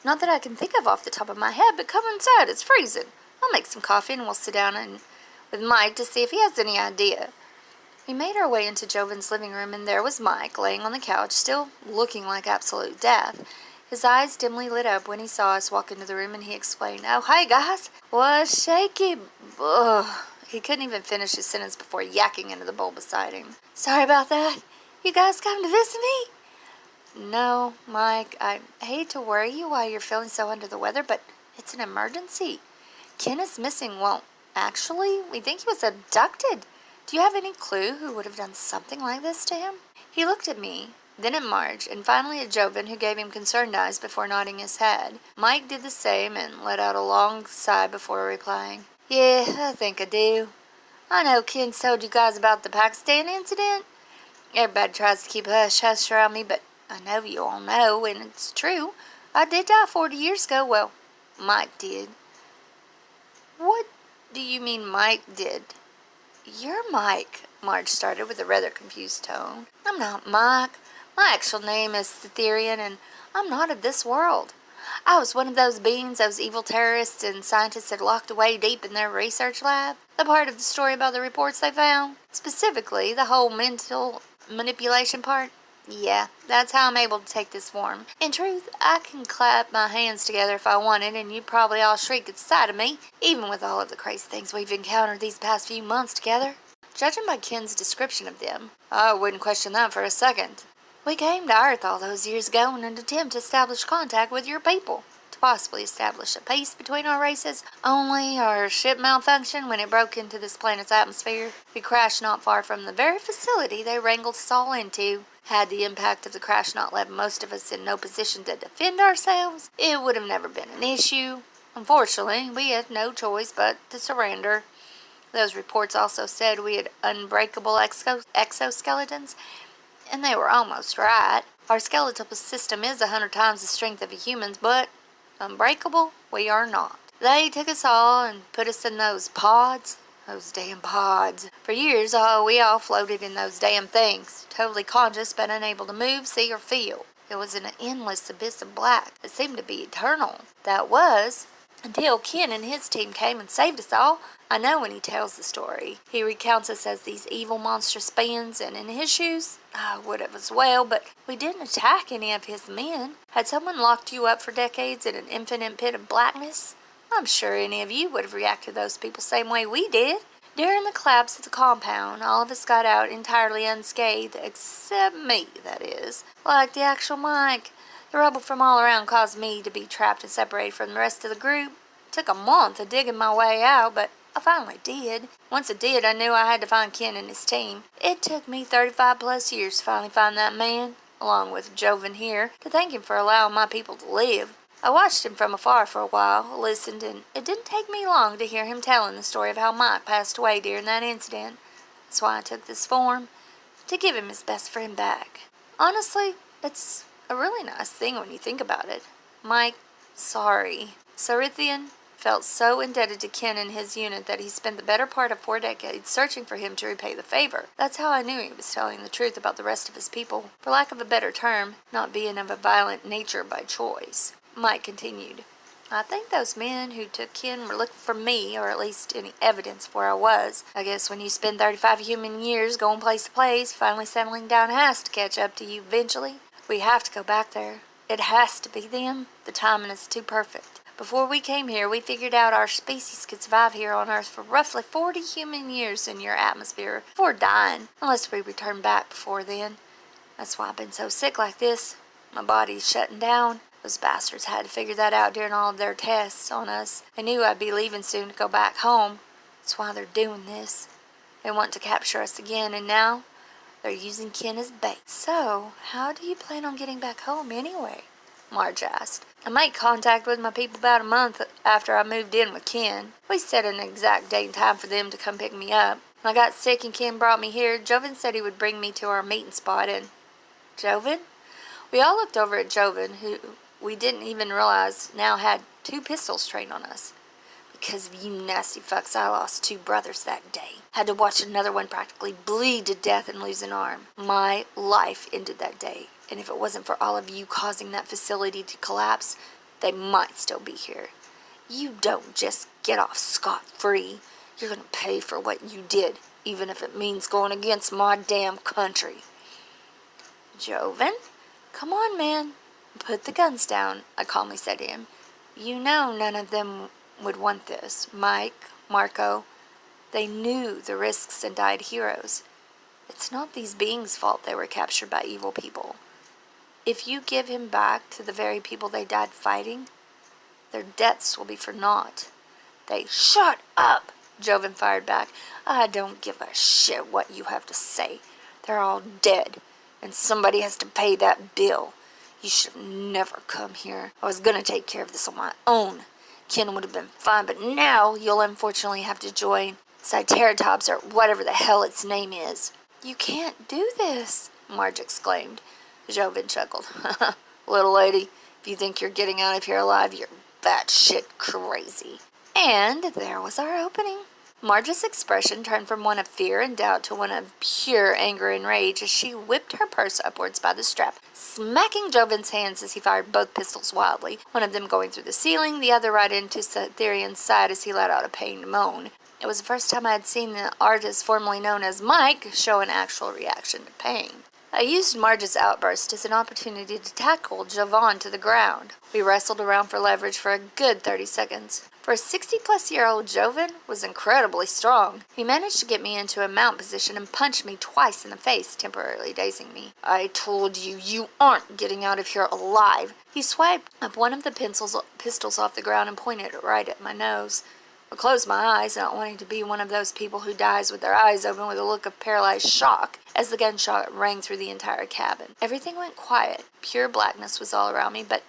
Not that I can think of off the top of my head, but come inside. It's freezing. I'll make some coffee and we'll sit down with Mike to see if he has any idea. We made our way into Jovan's living room, and there was Mike, laying on the couch, still looking like absolute death. His eyes dimly lit up when he saw us walk into the room, and he explained, "Oh, hey, guys. What's shaky?" Ugh. He couldn't even finish his sentence before yakking into the bowl beside him. "Sorry about that. You guys come to visit me?" "No, Mike, I hate to worry you while you're feeling so under the weather, but it's an emergency. Ken is missing. Well, actually, we think he was abducted. Do you have any clue who would have done something like this to him?" He looked at me, then at Marge, and finally at Jovan, who gave him concerned eyes before nodding his head. Mike did the same and let out a long sigh before replying, "Yeah, I think I do. I know Ken's told you guys about the Pakistan incident. Everybody tries to keep hush-hush around me, but I know you all know, and it's true. I did die 40 years ago. Well, Mike did." "What do you mean Mike did?" "You're Mike," Marge started with a rather confused tone. "I'm not Mike. My actual name is Cytherean, and I'm not of this world. I was one of those beings those evil terrorists and scientists had locked away deep in their research lab. The part of the story about the reports they found. Specifically, the whole mental manipulation part. Yeah, that's how I'm able to take this form. In truth, I can clap my hands together if I wanted, and you'd probably all shriek at the sight of me, even with all of the crazy things we've encountered these past few months together. Judging by Ken's description of them, I wouldn't question that for a second. We came to Earth all those years ago in an attempt to establish contact with your people, to possibly establish a peace between our races, only our ship malfunctioned when it broke into this planet's atmosphere. We crashed not far from the very facility they wrangled us all into. Had the impact of the crash not left most of us in no position to defend ourselves, it would have never been an issue. Unfortunately, we had no choice but to surrender. Those reports also said we had unbreakable exoskeletons, and they were almost right. Our skeletal system is 100 times the strength of a human's, but unbreakable, we are not. They took us all and put us in those pods. Those damn pods. For years, we all floated in those damn things, totally conscious but unable to move, see, or feel. It was an endless abyss of black that seemed to be eternal. That was, until Ken and his team came and saved us all. I know when he tells the story, he recounts us as these evil, monstrous beings, and in his shoes, I would have as well, but we didn't attack any of his men. Had someone locked you up for decades in an infinite pit of blackness, I'm sure any of you would have reacted to those people the same way we did. During the collapse of the compound, all of us got out entirely unscathed, except me, that is. Like the actual Mike. The rubble from all around caused me to be trapped and separated from the rest of the group. It took a month of digging my way out, but I finally did. Once I did, I knew I had to find Ken and his team. It took me 35 plus years to finally find that man, along with Jovan here, to thank him for allowing my people to live. I watched him from afar for a while, listened, and it didn't take me long to hear him telling the story of how Mike passed away during that incident. That's why I took this form, to give him his best friend back. Honestly, it's a really nice thing when you think about it. Mike, sorry. Sarithian felt so indebted to Ken and his unit that he spent the better part of 4 decades searching for him to repay the favor. That's how I knew he was telling the truth about the rest of his people, for lack of a better term, not being of a violent nature by choice. Mike continued, I think those men who took Ken were looking for me, or at least any evidence of where I was. I guess when you spend 35 human years going place to place, finally settling down has to catch up to you eventually. We have to go back there. It has to be them. The timing is too perfect. Before we came here, we figured out our species could survive here on Earth for roughly 40 human years in your atmosphere before dying, unless we return back before then. That's why I've been so sick like this. My body's shutting down. Those bastards had to figure that out during all of their tests on us. They knew I'd be leaving soon to go back home. That's why they're doing this. They want to capture us again, and now they're using Ken as bait. So, how do you plan on getting back home anyway? Marge asked. I made contact with my people about a month after I moved in with Ken. We set an exact date and time for them to come pick me up. When I got sick and Ken brought me here, Joven said he would bring me to our meeting spot, and... Joven? We all looked over at Joven, who we didn't even realize now had 2 pistols trained on us. Because of you nasty fucks, I lost 2 brothers that day. Had to watch another one practically bleed to death and lose an arm. My life ended that day, and if it wasn't for all of you causing that facility to collapse, they might still be here. You don't just get off scot-free. You're gonna pay for what you did, even if it means going against my damn country. Joven? Come on, man. Put the guns down, I calmly said to him. You know none of them would want this. Mike, Marco, they knew the risks and died heroes. It's not these beings' fault they were captured by evil people. If you give him back to the very people they died fighting, their deaths will be for naught. Shut up! Joven fired back. I don't give a shit what you have to say. They're all dead, and somebody has to pay that bill. You should have never come here. I was gonna take care of this on my own. Ken would have been fine, but now you'll unfortunately have to join Triceratops or whatever the hell its name is. You can't do this, Marge exclaimed. Joven chuckled. Little lady, if you think you're getting out of here alive, you're batshit crazy. And there was our opening. Marge's expression turned from one of fear and doubt to one of pure anger and rage as she whipped her purse upwards by the strap, smacking Joven's hands as he fired both pistols wildly, one of them going through the ceiling, the other right into Cytherean's side as he let out a pained moan. It was the first time I had seen the artist formerly known as Mike show an actual reaction to pain. I used Marge's outburst as an opportunity to tackle Jovan to the ground. We wrestled around for leverage for a good 30 seconds. For a 60-plus-year-old, Joven was incredibly strong. He managed to get me into a mount position and punched me twice in the face, temporarily dazing me. I told you, you aren't getting out of here alive. He swiped up one of the pistols off the ground and pointed it right at my nose. I closed my eyes, not wanting to be one of those people who dies with their eyes open with a look of paralyzed shock as the gunshot rang through the entire cabin. Everything went quiet. Pure blackness was all around me, but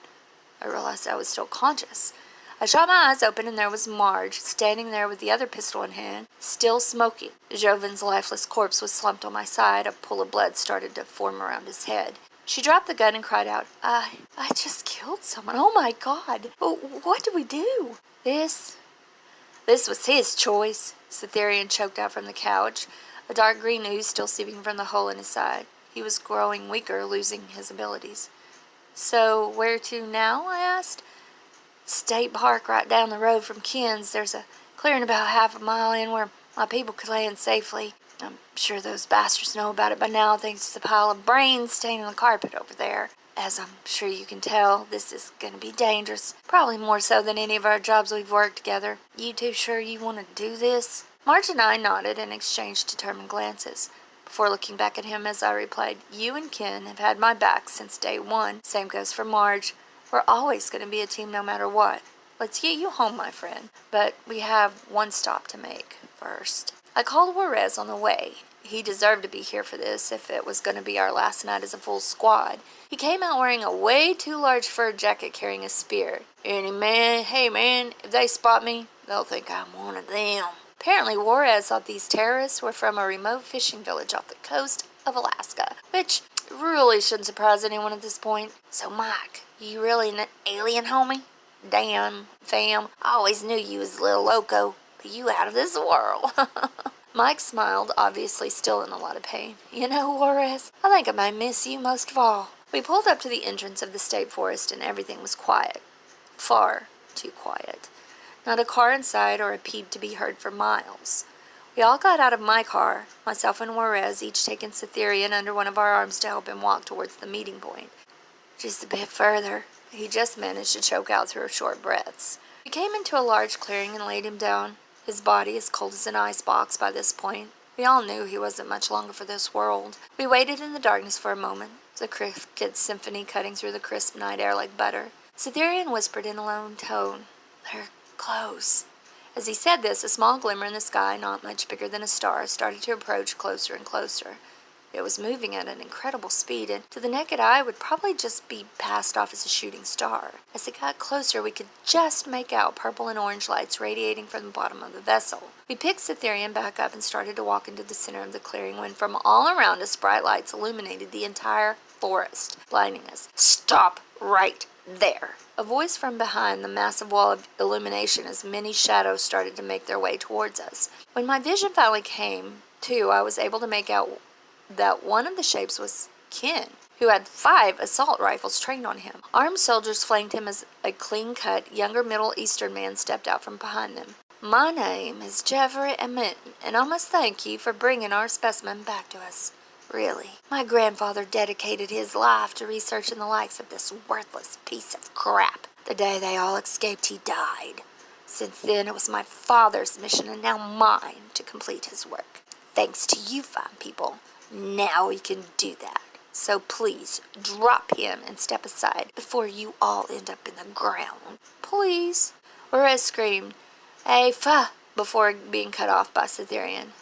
I realized I was still conscious. I shot my eyes open, and there was Marge, standing there with the other pistol in hand, still smoking. Joven's lifeless corpse was slumped on my side. A pool of blood started to form around his head. She dropped the gun and cried out, I just killed someone. Oh my God. What do we do? This was his choice, Cytherean choked out from the couch, a dark green ooze still seeping from the hole in his side. He was growing weaker, losing his abilities. So, where to now? I asked. State Park right down the road from Ken's. There's a clearing about half a mile in where my people could land safely. I'm sure those bastards know about it by now, thanks to the pile of brains staining the carpet over there. As I'm sure you can tell, this is going to be dangerous. Probably more so than any of our jobs we've worked together. You two sure you want to do this? Marge and I nodded and exchanged determined glances. Before looking back at him as I replied, you and Ken have had my back since day one. Same goes for Marge. We're always going to be a team no matter what. Let's get you home, my friend. But we have one stop to make first. I called Juarez on the way. He deserved to be here for this if it was going to be our last night as a full squad. He came out wearing a way too large fur jacket carrying a spear. Hey man, if they spot me, they'll think I'm one of them. Apparently Juarez thought these terrorists were from a remote fishing village off the coast of Alaska, which really shouldn't surprise anyone at this point. So Mike, you really an alien, homie? Damn, fam, I always knew you was a little loco, but you out of this world. Mike smiled, obviously still in a lot of pain. You know, Juarez, I think I may miss you most of all. We pulled up to the entrance of the state forest and everything was quiet. Far too quiet. Not a car in sight or a peep to be heard for miles. We all got out of my car, myself and Juarez, each taking Cytherean under one of our arms to help him walk towards the meeting point. Just a bit further. He just managed to choke out through short breaths. We came into a large clearing and laid him down. His body as cold as an ice box by this point. We all knew he wasn't much longer for this world. We waited in the darkness for a moment, the cricket symphony cutting through the crisp night air like butter. Cytherean whispered in a low tone, "They're close." As he said this, a small glimmer in the sky, not much bigger than a star, started to approach closer and closer. It was moving at an incredible speed, and to the naked eye would probably just be passed off as a shooting star. As it got closer, we could just make out purple and orange lights radiating from the bottom of the vessel. We picked Cytherean back up and started to walk into the center of the clearing when from all around us bright lights illuminated the entire forest, blinding us. "Stop right there!" A voice from behind the massive wall of illumination as many shadows started to make their way towards us. When my vision finally came to, I was able to make out that one of the shapes was Ken, who had 5 assault rifles trained on him. Armed soldiers flanked him as a clean-cut, younger Middle Eastern man stepped out from behind them. "My name is Jeffrey Minton, and I must thank you for bringing our specimen back to us. Really, my grandfather dedicated his life to researching the likes of this worthless piece of crap. The day they all escaped, he died. Since then, it was my father's mission and now mine to complete his work. Thanks to you fine people, now we can do that. So please, drop him and step aside before you all end up in the ground." "Please," Rez screamed, "Hey, fuh," before being cut off by Cytherean.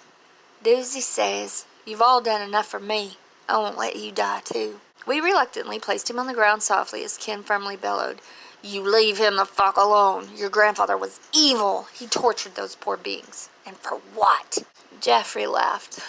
"Do as he says. You've all done enough for me. I won't let you die, too." We reluctantly placed him on the ground softly as Ken firmly bellowed, "You leave him the fuck alone. Your grandfather was evil. He tortured those poor beings. And for what?" Jeffrey laughed.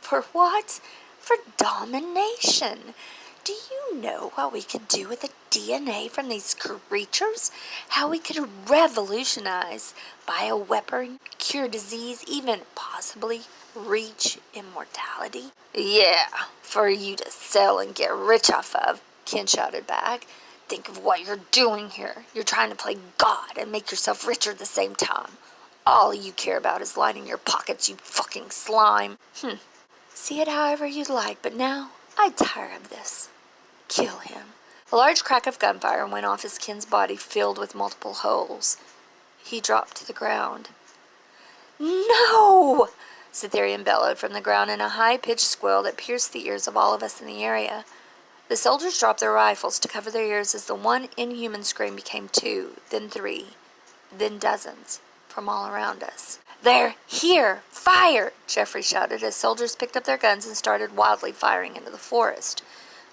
"For what? For domination. Do you know what we could do with the DNA from these creatures? How we could revolutionize bioweapon, cure disease, even possibly reach immortality?" "Yeah, for you to sell and get rich off of," Ken shouted back. "Think of what you're doing here. You're trying to play God and make yourself richer at the same time. All you care about is lining your pockets, you fucking slime." "See it however you'd like, but now I tire of this. Kill him." A large crack of gunfire went off as Ken's body filled with multiple holes. He dropped to the ground. "No!" Cytherean bellowed from the ground in a high-pitched squeal that pierced the ears of all of us in the area. The soldiers dropped their rifles to cover their ears as the one inhuman scream became 2, then 3, then dozens from all around us. "They're here! Fire!" Jeffrey shouted as soldiers picked up their guns and started wildly firing into the forest.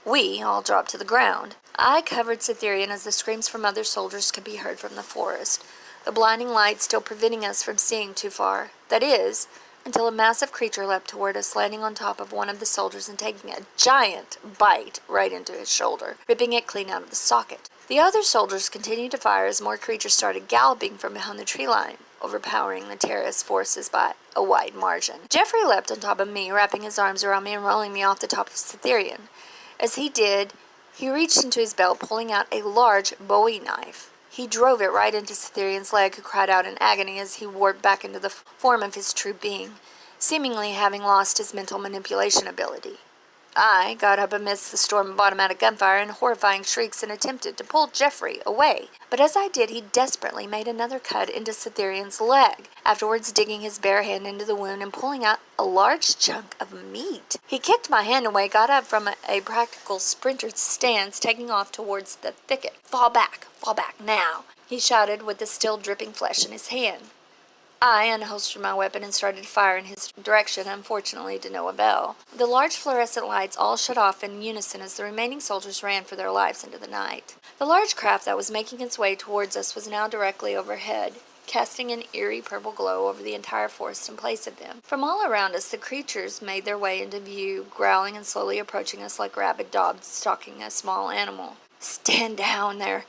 We all dropped to the ground. I covered Cytherean as the screams from other soldiers could be heard from the forest, the blinding light still preventing us from seeing too far. That is, until a massive creature leapt toward us, landing on top of one of the soldiers and taking a giant bite right into his shoulder, ripping it clean out of the socket. The other soldiers continued to fire as more creatures started galloping from behind the tree line, overpowering the terrorist forces by a wide margin. Jeffrey leapt on top of me, wrapping his arms around me and rolling me off the top of Cytherean. As he did, he reached into his belt, pulling out a large Bowie knife. He drove it right into Cytherean's leg, who cried out in agony as he warped back into the form of his true being, seemingly having lost his mental manipulation ability. I got up amidst the storm of automatic gunfire and horrifying shrieks and attempted to pull Jeffrey away. But as I did, he desperately made another cut into Cytherean's leg, afterwards digging his bare hand into the wound and pulling out a large chunk of meat. He kicked my hand away, got up from a practical sprinter's stance, taking off towards the thicket. Fall back now," he shouted with the still dripping flesh in his hand. I unholstered my weapon and started to fire in his direction, unfortunately to no avail. The large fluorescent lights all shut off in unison as the remaining soldiers ran for their lives into the night. The large craft that was making its way towards us was now directly overhead, casting an eerie purple glow over the entire forest in place of them. From all around us, the creatures made their way into view, growling and slowly approaching us like rabid dogs stalking a small animal. "Stand down, they're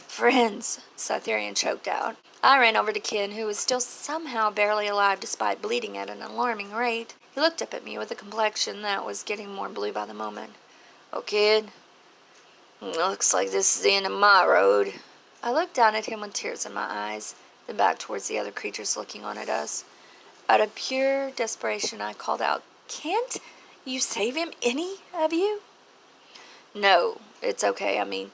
friends," Cytherean choked out. I ran over to Ken, who was still somehow barely alive despite bleeding at an alarming rate. He looked up at me with a complexion that was getting more blue by the moment. "Oh, kid, looks like this is the end of my road." I looked down at him with tears in my eyes, then back towards the other creatures looking on at us. Out of pure desperation, I called out, "Can't you save him, any of you?" "No, it's okay. I'm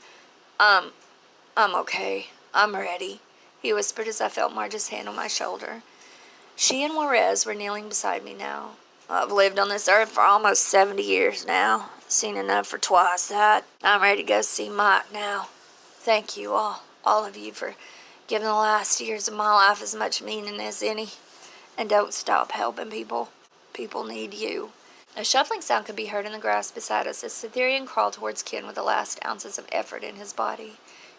okay. I'm ready," he whispered as I felt Marge's hand on my shoulder. She and Juarez were kneeling beside me now. "I've lived on this earth for almost 70 years now. Seen enough for twice that. I'm ready to go see Mike now. Thank you, all of you, for giving the last years of my life as much meaning as any. And don't stop helping people. People need you." A shuffling sound could be heard in the grass beside us as Cytherean crawled towards Ken with the last ounces of effort in his body.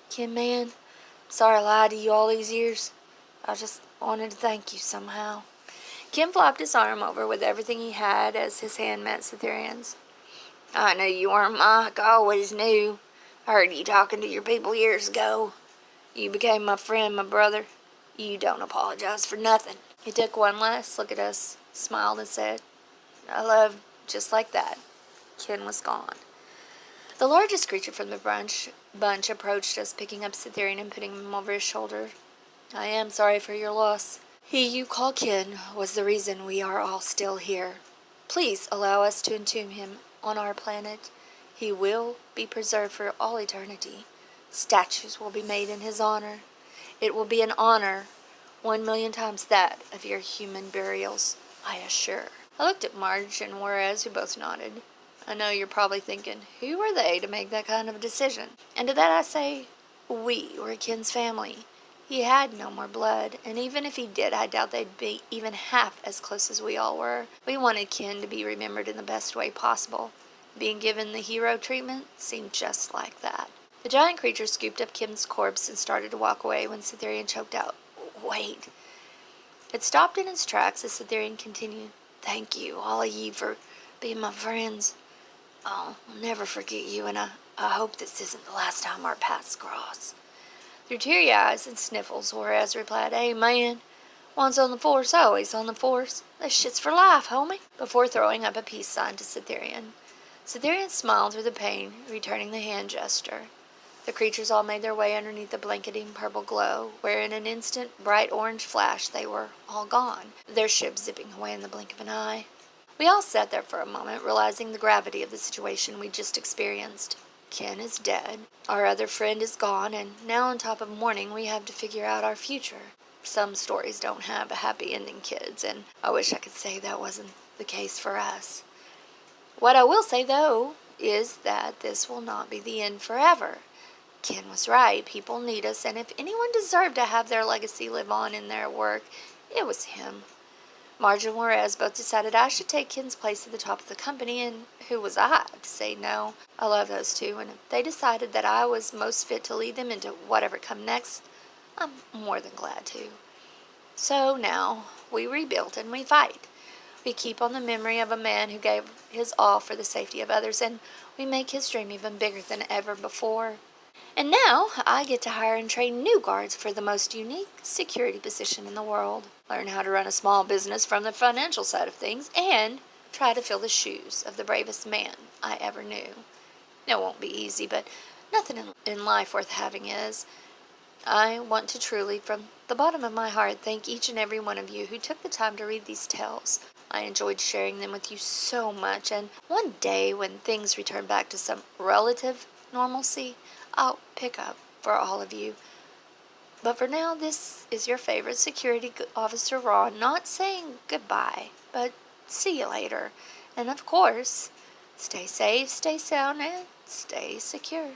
"Ken, man, sorry I lied to you all these years. I just wanted to thank you somehow." Ken flopped his arm over with everything he had as his hand met Cytherean's. "I knew you weren't Mike. I always knew. I heard you talking to your people years ago. You became my friend, my brother. You don't apologize for nothing." He took one last look at us, smiled, and said, "I love," just like that. Ken was gone. The largest creature from the bunch approached us, picking up Cytherean and putting him over his shoulder. "I am sorry for your loss. He you call Ken was the reason we are all still here. Please allow us to entomb him on our planet. He will be preserved for all eternity. Statues will be made in his honor. It will be an honor 1,000,000 times that of your human burials, I assure." I looked at Marge and Juarez, who both nodded. I know you're probably thinking, who are they to make that kind of a decision? And to that I say, we were Ken's family. He had no more blood, and even if he did, I doubt they'd be even half as close as we all were. We wanted Ken to be remembered in the best way possible. Being given the hero treatment seemed just like that. The giant creature scooped up Ken's corpse and started to walk away when Cytherean choked out, "Wait." It stopped in its tracks as Cytherean continued, "Thank you, all of you, for being my friends. I'll never forget you, and I hope this isn't the last time our paths cross." Through teary eyes and sniffles, Juarez replied, "Amen. Once on the force, always on the force. This shit's for life, homie," before throwing up a peace sign to Cytherean. Cytherean smiled through the pain, returning the hand gesture. The creatures all made their way underneath the blanketing purple glow, where in an instant bright orange flash they were all gone, their ship zipping away in the blink of an eye. We all sat there for a moment, realizing the gravity of the situation we'd just experienced. Ken is dead, our other friend is gone, and now on top of mourning we have to figure out our future. Some stories don't have a happy ending, kids, and I wish I could say that wasn't the case for us. What I will say, though, is that this will not be the end forever. Ken was right. People need us, and if anyone deserved to have their legacy live on in their work, it was him. Marge and Juarez both decided I should take Ken's place at the top of the company, and who was I to say no? I love those two, and if they decided that I was most fit to lead them into whatever come next, I'm more than glad to. So now, we rebuild and we fight. We keep on the memory of a man who gave his all for the safety of others, and we make his dream even bigger than ever before. And now, I get to hire and train new guards for the most unique security position in the world. Learn how to run a small business from the financial side of things, and try to fill the shoes of the bravest man I ever knew. It won't be easy, but nothing in life worth having is. I want to truly, from the bottom of my heart, thank each and every one of you who took the time to read these tales. I enjoyed sharing them with you so much, and one day when things return back to some relative normalcy, I'll pick up for all of you. But for now, this is your favorite security officer, Ron, not saying goodbye, but see you later. And of course, stay safe, stay sound, and stay secure.